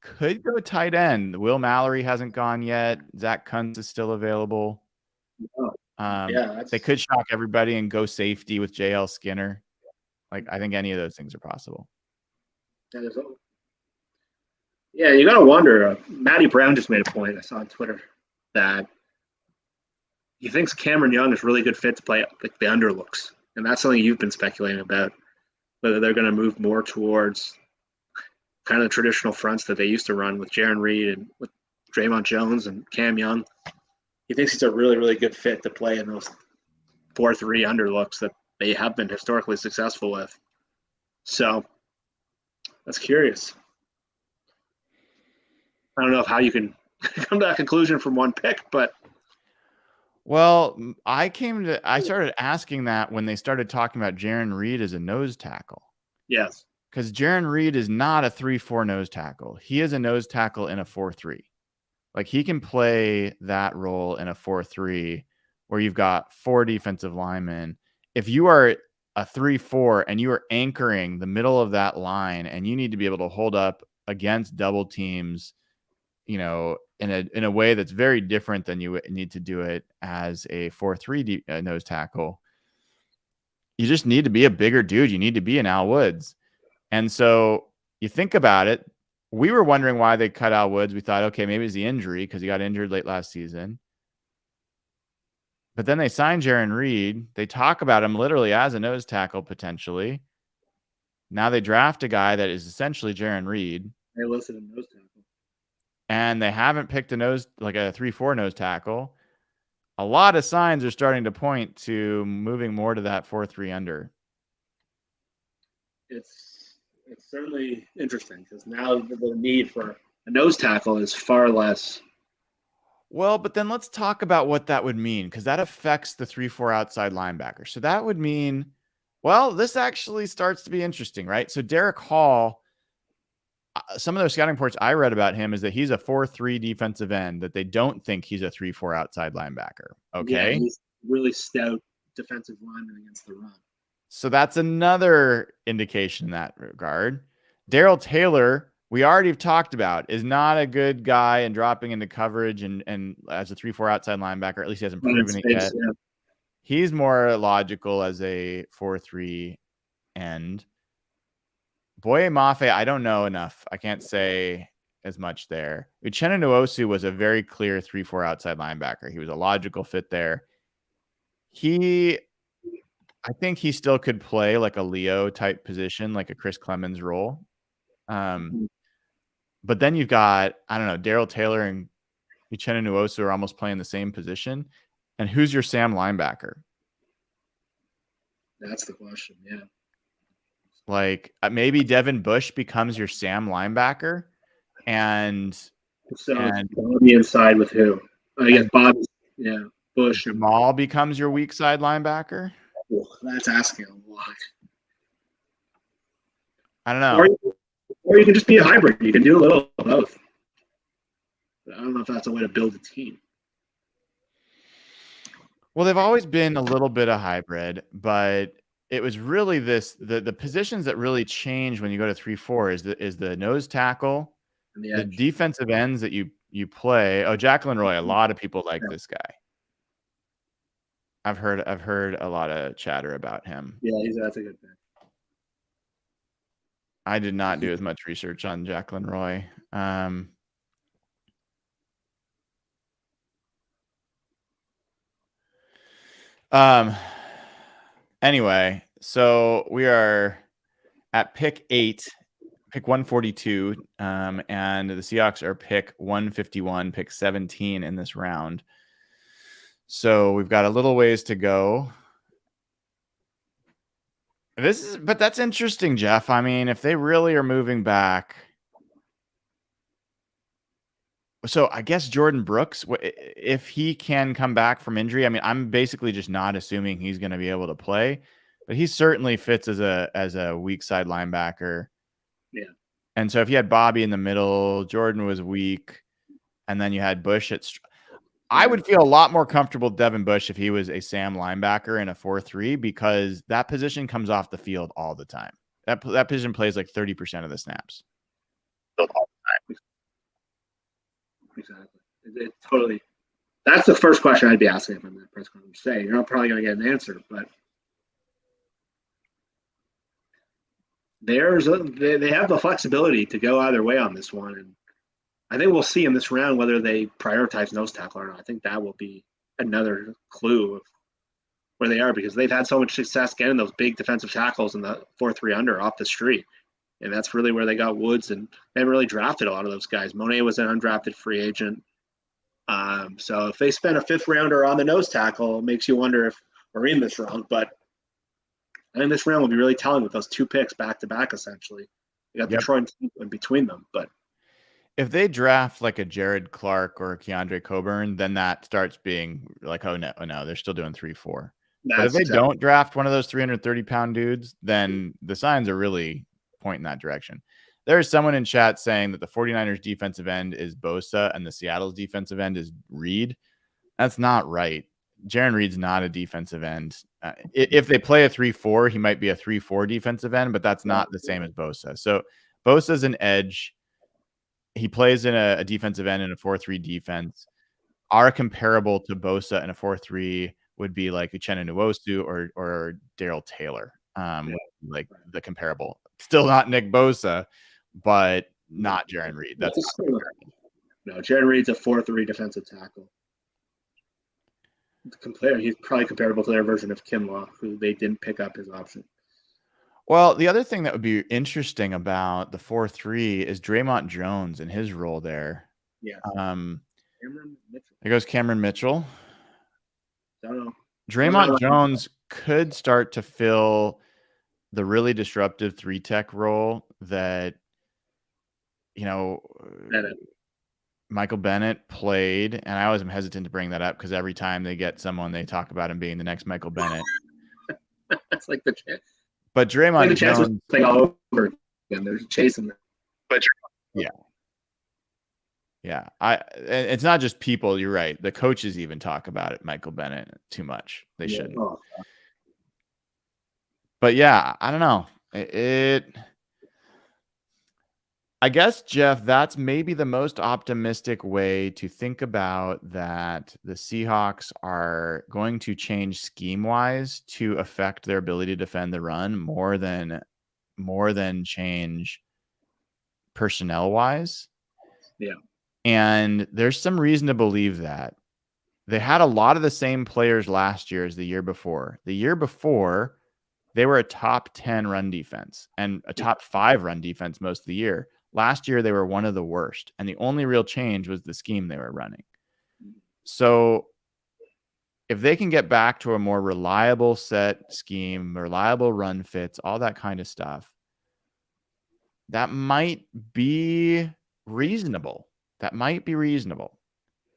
Could go tight end. Will Mallory hasn't gone yet. Zach Kuntz is still available. They could shock everybody and go safety with JL Skinner. I think any of those things are possible. Yeah, you got to wonder. Matty Brown just made a point I saw on Twitter that he thinks Cameron Young is really good fit to play like the underlooks. And that's something you've been speculating about, whether they're going to move more towards kind of the traditional fronts that they used to run with Jaron Reed and with Draymond Jones and Cam Young. He thinks he's a really, really good fit to play in those 4-3 underlooks that they have been historically successful with. So that's curious. I don't know how you can come to that conclusion from one pick, but. Well, I started asking that when they started talking about Jaron Reed as a nose tackle. Yes. Because Jaron Reed is not a 3-4 nose tackle. He is a nose tackle in a 4-3. He can play that role in a 4-3 where you've got 4 defensive linemen. If you are a 3-4 and you are anchoring the middle of that line and you need to be able to hold up against double teams, in a way that's very different than you need to do it as a 4-3 nose tackle, you just need to be a bigger dude. You need to be an Al Woods. And so you think about it, we were wondering why they cut Al Woods. We thought, okay, maybe it's the injury because he got injured late last season. But then they signed Jaron Reed. They talk about him literally as a nose tackle potentially. Now they draft a guy that is essentially Jaron Reed. They listed a nose tackle. And they haven't picked a 3-4 nose tackle. A lot of signs are starting to point to moving more to that 4-3 under. It's certainly interesting because now the need for a nose tackle is far less. Well, but then let's talk about what that would mean, because that affects the 3-4 outside linebacker. So that would mean, well, this actually starts to be interesting, right? So Derek Hall, some of those scouting reports I read about him is that he's a 4-3 defensive end, that they don't think he's a 3-4 outside linebacker. Okay. Yeah, he's really stout defensive lineman against the run. So that's another indication in that regard. Darrell Taylor, we already have talked about, is not a good guy in dropping into coverage and as a 3-4 outside linebacker. At least he hasn't proven it yet. Yeah. He's more logical as a 4-3 end. Boye Mafe, I don't know enough. I can't say as much there. Uchenna Nwosu was a very clear 3-4 outside linebacker. He was a logical fit there. I think he still could play like a Leo type position, like a Chris Clemens role. But then you've got, I don't know, Darrell Taylor and Uchenna Nwosu are almost playing the same position. And who's your Sam linebacker? That's the question, yeah. Like maybe Devin Bush becomes your Sam linebacker, and Bobby inside with who? I guess Bobby, yeah, Bush. Jamal becomes your weak side linebacker. Oh, that's asking a lot. I don't know. Or you can just be a hybrid. You can do a little of both. But I don't know if that's a way to build a team. Well, they've always been a little bit of hybrid, but it was really the positions that really change when you go to 3-4 is the nose tackle, the defensive ends that you play. Oh, Jacqueline Roy. A lot of people like this guy. I've heard a lot of chatter about him. Yeah, that's a good pick. I did not do as much research on Jacqueline Roy. Anyway, so we are at pick 8, pick 142, and the Seahawks are pick 151, pick 17 in this round. So we've got a little ways to go. But that's interesting, Jeff. I mean, if they really are moving back. So I guess Jordan Brooks, if he can come back from injury, I mean, I'm basically just not assuming he's going to be able to play, but he certainly fits as a weak side linebacker. Yeah. And so if you had Bobby in the middle, Jordan was weak, and then you had Bush I would feel a lot more comfortable with Devin Bush if he was a Sam linebacker in a 4-3, because that position comes off the field all the time. That position plays like 30% of the snaps. Exactly. It totally. That's the first question I'd be asking from that press conference. Say, you're not probably going to get an answer, but they have the flexibility to go either way on this one, and I think we'll see in this round whether they prioritize nose tackle or not. I think that will be another clue of where they are, because they've had so much success getting those big defensive tackles in the 4-3 under off the street. And that's really where they got Woods, and they haven't really drafted a lot of those guys. Monet was an undrafted free agent. So if they spend a 5th rounder on the nose tackle, it makes you wonder if we're in this round. But I think this round will be really telling with those 2 picks back to back, essentially. You got Detroit in between them. But if they draft like a Jared Clark or a Keandre Coburn, then that starts being like, oh no, they're still doing 3-4. But if they don't draft one of those 330-pound dudes, then the signs are really point in that direction. There's someone in chat saying that the 49ers defensive end is Bosa and the Seattle's defensive end is Reed. That's not right. Jaron Reed's not a defensive end. If they play a 3-4, he might be a 3-4 defensive end, but that's not the same as Bosa. So Bosa's an edge. He plays in a defensive end in a 4-3 defense. Our comparable to Bosa in a 4-3 would be like Uchenna Nwosu or Darrell Taylor. Like the comparable. Still not Nick Bosa, but not Jaron Reed. That's no, Jaron Reed's a 4-3 defensive tackle. He's probably comparable to their version of Kinlaw, who they didn't pick up his option. Well, the other thing that would be interesting about the 4-3 is Draymond Jones and his role there. Yeah. Cameron Mitchell. There goes Cameron Mitchell. Don't know. Draymond Jones could start to fill the really disruptive 3-tech role that, Michael Bennett played. And I always am hesitant to bring that up because every time they get someone, they talk about him being the next Michael Bennett. That's like the chance. But Draymond Jones thing all over again. They're chasing them. But yeah. It's not just people. You're right. The coaches even talk about it. Michael Bennett too much. They shouldn't. Oh. But yeah, I don't know. I guess, Jeff, that's maybe the most optimistic way to think about that. The Seahawks are going to change scheme-wise to affect their ability to defend the run more than change personnel-wise. Yeah. And there's some reason to believe that. They had a lot of the same players last year as the year before. The year before, they were a top 10 run defense and a top 5 run defense most of the year. Last year, they were one of the worst. And the only real change was the scheme they were running. So if they can get back to a more reliable set scheme, reliable run fits, all that kind of stuff, that might be reasonable. That might be reasonable.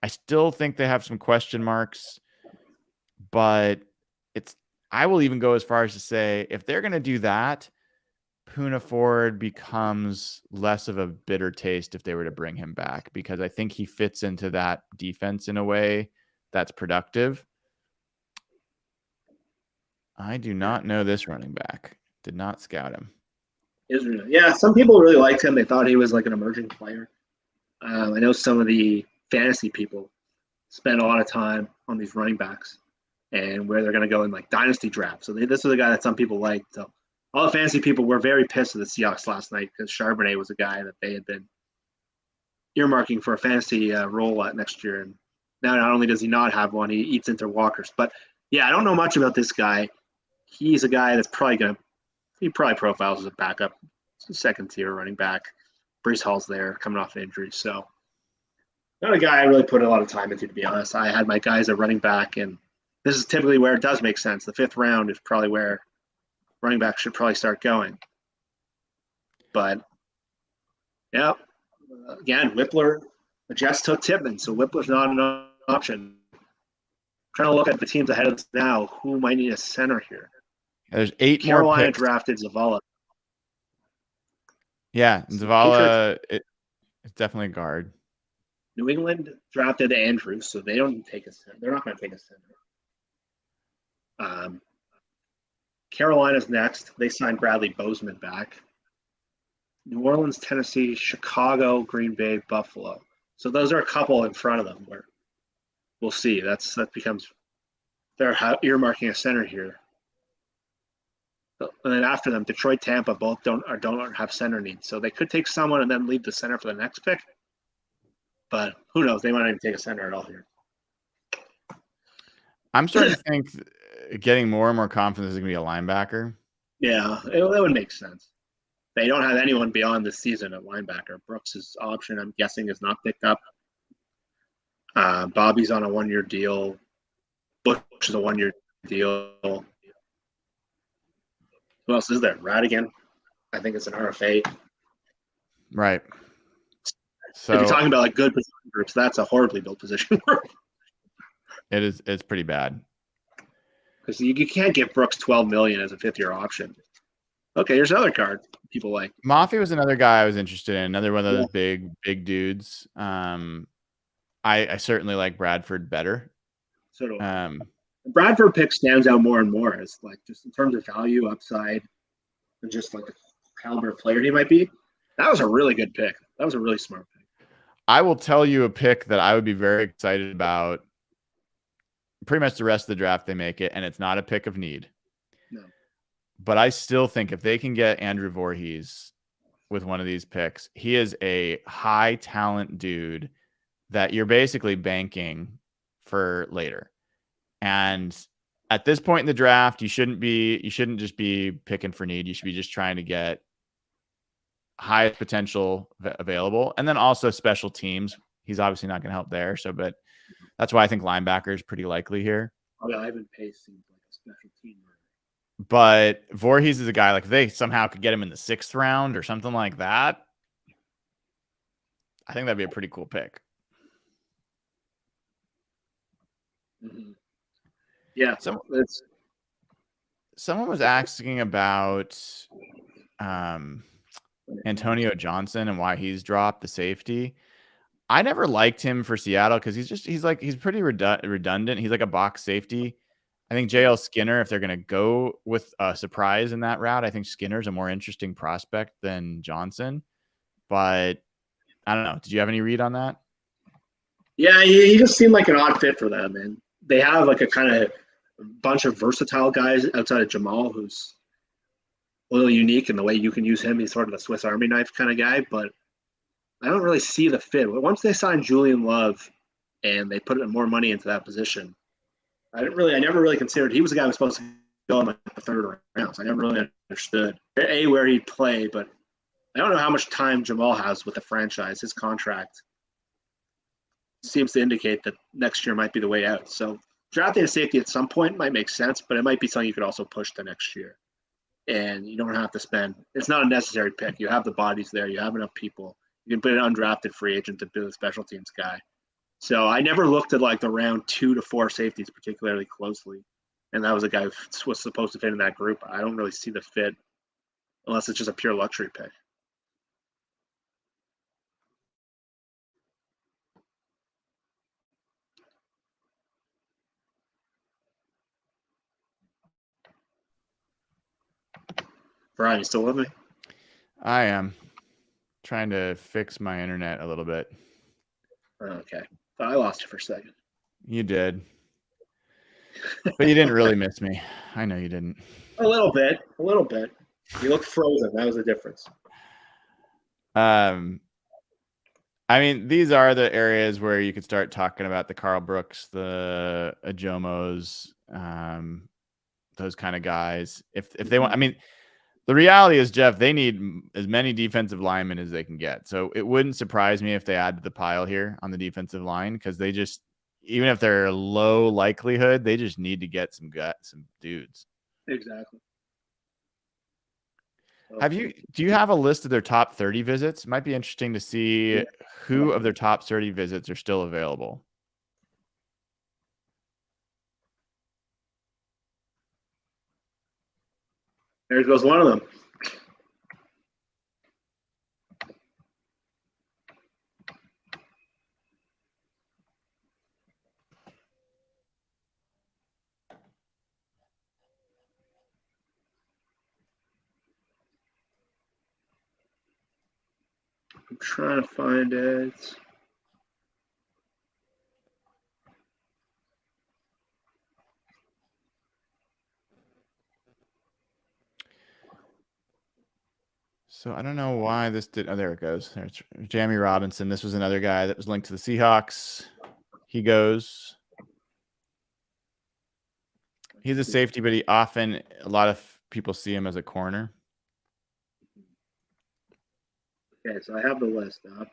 I still think they have some question marks, but I will even go as far as to say if they're going to do that, Poona Ford becomes less of a bitter taste if they were to bring him back, because I think he fits into that defense in a way that's productive. I do not know this running back. Did not scout him. Israel. Yeah, some people really liked him. They thought he was like an emerging player. I know some of the fantasy people spend a lot of time on these running backs and where they're going to go in like dynasty drafts. So this is a guy that some people like. So all the fantasy people were very pissed at the Seahawks last night because Charbonnet was a guy that they had been earmarking for a fantasy role at next year. And now not only does he not have one, he eats into walkers. But yeah, I don't know much about this guy. He's a guy that's he probably profiles as a backup, second tier running back. Brees Hall's there coming off an injury. So not a guy I really put a lot of time into, to be honest. I had my guys at running back, and this is typically where it does make sense. The 5th round is probably where running back should probably start going. But, yeah, again, Whippler, the Jets took Tippmann, so Whippler's not an option. I'm trying to look at the teams ahead of us now. Who might need a center here? There's 8 Carolina more picks. drafted Zavala. Yeah, Zavala, it's definitely a guard. New England drafted Andrews, so they don't take a center. They're not going to take a center. Carolina's next. They signed Bradley Bozeman back. New Orleans, Tennessee, Chicago, Green Bay, Buffalo. So those are a couple in front of them where we'll see. That becomes they're earmarking a center here. And then after them, Detroit, Tampa both don't have center needs. So they could take someone and then leave the center for the next pick. But who knows? They might not even take a center at all here. I'm starting to think getting more and more confident is going to be a linebacker. Yeah, that would make sense. They don't have anyone beyond this season at linebacker. Brooks' option, I'm guessing, is not picked up. Bobby's on a 1-year deal. Bush is a 1-year deal. Who else is there? Radigan. I think it's an RFA. Right. So if you're talking about like good position groups, that's a horribly built position group. It's pretty bad. Because you can't give Brooks $12 million as a 5th-year option. Okay, here's another card people like. Mafi was another guy I was interested in. Another one of those big dudes. I certainly like Bradford better. So do I. Bradford pick stands out more and more as like just in terms of value, upside, and just like the caliber of player he might be. That was a really good pick. That was a really smart pick. I will tell you a pick that I would be very excited about. Pretty much the rest of the draft, they make it, and it's not a pick of need. No. But I still think if they can get Andrew Voorhees with one of these picks, he is a high talent dude that you're basically banking for later. And at this point in the draft, you shouldn't just be picking for need. You should be just trying to get highest potential available. And then also special teams. He's obviously not going to help there. But that's why I think linebacker is pretty likely here. Oh, yeah, Ivan Pace seems like a special team. But Voorhees is a guy, like if they somehow could get him in the 6th round or something like that, I think that'd be a pretty cool pick. Mm-hmm. Yeah. Someone was asking about Antonio Johnson and why he's dropped the safety. I never liked him for Seattle because he's pretty redundant. He's like a box safety. I think JL Skinner, if they're going to go with a surprise in that route, I think Skinner's a more interesting prospect than Johnson. But I don't know. Did you have any read on that? Yeah, he just seemed like an odd fit for them. And they have like a kind of bunch of versatile guys outside of Jamal, who's a little unique in the way you can use him. He's sort of a Swiss Army knife kind of guy. But I don't really see the fit. But once they signed Julian Love and they put more money into that position, I never really considered he was the guy who was supposed to go in like the third round. So I never really understood where he'd play, but I don't know how much time Jamal has with the franchise. His contract seems to indicate that next year might be the way out. So drafting a safety at some point might make sense, but it might be something you could also push to next year. And you don't have to spend. It's not a necessary pick. You have the bodies there. You have enough people. You can put an undrafted free agent to be a special teams guy. So I never looked at like the round 2 to 4 safeties particularly closely. And that was a guy who was supposed to fit in that group. I don't really see the fit unless it's just a pure luxury pick. Brian, you still with me? I am trying to fix my internet a little bit. Okay. Thought I lost you for a second. You did. But you didn't really miss me. I know you didn't. A little bit. You look frozen. That was the difference. I mean, these are the areas where you could start talking about the Carl Brooks, the Ajomos, those kind of guys. If they want, I mean, the reality is, Jeff, they need as many defensive linemen as they can get. So it wouldn't surprise me if they add to the pile here on the defensive line, because they just, even if they're low likelihood, they just need to get some dudes. Exactly. Do you have a list of their top 30 visits? It might be interesting to see who of their top 30 visits are still available. There goes one of them. I'm trying to find it. So I don't know why this did. Oh, there it goes. There's Jamie Robinson. This was another guy that was linked to the Seahawks. He goes. He's a safety, but a lot of people see him as a corner. Okay, so I have the list up.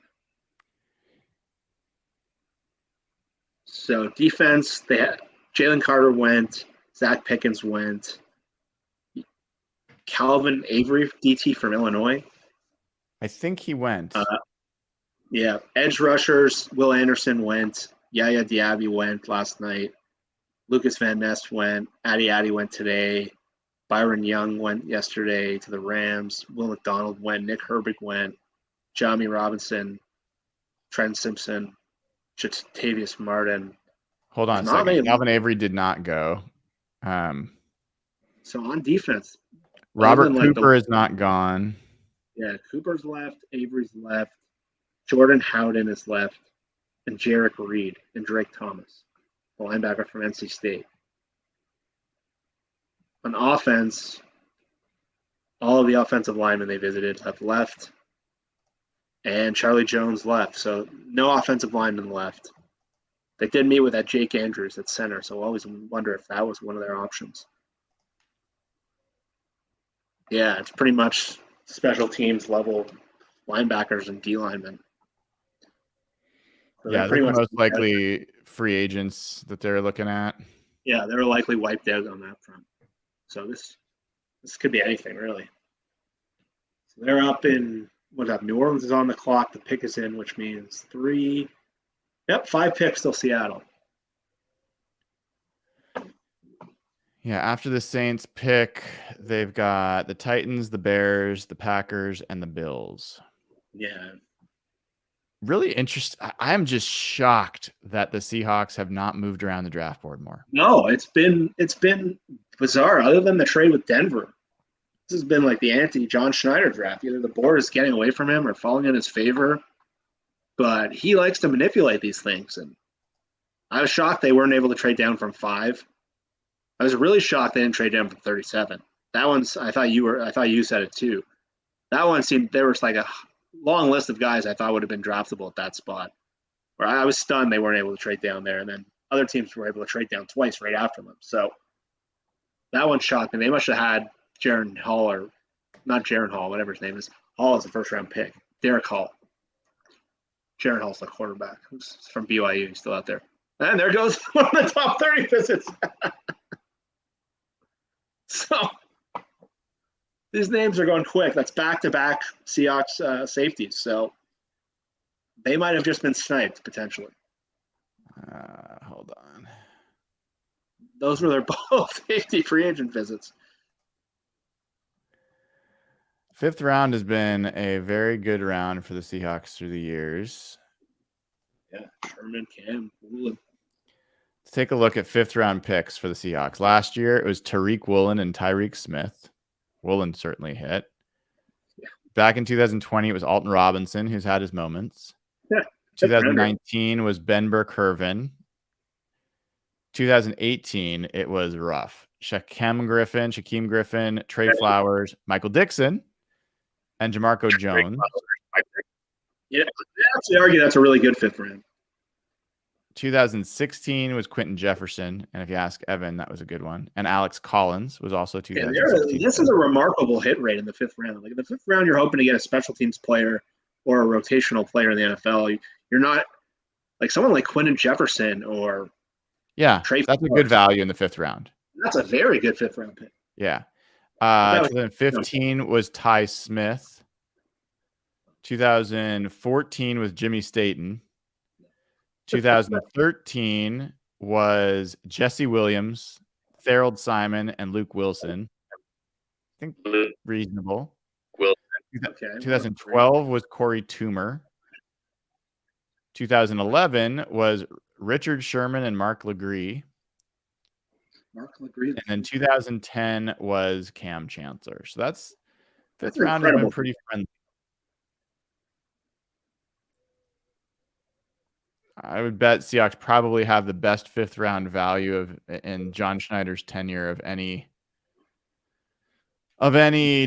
So defense, they had Jalen Carter went, Zach Pickens went, Calvin Avery, DT from Illinois. I think he went. Yeah, edge rushers, Will Anderson went, Yaya Diaby went last night, Lucas Van Ness went, Addy went today, Byron Young went yesterday to the Rams, Will McDonald went, Nick Herbig went, Jamie Robinson, Trent Simpson, Jatavius Martin. Hold on a second. Calvin Avery did not go. So on defense, Robert Cooper is not gone. Yeah, Cooper's left, Avery's left, Jordan Howden is left, and Jarek Reed and Drake Thomas, the linebacker from NC State. On offense, all of the offensive linemen they visited have left, and Charlie Jones left. So no offensive linemen left. They did meet with that Jake Andrews at center, so I always wonder if that was one of their options. Yeah, it's pretty much special teams level linebackers and D linemen. So yeah, they're most likely free agents that they're looking at. Yeah, they're likely wiped out on that front. So this could be anything, really. So they're up in New Orleans is on the clock. The pick is in, which means 5 picks till Seattle. Yeah, after the Saints pick, they've got the Titans, the Bears, the Packers, and the Bills. Yeah. Really interesting. I'm just shocked that the Seahawks have not moved around the draft board more. No, it's been bizarre. Other than the trade with Denver, this has been like the anti-John Schneider draft. Either the board is getting away from him or falling in his favor. But he likes to manipulate these things, and I was shocked they weren't able to trade down from 5. I was really shocked they didn't trade down from 37. That one's I thought you said it too. That one seemed there was like a long list of guys I thought would have been draftable at that spot. Where I was stunned they weren't able to trade down there, and then other teams were able to trade down twice right after them. So that one shocked me. They must have had Jaron Hall, or not Jaron Hall, whatever his name is. Hall is a first-round pick. Derek Hall. Jaron Hall's the quarterback. Who's from BYU. He's still out there. And there goes one of the top 30 visits. So these names are going quick. That's back-to-back Seahawks safeties. So they might have just been sniped, potentially. Hold on. Those were their both safety free agent visits. 5th round has been a very good round for the Seahawks through the years. Yeah, Sherman, Cam, Woolen. Let's take a look at 5th round picks for the Seahawks. Last year, it was Tariq Woolen and Tyreek Smith. Woolen certainly hit. Yeah. Back in 2020, it was Alton Robinson, who's had his moments. Yeah. 2019 was Ben Burke-Irvin. 2018, it was rough. Shaquem Griffin, Trey Flowers, Michael Dixon, and Jamarco Jones. Yeah, I actually argue that's a really good fit for him. 2016 was Quentin Jefferson, and if you ask Evan, that was a good one. And Alex Collins was also 2016. This is a remarkable hit rate in the 5th round. Like in the 5th round, you're hoping to get a special teams player or a rotational player in the NFL. You're not like someone like Quentin Jefferson or Trey that's Flowers. A good value in the 5th round. That's a very good 5th round pick. Yeah. 2015 was Ty Smith. 2014 was Jimmy Staten. 2013 was Jesse Williams, Tharold Simon, and Luke Wilson. I think reasonable. Okay. 2012 was Corey Toomer. 2011 was Richard Sherman and Mark Legree. And then 2010 was Cam Chancellor. So that's 5th round has been pretty friendly. I would bet Seahawks probably have the best 5th round value in John Schneider's tenure of any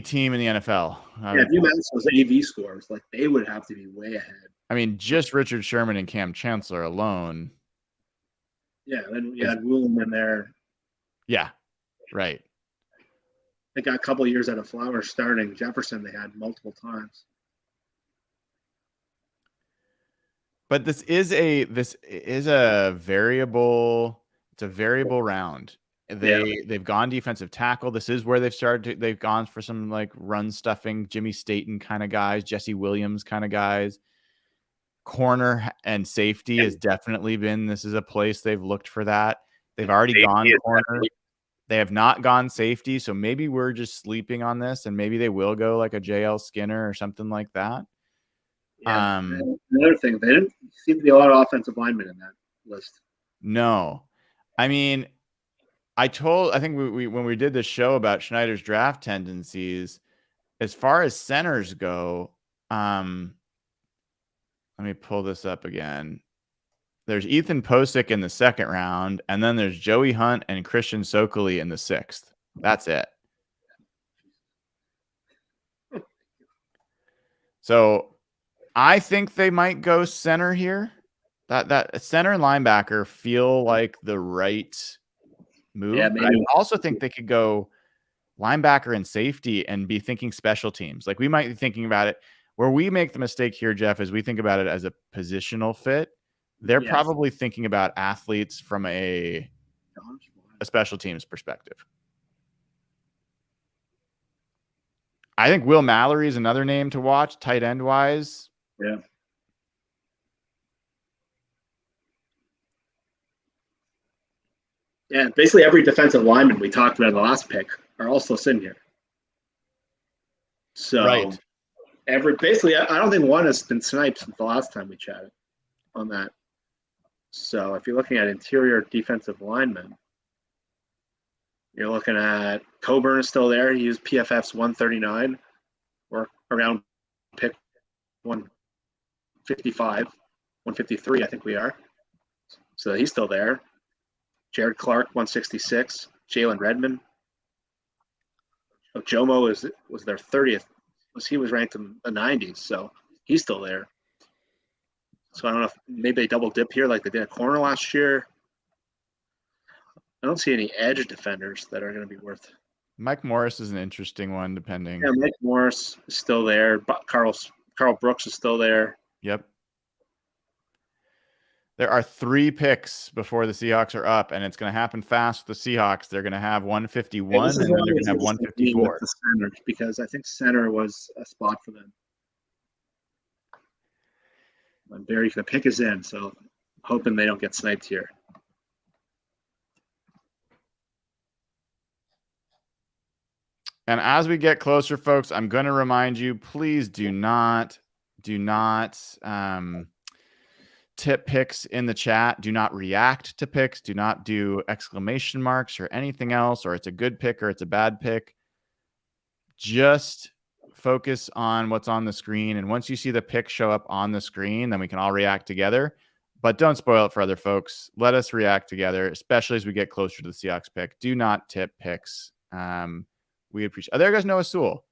team in the NFL. Yeah, if you mentioned those AV scores, like they would have to be way ahead. I mean, just Richard Sherman and Cam Chancellor alone. Yeah, then you had Woolen in there. Yeah, right. They got a couple of years out of Flowers starting. Jefferson they had multiple times. But this is a variable. It's a variable round. They've gone defensive tackle. This is where they've gone for some like run stuffing, Jimmy Staten kind of guys, Jesse Williams kind of guys. Corner and safety has definitely been. This is a place they've looked for that. They've already gone corner. They have not gone safety, so maybe we're just sleeping on this, and maybe they will go like a JL Skinner or something like that. Yeah. Another thing, there didn't seem to be a lot of offensive linemen in that list. No, I mean, I think we when we did this show about Schneider's draft tendencies, as far as centers go, let me pull this up again. There's Ethan Posick in the 2nd round, and then there's Joey Hunt and Christian Sokoli in the 6th. That's it. So I think they might go center here. That center and linebacker feel like the right move. Yeah, but I also think they could go linebacker and safety and be thinking special teams. Like we might be thinking about it. Where we make the mistake here, Jeff, is we think about it as a positional fit. They're probably thinking about athletes from a special teams perspective. I think Will Mallory is another name to watch, tight end wise. Yeah. Yeah, basically every defensive lineman we talked about in the last pick are also sitting here. So right. Basically, I don't think one has been sniped since the last time we chatted on that. So if you're looking at interior defensive linemen, you're looking at Coburn is still there. He used PFF's 139 or around pick 155, 153, I think we are. So he's still there. Jared Clark, 166. Jalen Redmond. Jomo was their 30th. He was ranked in the 90s. So He's still there. So I don't know if maybe they double dip here like they did at corner last year. I don't see any edge defenders that are going to be worth. Mike Morris is an interesting one, depending. Yeah, Mike Morris is still there. But Carl Brooks is still there. Yep. There are 3 picks before the Seahawks are up, and it's going to happen fast with the Seahawks. They're going to have 151, and then they're going to have 154. The center, because I think center was a spot for them. And Barry, the pick is in, so hoping they don't get sniped here. And as we get closer, folks, I'm going to remind you, please do not tip picks in the chat. Do not react to picks. Do not do exclamation marks or anything else, or it's a good pick or it's a bad pick. Just focus on what's on the screen. And once you see the pick show up on the screen, then we can all react together. But don't spoil it for other folks. Let us react together, especially as we get closer to the Seahawks pick. Do not tip picks. We appreciate. Oh, there goes Noah Sewell.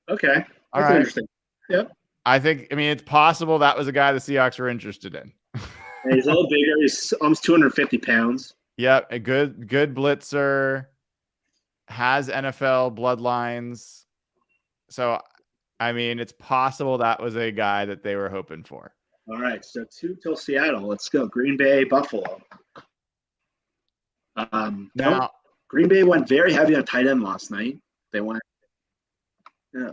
Okay. All right. Interesting. Yep. I mean, it's possible that was a guy the Seahawks were interested in. He's a little bigger. He's almost 250 pounds. Yep. A good blitzer. Has NFL bloodlines. So, I mean, it's possible that was a guy that they were hoping for. All right. So 2 till Seattle. Let's go. Green Bay, Buffalo. Now, Green Bay went very heavy on tight end last night. They went. Yeah.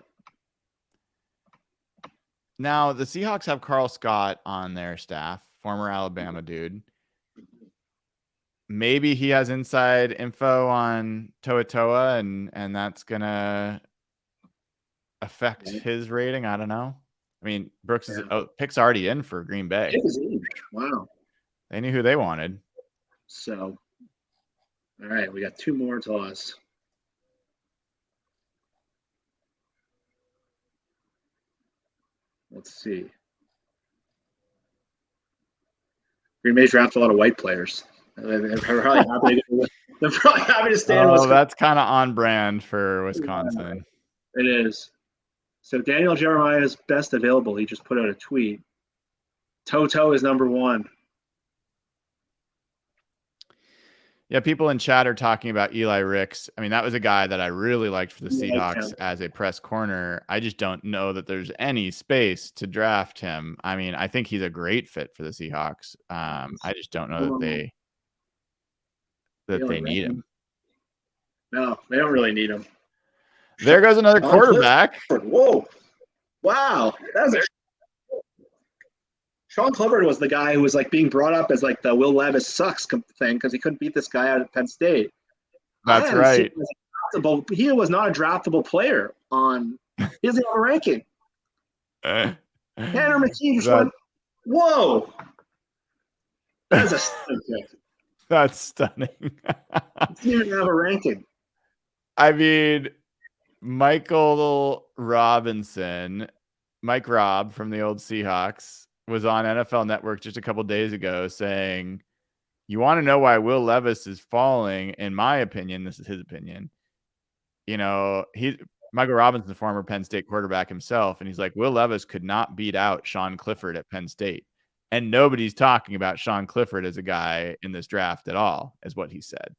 Now, the Seahawks have Carl Scott on their staff, former Alabama dude. Maybe he has inside info on Toa, and that's going to affect his rating. I don't know. I mean, Brooks is pick's already in for Green Bay. Wow. They knew who they wanted. So, all right, we got 2 more to us. Let's see. Green Bay's drafted a lot of white players. They're probably happy to stay in Wisconsin. That's kind of on brand for Wisconsin. It is. So Daniel Jeremiah's best available. He just put out a tweet. Toto is number 1. Yeah, people in chat are talking about Eli Ricks. I mean, that was a guy that I really liked for the Seahawks as a press corner. I just don't know that there's any space to draft him. I mean, I think he's a great fit for the Seahawks. I just don't know that they need him. No, they don't really need him. There goes another quarterback. Whoa. Wow. Sean Clifford was the guy who was like being brought up as like the Will Levis sucks thing because he couldn't beat this guy out at Penn State. That's right. He was not a draftable player on his ranking. Tanner McKee just went, whoa. That's a stunning pick. That's stunning. He didn't even have a ranking. I mean, Mike Rob from the old Seahawks, was on NFL Network just a couple days ago saying, you want to know why Will Levis is falling? In my opinion, this is his opinion. You know, Michael Robinson's a former Penn State quarterback himself, and he's like, Will Levis could not beat out Sean Clifford at Penn State. And nobody's talking about Sean Clifford as a guy in this draft at all, is what he said.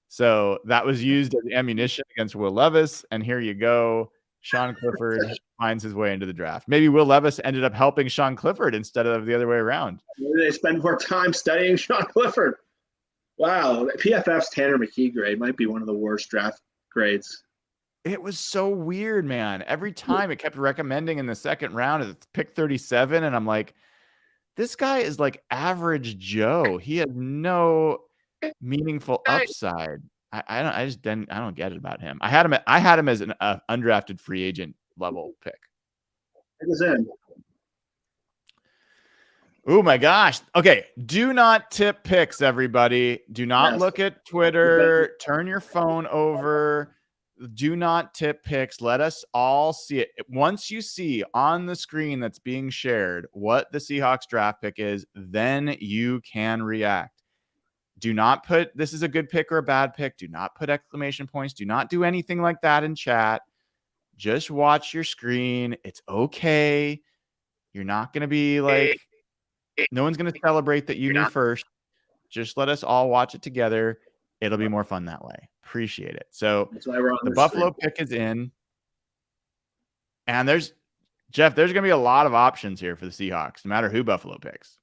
So that was used as ammunition against Will Levis, and here you go. Sean Clifford finds his way into the draft. Maybe Will Levis ended up helping Sean Clifford instead of the other way around. Maybe they spend more time studying Sean Clifford. Wow. PFF's Tanner McKee grade might be one of the worst draft grades. It was so weird, man. Every time it kept recommending in the second round at pick 37, and I'm like, this guy is like average Joe. He has no meaningful upside. I don't get it about him. I had him as an undrafted free agent level pick. It was in. Oh my gosh. Okay. Do not tip picks, everybody. Do not look at Twitter. Turn your phone over. Do not tip picks. Let us all see it. Once you see on the screen that's being shared what the Seahawks draft pick is, then you can react. Do not put, this is a good pick or a bad pick. Do not put exclamation points. Do not do anything like that in chat. Just watch your screen. It's okay. You're not going to be like, no one's going to celebrate that you knew first. Just let us all watch it together. It'll be more fun that way. Appreciate it. So the Buffalo pick is in. And there's going to be a lot of options here for the Seahawks, no matter who Buffalo picks.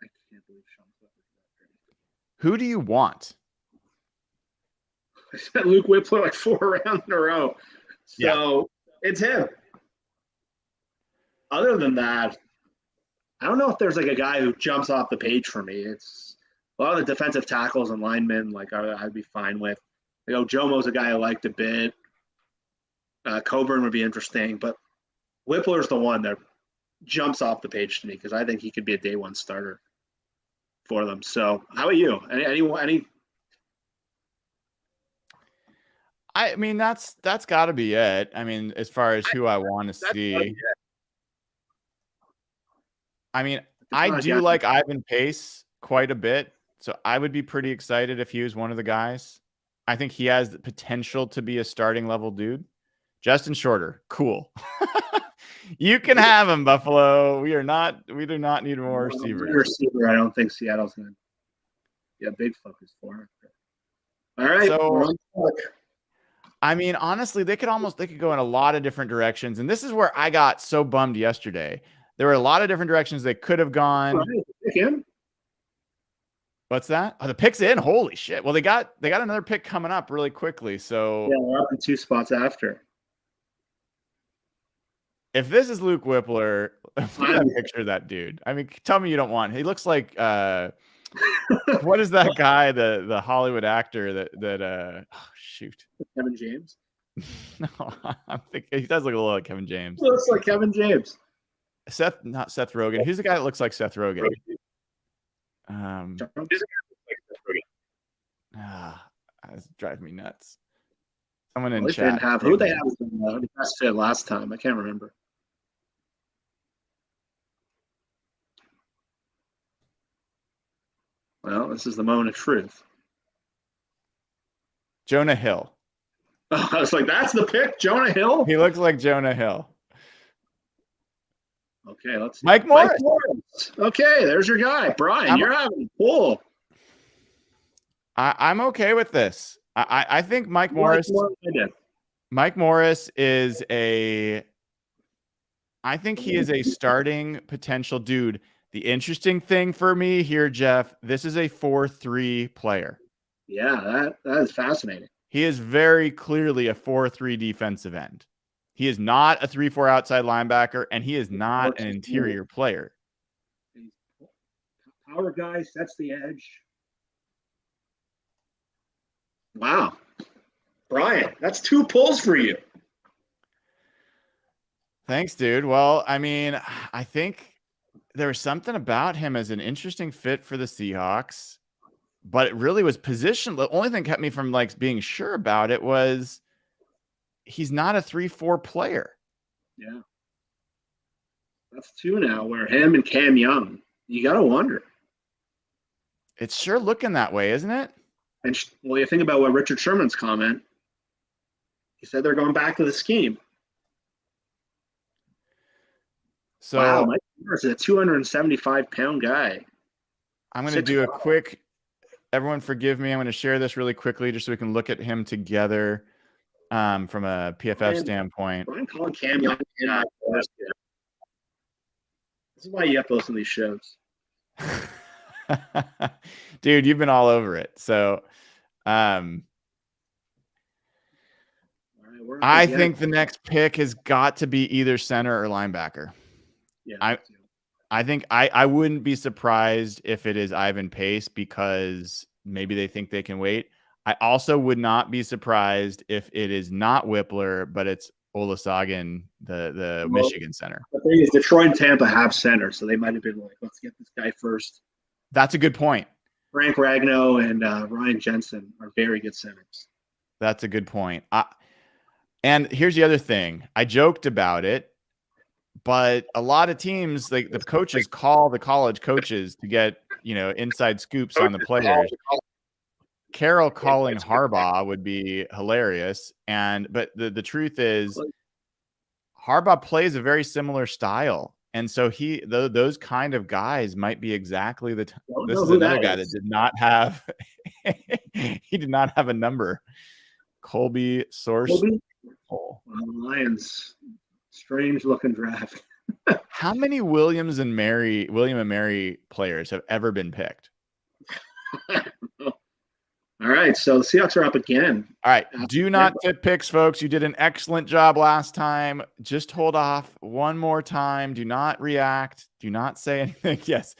I can't believe Sean's who do you want? I said Luke Whippler like 4 rounds in a row. So it's him. Other than that, I don't know if there's like a guy who jumps off the page for me. It's a lot of the defensive tackles and linemen, like I'd be fine with. You know, Jomo's a guy I liked a bit. Coburn would be interesting, but Whippler's the one that jumps off the page to me because I think he could be a day one starter for them. So how about you? Any? I mean, that's got to be it. I mean, as far as who I want to see. I mean, I do like Ivan Pace quite a bit, so I would be pretty excited if he was one of the guys. I think he has the potential to be a starting level dude. Justin Shorter, cool. You can have him, Buffalo. We do not need more receivers. Receiver, I don't think Seattle's going to be a big focus for him. All right. So, I mean, honestly, they could go in a lot of different directions. And this is where I got so bummed yesterday. There were a lot of different directions they could have gone. What's that? Oh, the pick's in. Holy shit. Well, they got another pick coming up really quickly. So yeah, we're up in 2 spots after. If this is Luke Whippler, look at that picture of that dude. I mean, tell me you don't want. He looks like what is that guy, the Hollywood actor that shoot. Kevin James? No, I'm thinking he does look a little like Kevin James. He looks like Kevin James. Not Seth Rogen. Who's the guy that looks like Seth Rogen? That's driving me nuts. Someone in chat. Who they have the best fit last time? I can't remember. Well, this is the moment of truth. Jonah Hill. Oh, I was like, that's the pick, Jonah Hill? He looks like Jonah Hill. Okay, let's see. Mike Morris. Okay, there's your guy. Brian, you're having a pull. I'm okay with this. I think Mike Morris. Mike Morris is I think he is a starting potential dude. The interesting thing for me here, Jeff, this is a 4-3 player. Yeah, that is fascinating. He is very clearly a 4-3 defensive end. He is not a 3-4 outside linebacker, and he is not an interior player. Power guy sets the edge. Wow. Brian, that's 2 pulls for you. Thanks, dude. Well, I mean, I think there was something about him as an interesting fit for the Seahawks, but it really was position. The only thing kept me from like being sure about it was he's not a 3-4 player. Yeah. That's 2 now, where him and Cam Young, you got to wonder. It's sure looking that way, isn't it? And well, you think about what Richard Sherman's comment. He said they're going back to the scheme. So wow, Mike Morris is a 275-pound guy. I'm going to do a quick, everyone forgive me. I'm going to share this really quickly just so we can look at him together from a PFF standpoint. I'm calling Cam Young. This is why you have to listen to these shows. Dude, you've been all over it. So I think the next pick has got to be either center or linebacker. Yeah, I think I wouldn't be surprised if it is Ivan Pace because maybe they think they can wait. I also would not be surprised if it is not Whippler, but it's Olasagan, the Michigan center. The thing is, Detroit and Tampa have center, so they might have been like, let's get this guy first. That's a good point. Frank Ragnow and Ryan Jensen are very good centers. That's a good point. And here's the other thing. I joked about it, but a lot of teams, like the coaches, call the college coaches to get, inside scoops on the players. Carroll calling Harbaugh would be hilarious. But the truth is, Harbaugh plays a very similar style. And so those kind of guys might be exactly this is another guy that did not have he did not have a number. Colby Source. Lions, strange looking draft. How many William and Mary players have ever been picked? All right, so the Seahawks are up again. All right, do not tip picks, folks. You did an excellent job last time. Just hold off one more time. Do not react. Do not say anything. Yes,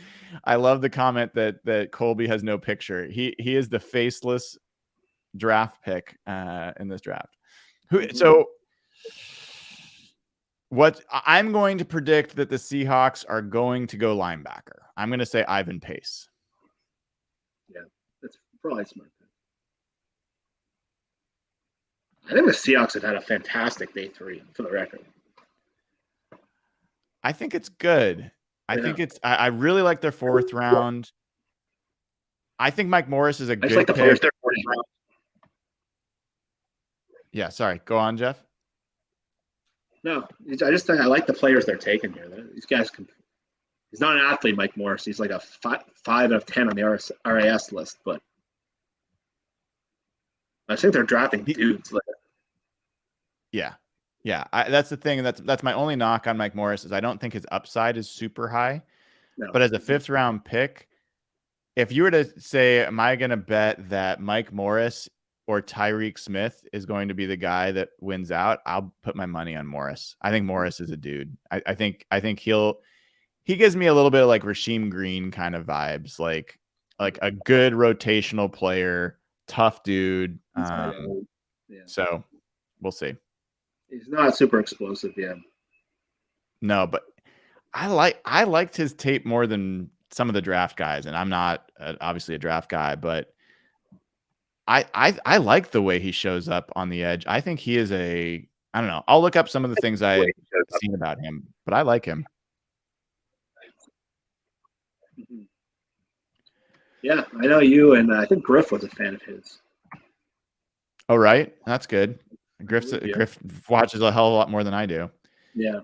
I love the comment that Colby has no picture. He is the faceless draft pick in this draft. So what I'm going to predict that the Seahawks are going to go linebacker. I'm going to say Ivan Pace. Yeah, that's probably smart. I think the Seahawks have had a fantastic day 3 for the record. I think it's good. I really like their 4th round. I think Mike Morris is a good pick. Players their 4th round. Yeah, sorry. Go on, Jeff. No, I just think I like the players they're taking here. These guys he's not an athlete, Mike Morris. He's like a 5 out of 10 on the RAS list, but I think they're drafting dudes. Yeah. That's the thing. That's my only knock on Mike Morris is I don't think his upside is super high. No. But as a 5th round pick, if you were to say, am I going to bet that Mike Morris or Tyreek Smith is going to be the guy that wins out, I'll put my money on Morris. I think Morris is a dude. I think he gives me a little bit of like Rasheem Green kind of vibes, like a good rotational player, tough dude. So we'll see. He's not super explosive yet. No, but I liked his tape more than some of the draft guys, and I'm not obviously a draft guy, but I like the way he shows up on the edge. I think he is I don't know. I'll look up some of the things I've seen about him, but I like him. Yeah, I know you, and I think Griff was a fan of his. Oh, right. That's good. Griff watches a hell of a lot more than I do. Yeah.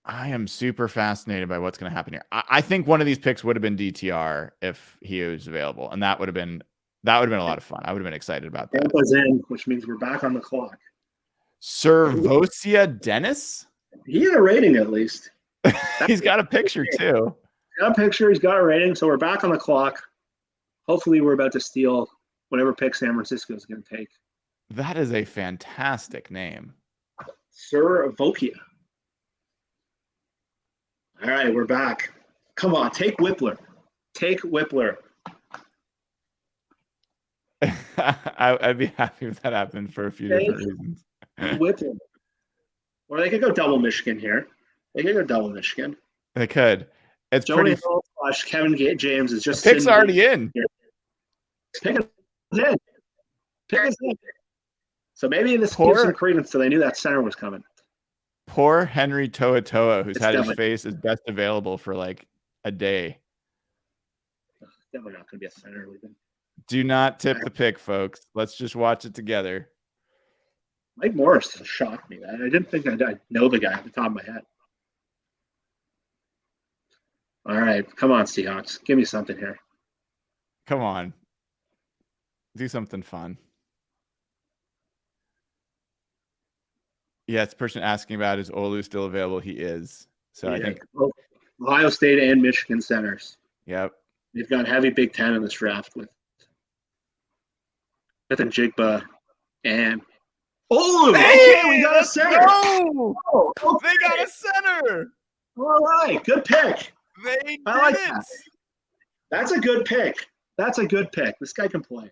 I am super fascinated by what's going to happen here. I think one of these picks would have been DTR if he was available, and that would have been a lot of fun. I would have been excited about that. Tampa's in, which means we're back on the clock. Servosia Dennis? He had a rating at least. He's got a picture too. He's got a picture. He's got a rating. So we're back on the clock. Hopefully, we're about to steal whatever pick San Francisco is going to take. That is a fantastic name. Servosia. All right, we're back. Come on, take Whippler. Take Whippler. I'd be happy if that happened for a few different reasons. Whippler. Or they could go double Michigan here. They could. It's Joni Hall / Kevin James is just. The pick's already in. Pick is in. So maybe this gives some credence so they knew that center was coming. Poor Henry Toa, who's had his face as best available for like a day. Definitely not going to be a center. Do not tip the pick, folks. Let's just watch it together. Mike Morris shocked me. I didn't think I'd know the guy off the top of my head. All right. Come on, Seahawks. Give me something here. Come on. Do something fun. Yeah, it's the person asking about is Olu still available? He is. So I think Ohio State and Michigan centers. Yep. They've got heavy Big Ten in this draft with and Jigba and Olu. Hey, okay, we got a center. They got a center. All right, good pick. They did that. That's a good pick. This guy can play.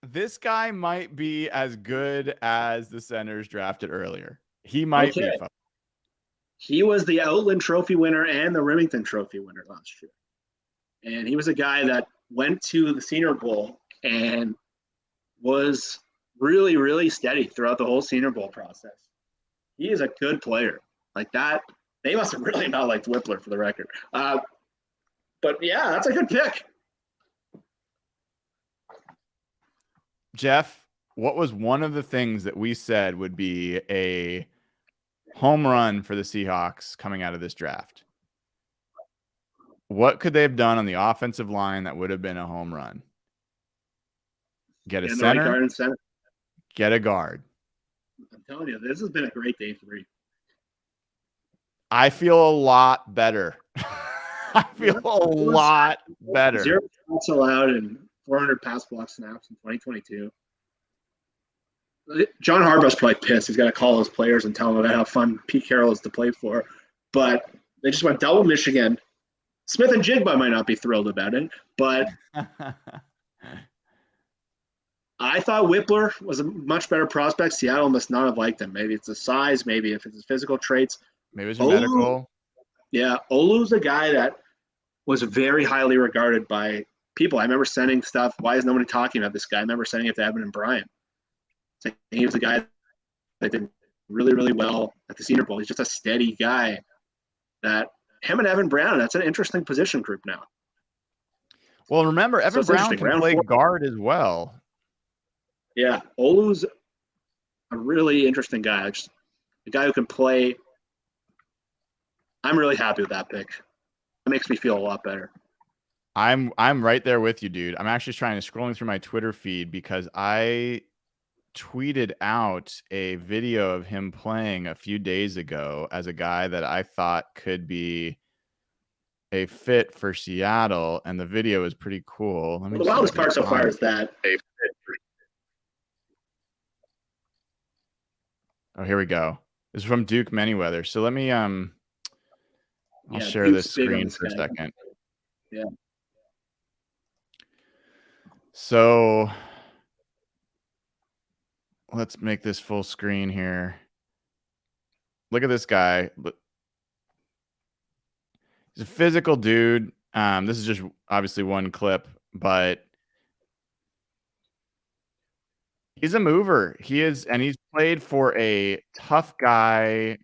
This guy might be as good as the centers drafted earlier. He might be. He was the Outland Trophy winner and the Remington Trophy winner last year. And he was a guy that went to the Senior Bowl and was really, really steady throughout the whole Senior Bowl process. He is a good player. Like that, they must have really not liked Whippler for the record. But yeah, that's a good pick. Jeff, what was one of the things that we said would be a home run for the Seahawks coming out of this draft? What could they have done on the offensive line that would have been a home run? Get a And the right center, guard and center. get a guard. I'm telling you, this has been a great day 3. I feel a lot better. I feel a lot better. 0 shots allowed and 400 pass block snaps in 2022. John Harbaugh's probably pissed. He's got to call those players and tell them about how fun Pete Carroll is to play for. But they just went double Michigan. Smith and Jigba might not be thrilled about it, but I thought Whippler was a much better prospect. Seattle must not have liked him. Maybe it's the size, maybe if it's his physical traits. Maybe it's medical. Yeah, Olu's a guy that was very highly regarded by people. I remember sending stuff. Why is nobody talking about this guy? I remember sending it to Evan and Brian. He was a guy that did really, really well at the Senior Bowl. He's just a steady guy. That him and Evan Brown, that's an interesting position group now. Well, remember, Evan Brown can play guard as well. Yeah, Olu's a really interesting guy. Just a guy who can play. I'm really happy with that pick. It makes me feel a lot better. I'm right there with you, dude. I'm actually scrolling through my Twitter feed because I tweeted out a video of him playing a few days ago as a guy that I thought could be a fit for Seattle, and the video is pretty cool. The wildest part so far is that a fit for. Oh, here we go. This is from Duke Manyweather. So let me I'll share Duke's this screen for a second. Yeah. So let's make this full screen here. Look at this guy. He's a physical dude. This is just obviously one clip, but he's a mover. He is, and he's played for a tough guy,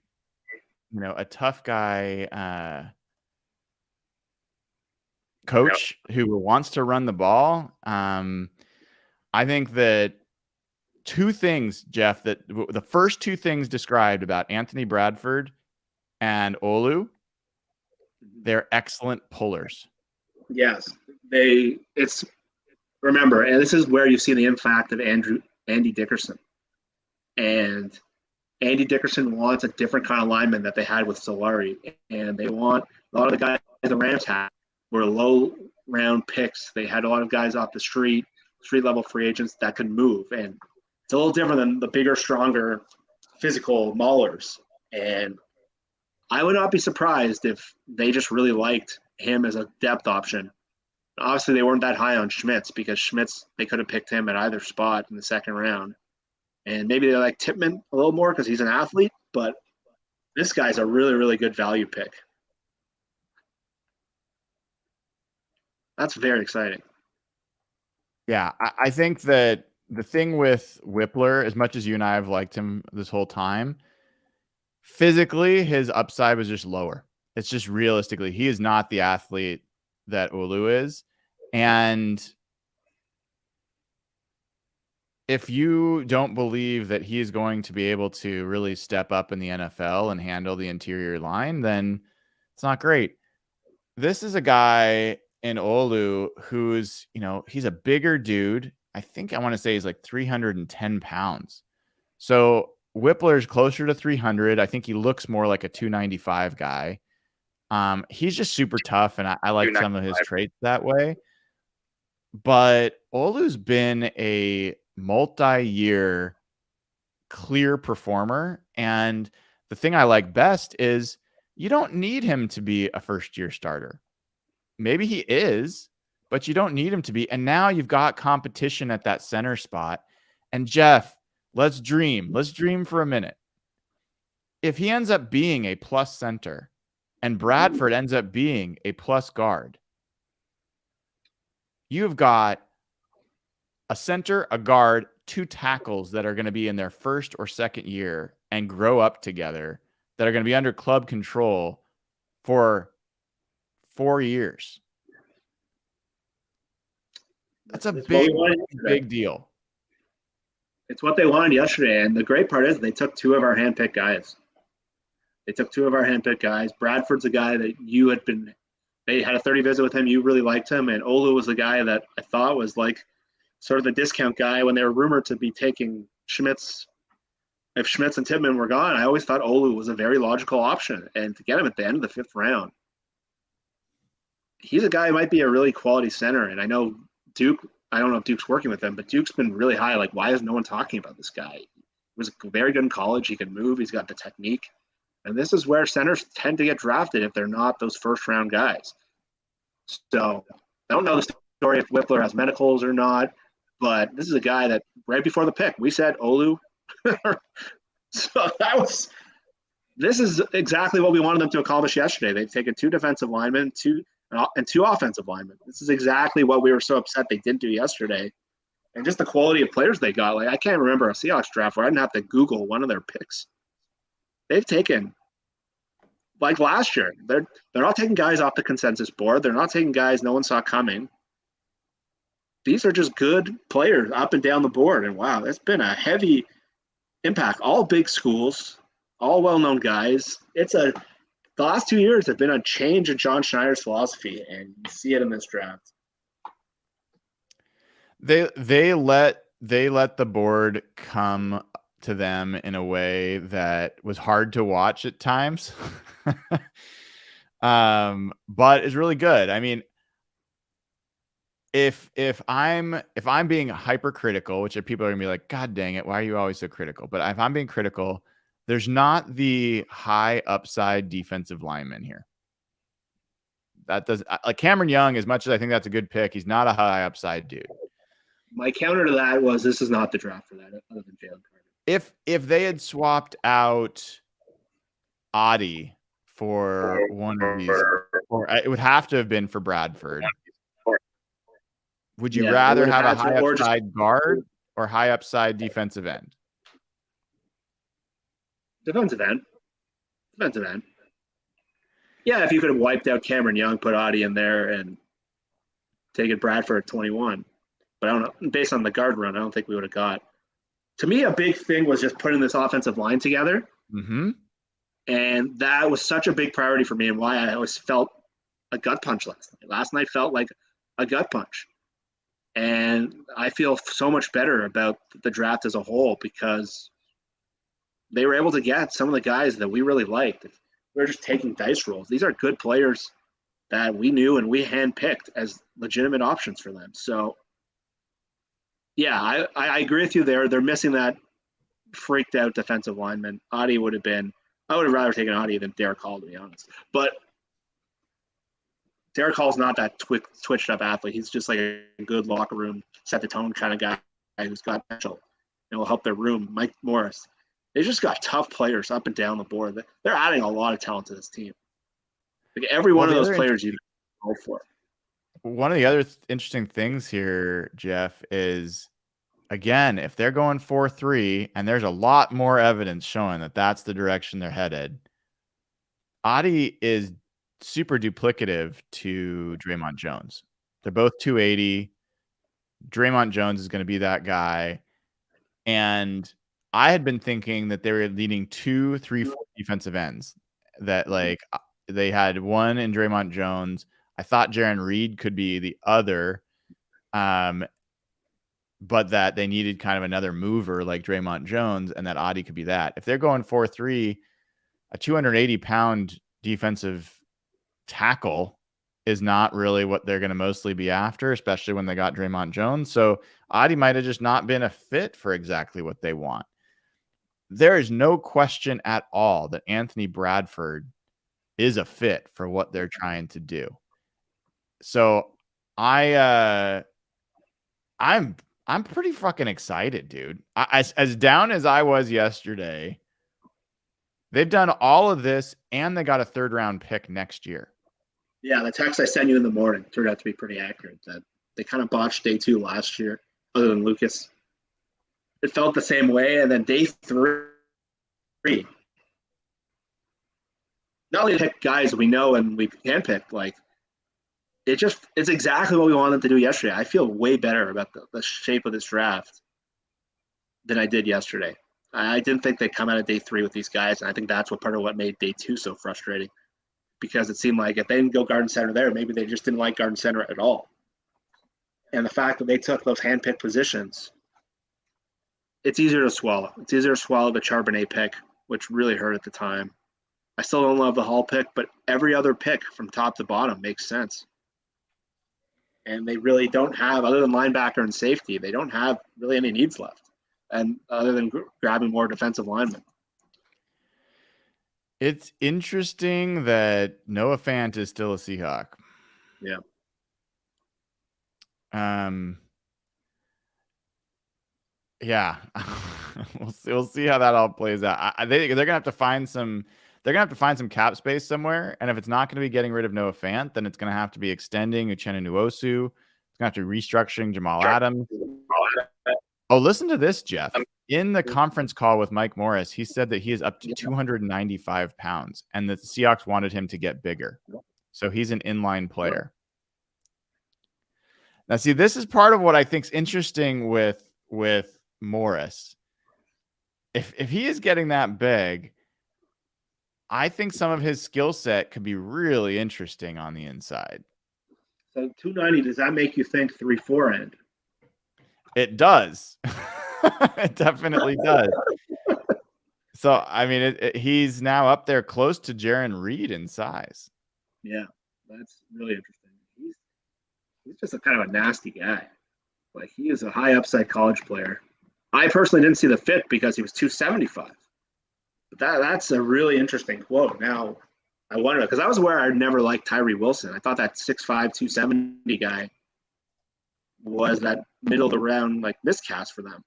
coach who wants to run the ball. I think that two things, Jeff, that the first two things described about Anthony Bradford and Olu, they're excellent pullers. Yes, remember, and this is where you see the impact of Andy Dickerson. And Andy Dickerson wants a different kind of lineman that they had with Solari. And they want a lot of the guys the Rams had were low round picks. They had a lot of guys off the street level free agents that could move. And it's a little different than the bigger, stronger, physical maulers. And I would not be surprised if they just really liked him as a depth option. Obviously, they weren't that high on Schmitz because Schmitz, they could have picked him at either spot in the second round. And maybe they like Tippmann a little more because he's an athlete, but this guy's a really, really good value pick. That's very exciting. Yeah, I think that the thing with Whippler, as much as you and I have liked him this whole time, physically, his upside was just lower. It's just realistically, he is not the athlete that Olu is. And if you don't believe that he is going to be able to really step up in the NFL and handle the interior line, then it's not great. This is a guy in Olu who's, he's a bigger dude. I think I want to say he's like 310 pounds. So Whippler's closer to 300. I think he looks more like a 295 guy. He's just super tough, and I like some of his traits that way. But Olu's been a multi-year clear performer, and the thing I like best is you don't need him to be a first-year starter. Maybe he is, but you don't need him to be. And now you've got competition at that center spot. And Jeff, let's dream. Let's dream for a minute. If he ends up being a plus center and Bradford ends up being a plus guard, you've got a center, a guard, two tackles that are going to be in their first or second year and grow up together, that are going to be under club control for 4 years. That's a big deal. It's what they wanted yesterday. And the great part is they took two of our handpicked guys. Bradford's a guy that they had a 30 visit with him. You really liked him. And Olu was the guy that I thought was like sort of the discount guy when they were rumored to be taking Schmitz. If Schmitz and Tippmann were gone, I always thought Olu was a very logical option. And to get him at the end of the 5th round, he's a guy who might be a really quality center. And I know Duke, I don't know if Duke's working with him, but Duke's been really high. Like, why is no one talking about this guy? He was very good in college. He can move. He's got the technique. And this is where centers tend to get drafted if they're not those first-round guys. So I don't know the story if Whippler has medicals or not, but this is a guy that right before the pick, we said Olu. So this is exactly what we wanted them to accomplish yesterday. They've taken 2 defensive linemen, 2 offensive linemen. This is exactly what we were so upset they didn't do yesterday. And just the quality of players they got. Like, I can't remember a Seahawks draft where I didn't have to Google one of their picks. They've taken, like last year, they're not taking guys off the consensus board. They're not taking guys no one saw coming. These are just good players up and down the board. And wow, it's been a heavy impact. All big schools, all well-known guys. The last 2 years have been a change in John Schneider's philosophy, and you see it in this draft. They let the board come to them in a way that was hard to watch at times. But it's really good. I mean, if I'm being hypercritical, which people are gonna be like, God dang it, why are you always so critical? But if I'm being critical, there's not the high upside defensive lineman here. That does, like, Cameron Young, as much as I think that's a good pick, he's not a high upside dude. My counter to that was this is not the draft for that, other than Jalen Carter. If they had swapped out Adi for one of these, or it would have to have been for Bradford. Would you rather have a high upside guard or high upside defensive end? Defensive end. Yeah, if you could have wiped out Cameron Young, put Adi in there, and taken Bradford at 21. But I don't know. Based on the guard run, I don't think we would have got. To me, a big thing was just putting this offensive line together. Mm-hmm. And that was such a big priority for me, and why I always felt a gut punch last night. Last night felt like a gut punch. And I feel so much better about the draft as a whole because they were able to get some of the guys that we really liked. We're just taking dice rolls. These are good players that we knew and we handpicked as legitimate options for them. So, yeah, I agree with you there. They're missing that freaked out defensive lineman. Adi would have been – I would have rather taken Adi than Derek Hall, to be honest. But Derek Hall's not that twitched up athlete. He's just like a good locker room, set the tone kind of guy who's got potential and will help their room. Mike Morris. They just got tough players up and down the board. They're adding a lot of talent to this team. Like every one of those players you go for. One of the other interesting things here, Jeff, is, again, if they're going 4-3 and there's a lot more evidence showing that that's the direction they're headed, Adi is super duplicative to Draymond Jones. They're both 280. Draymond Jones is going to be that guy. And I had been thinking that they were leading 2, 3, 4 defensive ends. That, like, they had one in Draymond Jones. I thought Jaron Reed could be the other, but that they needed kind of another mover like Draymond Jones, and that Adi could be that. If they're going 4-3, a 280-pound defensive tackle is not really what they're going to mostly be after, especially when they got Draymond Jones. So Adi might have just not been a fit for exactly what they want. There is no question at all that Anthony Bradford is a fit for what they're trying to do. So I'm pretty fucking excited, dude. As down as I was yesterday, they've done all of this and they got a 3rd round pick next year. Yeah, the text I sent you in the morning turned out to be pretty accurate. That they kind of botched day 2 last year, other than Lucas. It felt the same way, and then day 3. Not only pick guys we know and we handpicked, like it's exactly what we wanted to do yesterday. I feel way better about the shape of this draft than I did yesterday. I didn't think they'd come out of day 3 with these guys, and I think that's part of what made day 2 so frustrating, because it seemed like if they didn't go Garden Center there, maybe they just didn't like Garden Center at all. And the fact that they took those hand-picked positions, it's easier to swallow. It's easier to swallow the Charbonnet pick, which really hurt at the time. I still don't love the Hall pick, but every other pick from top to bottom makes sense. And they really don't have, other than linebacker and safety, they don't have really any needs left, and other than grabbing more defensive linemen. It's interesting that Noah Fant is still a Seahawk. Yeah. Yeah, we'll see how that all plays out. They're gonna have to find some. They're gonna have to find some cap space somewhere, and if it's not going to be getting rid of Noah Fant, then it's going to have to be extending Uchenna Nwosu. It's going to have to be restructuring Jamal Adams. Oh, listen to this, Jeff. In the conference call with Mike Morris, he said that he is up to 295 pounds, and the Seahawks wanted him to get bigger. So he's an inline player. Now, see, this is part of what I think is interesting with Morris. If he is getting that big, I think some of his skill set could be really interesting on the inside. So 290, does that make you think 3-4 end? It does. It definitely does. So, I mean, he's now up there close to Jaron Reed in size. Yeah, that's really interesting. He's just a kind of a nasty guy. Like, he is a high upside college player. I personally didn't see the fit because he was 275. But that's a really interesting quote. Now, I wonder, because I was aware I never liked Tyree Wilson. I thought that 6'5", 270 guy was that middle of the round, like, miscast for them.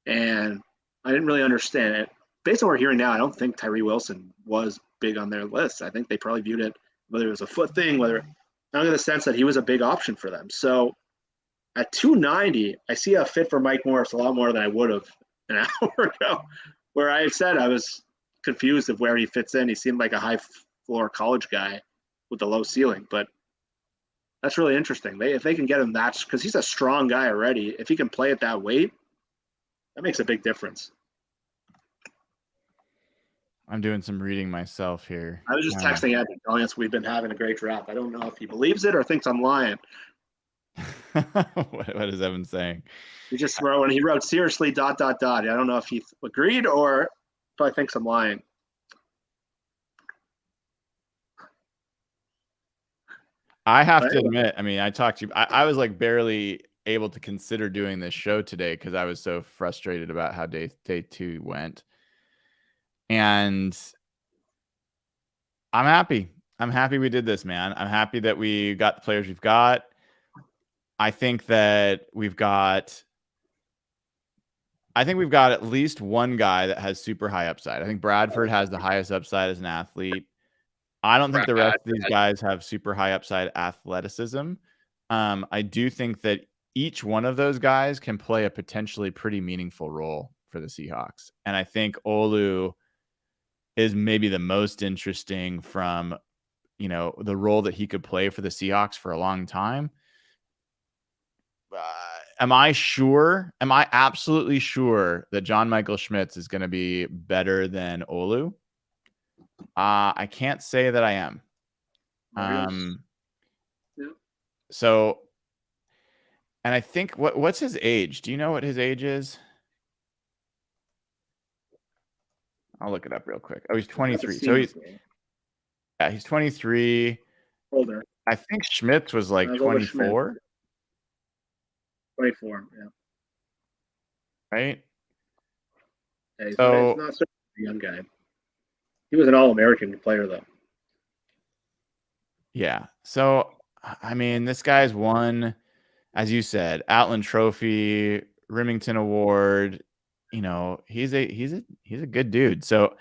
And I didn't really understand it. Based on what we're hearing now, I don't think Tyree Wilson was big on their list. I think they probably viewed it, whether it was a foot thing, I don't get the sense that he was a big option for them. So at 290, I see a fit for Mike Morris a lot more than I would have an hour ago, where I said I was confused of where he fits in. He seemed like a high floor college guy with a low ceiling, but that's really interesting. If they can get him that, because he's a strong guy already, if he can play at that weight, that makes a big difference. I'm doing some reading myself here. I was just texting Evan telling us we've been having a great draft. I don't know if he believes it or thinks I'm lying. What is Evan saying? He just wrote, when he wrote seriously ... I don't know if he agreed or if I think I'm lying. I have to admit, I mean, I talked to you. I was like barely able to consider doing this show today because I was so frustrated about how day 2 went. And I'm happy. I'm happy we did this, man. I'm happy that we got the players we've got. I think that we've got at least one guy that has super high upside. I think Bradford has the highest upside as an athlete. I don't think the rest of these guys have super high upside athleticism. I do think that each one of those guys can play a potentially pretty meaningful role for the Seahawks. And I think Olu is maybe the most interesting from, the role that he could play for the Seahawks for a long time. Am I absolutely sure that John Michael Schmitz is going to be better than Olu? I can't say that I am. So, and I think what's his age? Do you know what his age is? I'll look it up real quick. Oh, he's 23. So he's 23. Older. I think Schmitz was like 24. 24, yeah. Right? Yeah, he's not a young guy. He was an All-American player, though. Yeah. So, I mean, this guy's won, as you said, Outland Trophy, Remington Award. He's a good dude. So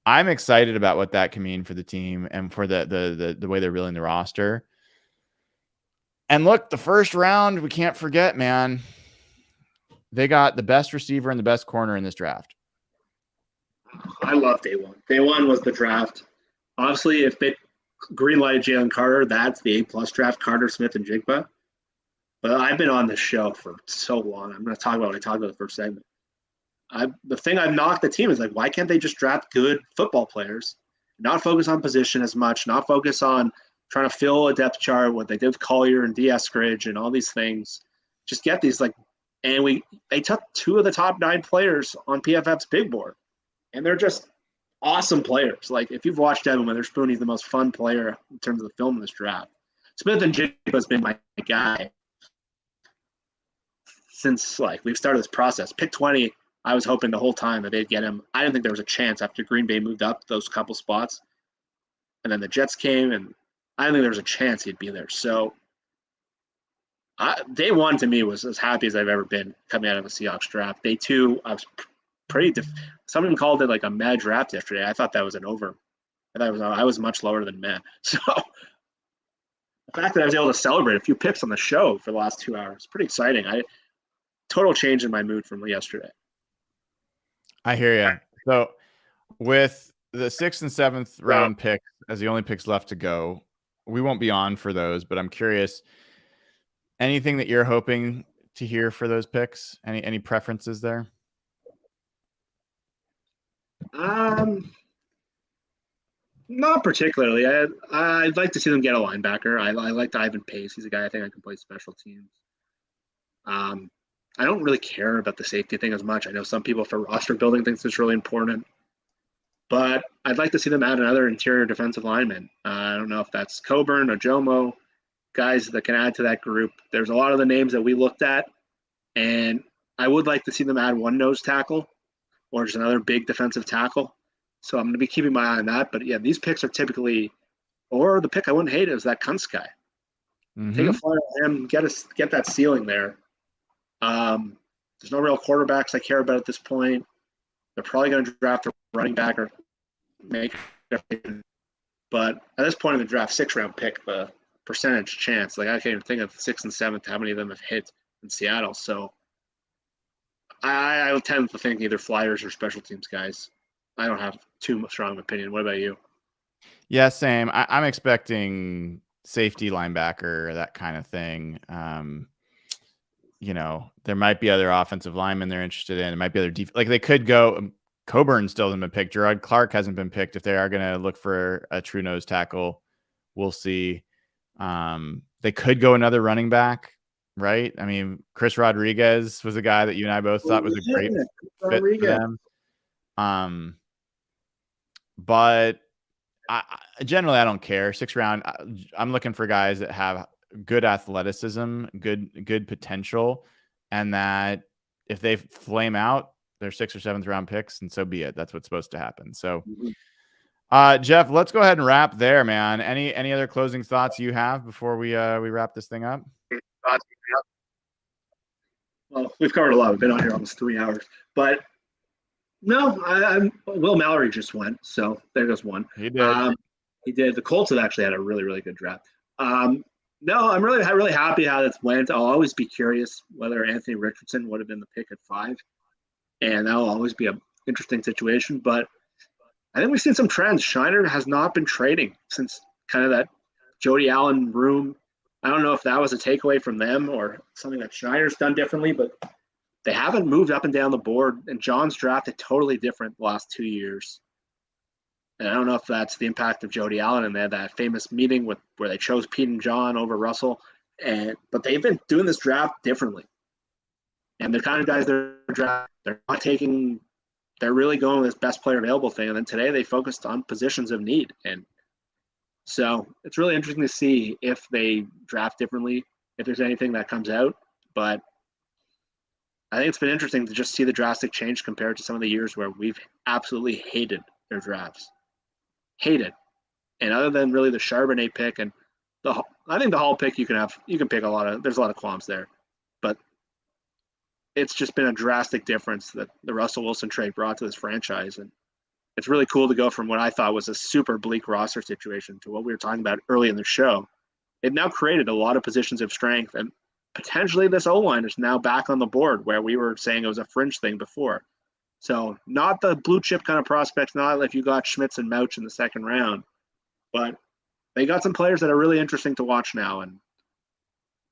I'm excited about what that can mean for the team and for the way they're reeling the roster. And look, the first round, we can't forget, man. They got the best receiver and the best corner in this draft. I love day 1. Day 1 was the draft. Obviously, if they greenlighted Jalen Carter, that's the A+ draft, Carter, Smith, and Jigba. But I've been on this show for so long. I'm going to talk about what I talked about the first segment. the thing I've knocked the team is like, why can't they just draft good football players, not focus on position as much, not focus on trying to fill a depth chart, what they did with Collier and D. Eskridge and all these things. Just get these and they took 2 of the top 9 players on PFF's big board, and they're just awesome players. Like, if you've watched Devin Witherspoon, he's the most fun player in terms of the film in this draft. Smith and Jigba has been my guy since we've started this process. Pick 20, I was hoping the whole time that they'd get him. I didn't think there was a chance after Green Bay moved up those couple spots, and then the Jets came, and I didn't think there was a chance he'd be there. So day 1 to me was as happy as I've ever been coming out of a Seahawks draft. Day 2, I was pretty. Someone called it a mad draft yesterday. I thought that was an over. I was much lower than mad. So the fact that I was able to celebrate a few picks on the show for the last 2 hours, pretty exciting. Total change in my mood from yesterday. I hear you. So with the 6th and 7th round picks as the only picks left to go, we won't be on for those, but I'm curious, anything that you're hoping to hear for those picks? Any preferences there? Not particularly. I'd like to see them get a linebacker. I like Ivan Pace. He's a guy I think I can play special teams. I don't really care about the safety thing as much. I know some people for roster building thinks it's really important, but I'd like to see them add another interior defensive lineman. I don't know if that's Coburn or Jomo, guys that can add to that group. There's a lot of the names that we looked at, and I would like to see them add one nose tackle or just another big defensive tackle. So I'm going to be keeping my eye on that. But yeah, these picks are typically, or the pick I wouldn't hate is that Kuntz guy. Mm-hmm. Take a flyer on him, get that ceiling there. There's no real quarterbacks I care about at this point. They're probably going to draft a running back or make it. But at this point in the draft, 6th-round pick, the percentage chance, I can't even think of 6th and 7th, how many of them have hit in Seattle. So I would tend to think either flyers or special teams guys. I don't have too strong of an opinion. What about you? Yeah, same. I'm expecting safety, linebacker, that kind of thing. There might be other offensive linemen they're interested in. It might be other they could go. Coburn still hasn't been picked. Gerard Clark hasn't been picked. If they are going to look for a true nose tackle, we'll see. They could go another running back, right? I mean, Chris Rodriguez was a guy that you and I both thought was a great fit for them. But generally, I don't care. 6th round, I'm looking for guys that have good athleticism, good potential, and that if they flame out, they're 6th or 7th round picks, and so be it. That's what's supposed to happen. So, Jeff, let's go ahead and wrap there, man. Any other closing thoughts you have before we wrap this thing up? Well, we've covered a lot. We've been on here almost 3 hours, but no, Will Mallory just went, so there goes one. He did. He did. The Colts have actually had a really, really good draft. No, I'm really happy how this went. I'll always be curious whether Anthony Richardson would have been the pick at 5, and that'll always be an interesting situation. But I think we've seen some trends. Shiner has not been trading since kind of that Jody Allen room. I don't know if that was a takeaway from them or something that Shiner's done differently, but they haven't moved up and down the board. And John's drafted totally different the last 2 years. And I don't know if that's the impact of Jody Allen and they had that famous meeting where they chose Pete and John over Russell. But they've been doing this draft differently. And the kind of guys they're not taking, they're really going with this best player available thing. And then today they focused on positions of need. And so it's really interesting to see if they draft differently, if there's anything that comes out. But I think it's been interesting to just see the drastic change compared to some of the years where we've absolutely hated their drafts. Hated. And other than really the Charbonnet pick and I think the Hall pick you can pick there's a lot of qualms there. But it's just been a drastic difference that the Russell Wilson trade brought to this franchise. And it's really cool to go from what I thought was a super bleak roster situation to what we were talking about early in the show. It now created a lot of positions of strength, and potentially this O-line is now back on the board where we were saying it was a fringe thing before. So not the blue chip kind of prospects, not if you got Schmitz and Mouch in the 2nd round, but they got some players that are really interesting to watch now, and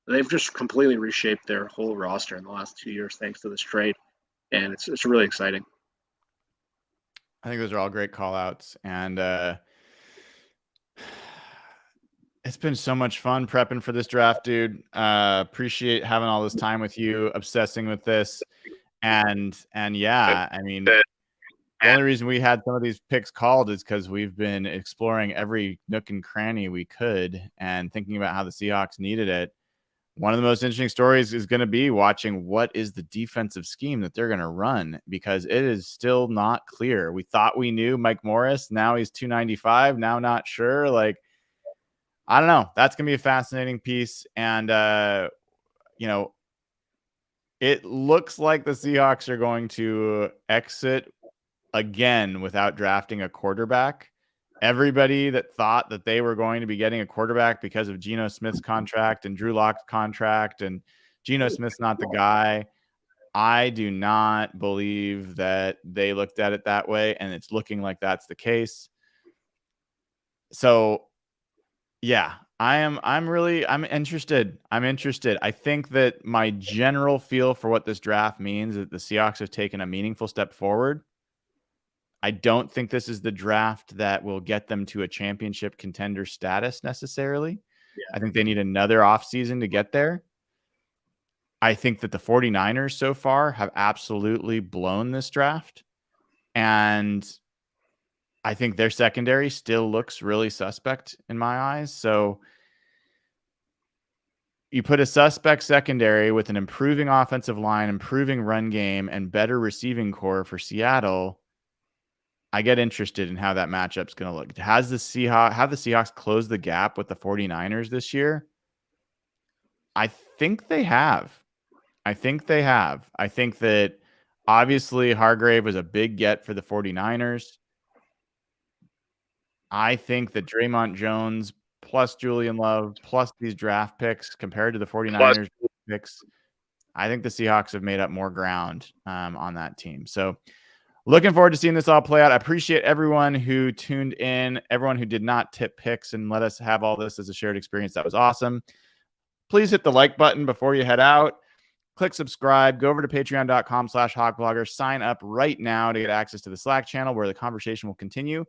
they've just completely reshaped their whole roster in the last 2 years thanks to this trade. and it's really exciting. I think those are all great call outs. And it's been so much fun prepping for this draft, dude. Appreciate having all this time with you, obsessing with this. And yeah, I mean, the only reason we had some of these picks called is because we've been exploring every nook and cranny we could and thinking about how the Seahawks needed it. One of the most interesting stories is going to be watching what is the defensive scheme that they're going to run, because it is still not clear. We thought we knew Mike Morris. Now he's 295. Now not sure. Like, I don't know. That's going to be a fascinating piece. And, it looks like the Seahawks are going to exit again without drafting a quarterback. Everybody that thought that they were going to be getting a quarterback because of Geno Smith's contract and Drew Lock's contract, and Geno Smith's not the guy. I do not believe that they looked at it that way, and it's looking like that's the case. So, yeah, I'm interested. I'm interested. I think that my general feel for what this draft means is that the Seahawks have taken a meaningful step forward. I don't think this is the draft that will get them to a championship contender status necessarily. Yeah. I think they need another offseason to get there. I think that the 49ers so far have absolutely blown this draft. And I think their secondary still looks really suspect in my eyes. So you put a suspect secondary with an improving offensive line, improving run game, and better receiving core for Seattle. I get interested in how that matchup's going to look. Have the Seahawks closed the gap with the 49ers this year? I think they have. I think that obviously Hargrave was a big get for the 49ers. I think that Draymond Jones plus Julian Love plus these draft picks compared to the 49ers picks, I think the Seahawks have made up more ground on that team. So looking forward to seeing this all play out. I appreciate everyone who tuned in, everyone who did not tip picks and let us have all this as a shared experience. That was awesome. Please hit the like button before you head out. Click subscribe. Go over to patreon.com/hawkblogger. Sign up right now to get access to the Slack channel where the conversation will continue.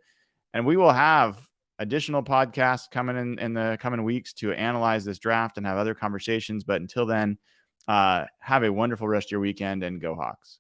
And we will have additional podcasts coming in the coming weeks to analyze this draft and have other conversations. But until then, have a wonderful rest of your weekend and go Hawks.